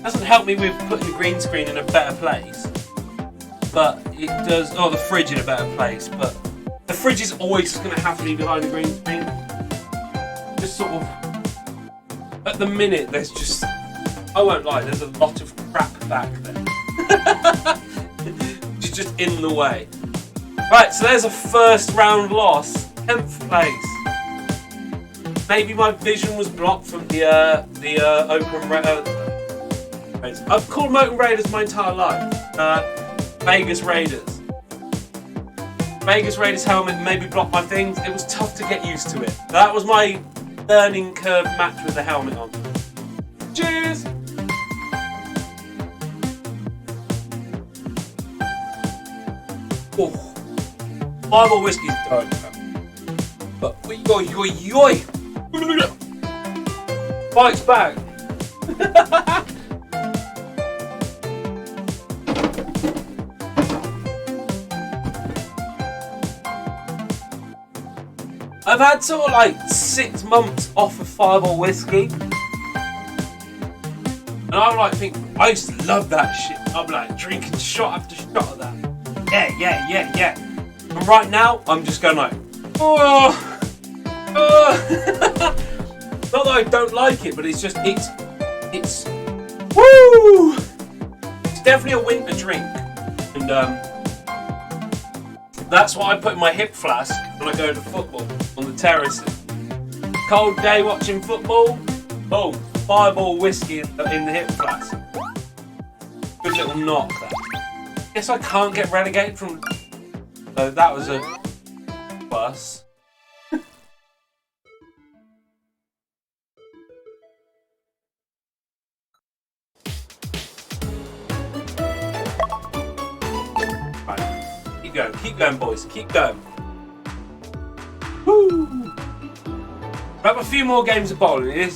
Doesn't help me with putting the green screen in a better place, but it does. Oh, the fridge in a better place, but the fridge is always going to have to be behind the green screen. Just sort of at the minute, there's just, I won't lie, there's a lot of crap back there. It's just in the way. Right, so there's a first round loss, 10th place. Maybe my vision was blocked from the Oakland Raiders. I've called them Oakland Raiders my entire life. Vegas Raiders. Vegas Raiders helmet maybe blocked my things. It was tough to get used to it. That was my learning curve match with the helmet on. Cheers! Oh. 5 more whiskies don't. But yoy. Fights back. I've had sort of like 6 months off of Fireball whiskey. And I'm like thinking, I used to love that shit. I'm like drinking shot after shot of that. Yeah. And right now, I'm just going like, oh. Not that I don't like it, but it's just, it's, woo! It's definitely a winter drink. And that's what I put in my hip flask when I go to football on the terraces. Cold day watching football, boom, Fireball whiskey in the hip flask. Good little knock that. Guess I can't get relegated from. So that was a bus. Right. Keep going, boys. Keep going. have a few more games of bowling.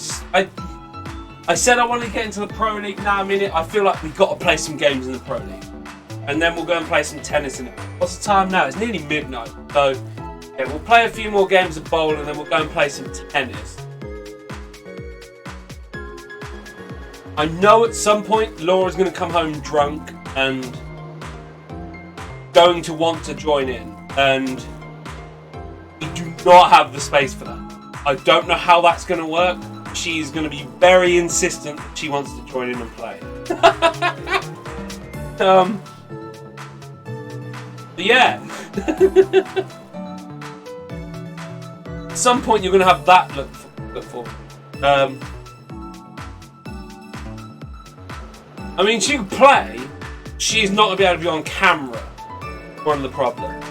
I said I wanted to get into the Pro League. Now I'm in it. I feel like we've got to play some games in the Pro League. And then we'll go and play some tennis in it. What's the time now? It's nearly midnight. So, yeah, we'll play a few more games of bowling and then we'll go and play some tennis. I know at some point Laura's going to come home drunk and going to want to join in. And we do not have the space for that. I don't know how that's going to work. She's going to be very insistent that she wants to join in and play. Yeah. At some point you're going to have that look for. I mean, she can play. She's not going to be able to be on camera. One of the problems.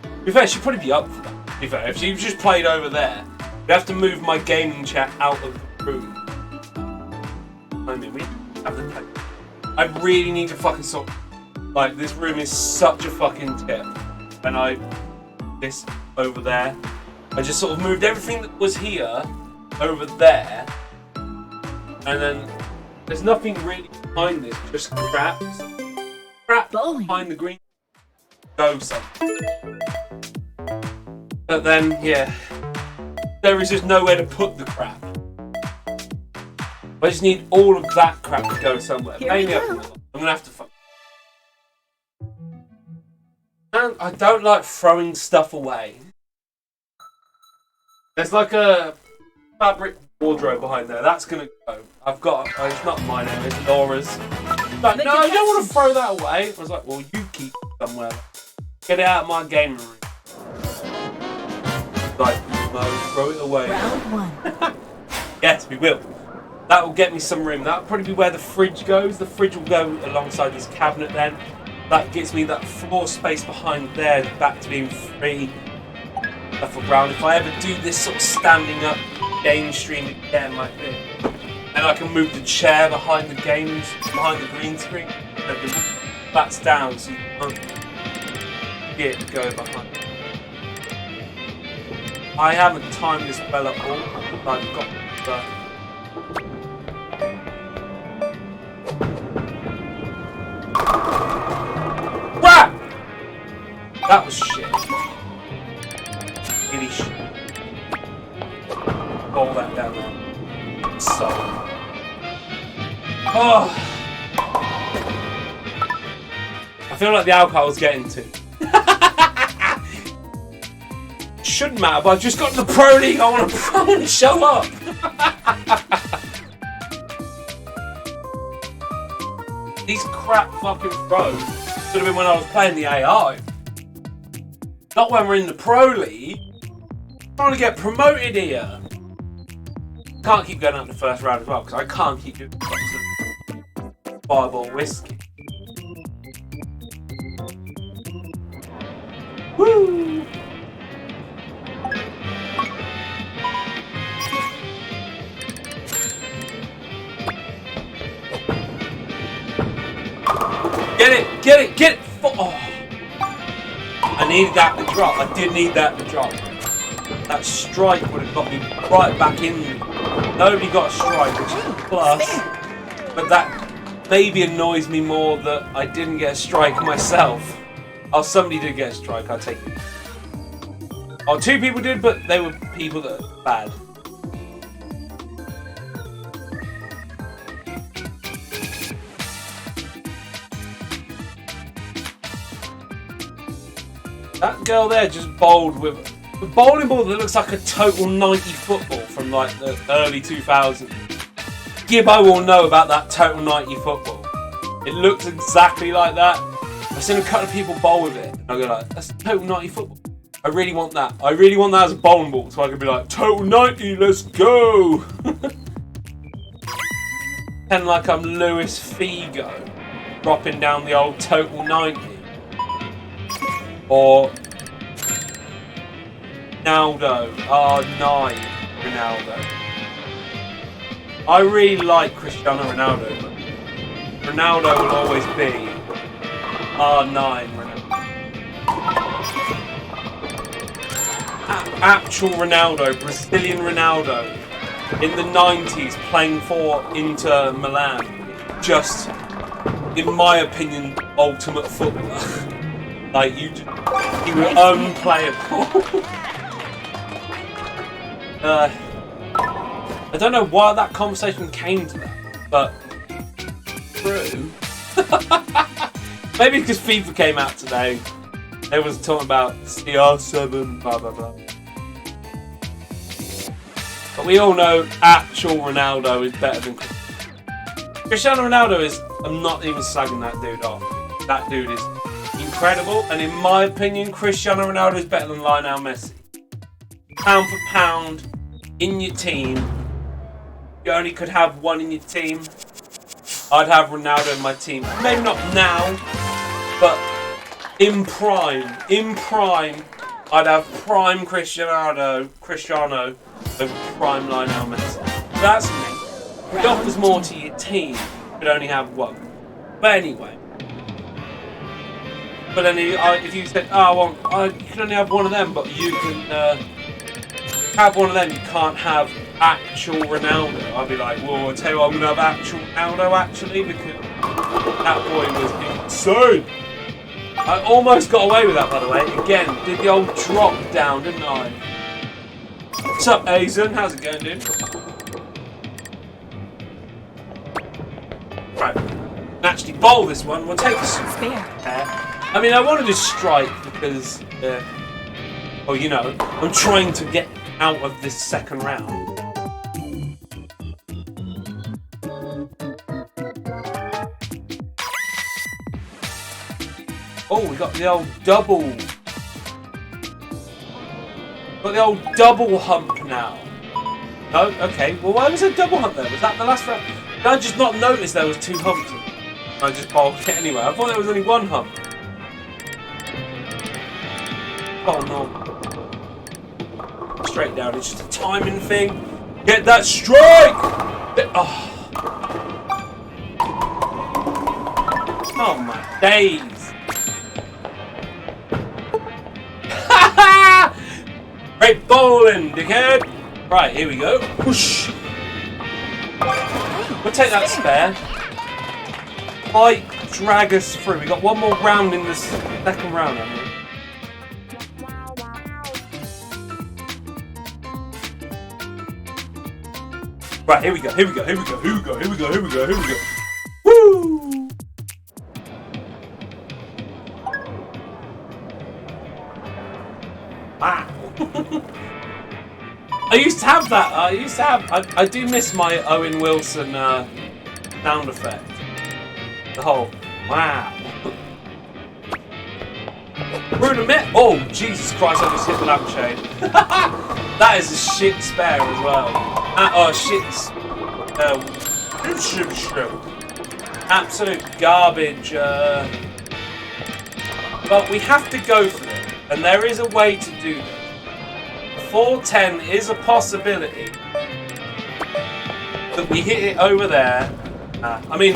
To be fair, she'd probably be up for that. To be fair, if she just played over there, we'd have to move my gaming chat out of the room. I mean, we have to play. I really need to fucking sort. Like, this room is such a fucking tip. And this over there. I just sort of moved everything that was here over there. And then there's nothing really behind this, just craps. Crap behind the green. Go something. But then, yeah. There is just nowhere to put the crap. I just need all of that crap to go somewhere. Maybe I'm gonna have to fuck. And I don't like throwing stuff away. There's like a fabric wardrobe behind there. That's gonna go. I've got. It's not mine. It's Laura's. Like, no, I don't want to throw that away. I was like, well, you keep it somewhere. Get it out of my gaming room. Like, no, throw it away. Round 1. Yes, we will. That will get me some room. That'll probably be where the fridge goes. The fridge will go alongside this cabinet then. That gives me that floor space behind there, back to being free. Stuff around. If I ever do this sort of standing up game stream again like this, and I can move the chair behind the games, behind the green screen, that's down so you can't get it go behind. I haven't timed this well at all. I've got Crap! That was shit. Really shit. Roll that down there. So. Oh! I feel like the alcohol's getting to. Shouldn't matter, but I've just got to the Pro League. I want to show up. These crap fucking throws should have been when I was playing the AI. Not when we're in the Pro League. I'm trying to get promoted here. Can't keep going out in the first round as well because I can't keep doing fireball whiskey. Woo! Get it! Oh. I needed that to drop. I did need that to drop. That strike would have got me right back in. Nobody got a strike, which is a plus. But that maybe annoys me more that I didn't get a strike myself. Oh, somebody did get a strike, I'll take it. Oh, 2 people did, but they were people that are bad. That girl there just bowled with a bowling ball that looks like a total 90 football from like the early 2000s. Gibbo will know about that total 90 football. It looks exactly like that. I've seen a couple of people bowl with it. And I go like, that's total 90 football. I really want that. I really want that as a bowling ball so I can be like, total 90, let's go! Pretend like I'm Luis Figo dropping down the old total 90. Or Ronaldo. R9 Ronaldo. I really like Cristiano Ronaldo, but Ronaldo will always be R9 Ronaldo. actual Ronaldo, Brazilian Ronaldo, in the 90s playing for Inter Milan. Just, in my opinion, ultimate footballer. Like, you were unplayable. I don't know why that conversation came to that, but true. Maybe because FIFA came out today. Everyone's talking about CR7, blah blah blah. But we all know actual Ronaldo is better than Cristiano Ronaldo is. I'm not even slagging that dude off. That dude is incredible, and in my opinion, Cristiano Ronaldo is better than Lionel Messi. Pound for pound, in your team, you only could have one in your team. I'd have Ronaldo in my team. Maybe not now, but in prime, I'd have prime Cristiano over prime Lionel Messi. That's me. It offers more to your team, but only have one. But anyway. But then if you said, oh, well, you can only have one of them, but you can have one of them, you can't have actual Ronaldo. I'd be like, well, I'll tell you what, I'm going to have actual Ronaldo, actually, because that boy was insane. I almost got away with that, by the way. Again, did the old drop down, didn't I? What's up, Azen? How's it going, dude? Right. Actually, bowl this one. We'll take a spare. I mean, I wanted to strike because, well, you know, I'm trying to get out of this second round. Oh, we got the old double. Got the old double hump now. No? Okay. Well, why was there a double hump there? Was that the last round? Did I just not notice there was two humps? I just bowled it anyway. I thought there was only one hump. Oh no. Straight down. It's just a timing thing. Get that strike! Oh my days. Great bowling, dickhead! Right, here we go. Whoosh. We'll take that spare. Might drag us through. We got one more round in this second round, I think. Right, here we go. Woo! Wow. I used to have that. I do miss my Owen Wilson sound effect. The whole wow. Bruno Met. Oh Jesus Christ! I just hit the lampshade. That is a shit spare as well. Absolute garbage. But we have to go for it, and there is a way to do this. 410 is a possibility that we hit it over there. I mean,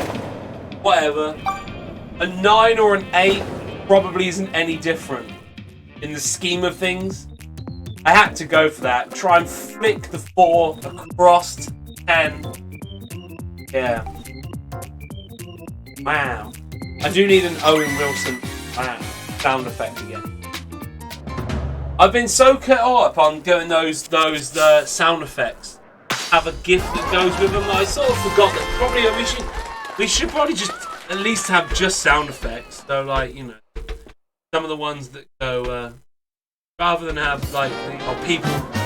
whatever. A 9 or an 8 probably isn't any different in the scheme of things. I had to go for that. Try and flick the 4 across 10. Yeah. Wow. I do need an Owen Wilson sound effect again. I've been so caught up on getting those sound effects. Have a gift that goes with them. I sort of forgot that probably we should probably just at least have just sound effects. So like, you know, some of the ones that go rather than have like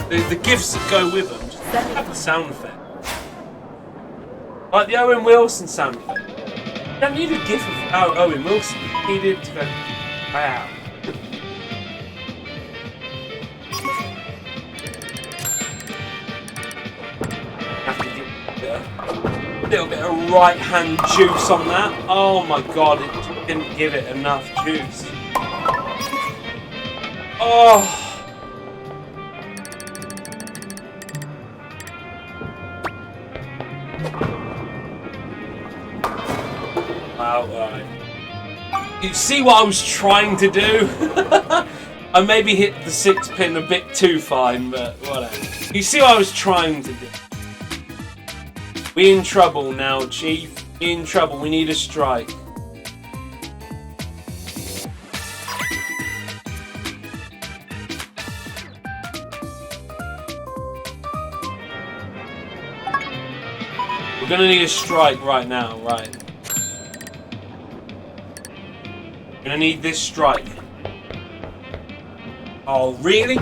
the gifts that go with them, just have the sound effect. Like the Owen Wilson sound effect. You don't need a gif of Owen Wilson. You needed to go, wow. Have to get a little bit of right hand juice on that. Oh my god, it didn't give it enough juice. Oh. Wow, right. You see what I was trying to do? I maybe hit the 6 pin a bit too fine, but whatever. You see what I was trying to do? We in trouble now, Chief. We in trouble. We need a strike. We're gonna need a strike right now, right? We're gonna need this strike. Oh, really?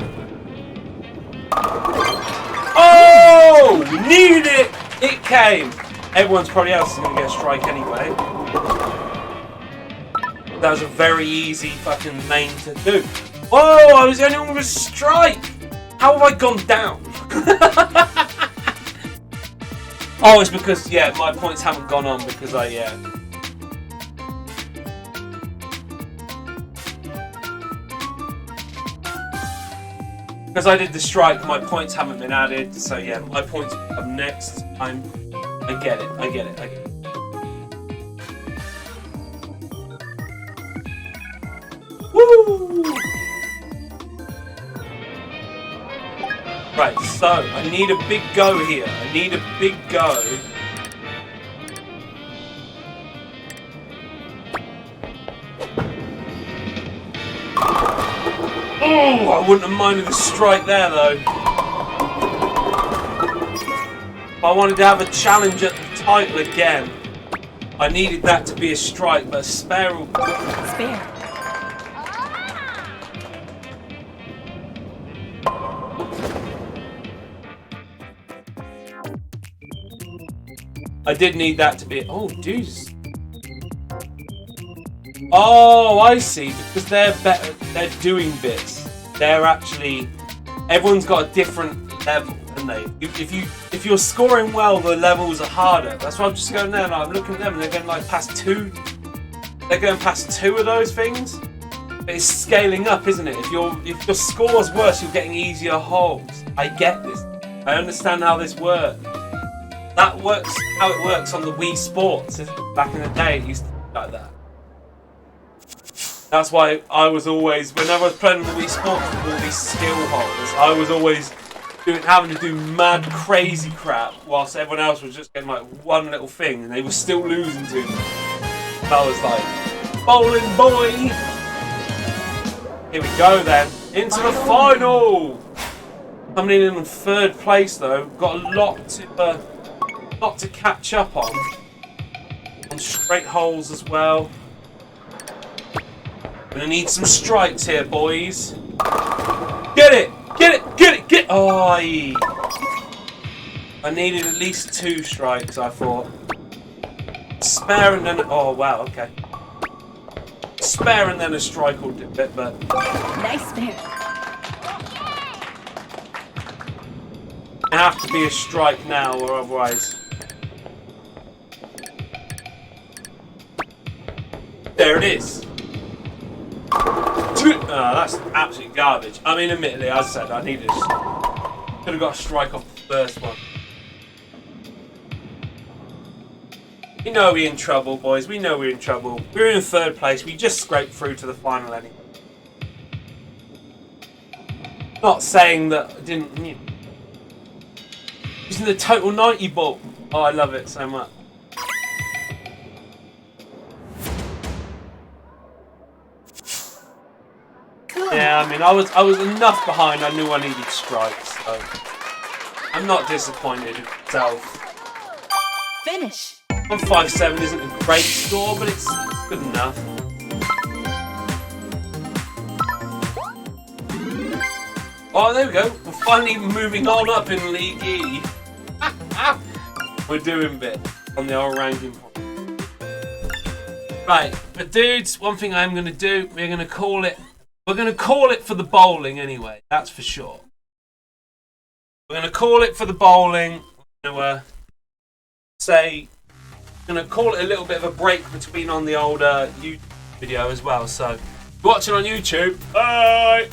Oh! We needed it! It came! Everyone's probably else is gonna get a strike anyway. That was a very easy fucking lane to do. Oh, I was the only one with a strike! How have I gone down? Oh, it's because, yeah, my points haven't gone on because I, because I did the strike, my points haven't been added, so yeah, my points come next time. I get it. Woo! Right, so I need a big go here. I need a big go. Oh, I wouldn't have minded the strike there though. If I wanted to have a challenge at the title again, I needed that to be a strike, but a spare. Spare. I did need that to be. Oh, dudes. Oh, I see. Because they're better. They're doing bits. They're actually. Everyone's got a different level, haven't they? If you're scoring well, the levels are harder. That's why I'm just going there and I'm looking at them and they're going like past 2. They're going past 2 of those things. But it's scaling up, isn't it? If your score's worse, you're getting easier holes. I get this. I understand how this works. That works how it works on the Wii Sports. Back in the day, it used to be like that. That's why I was always, whenever I was playing the Wii Sports with all these skill holes, I was always having to do mad, crazy crap, whilst everyone else was just getting like one little thing, and they were still losing to me. I was like, bowling boy! Here we go then, into the final! Coming in 3rd place though, got a lot to catch up on straight holes as well. Gonna need some strikes here, boys. Get it! Oh, I needed at least 2 strikes, I thought. Spare and then, oh wow, okay. Spare and then a strike will do it, but Nice spare. it have to be a strike now, or otherwise. There it is. Oh, that's absolute garbage. I mean, admittedly, as I said, I needed. Could have got a strike off the first one. We know we're in trouble, boys. We know we're in trouble. We're in 3rd place. We just scraped through to the final anyway. Not saying that I didn't. You know, using the total 90 ball. Oh, I love it so much. Yeah, I mean, I was enough behind. I knew I needed strikes, so I'm not disappointed in myself. Finish. 157 isn't a great score, but it's good enough. Oh, there we go. We're finally moving on up in League E. We're doing bit on the old ranking point. Right, but dudes, one thing I am going to do, we're going to call it for the bowling anyway, that's for sure. We're going to call it for the bowling. We're going to call it a little bit of a break between on the old YouTube video as well. So, if you're watching on YouTube, bye!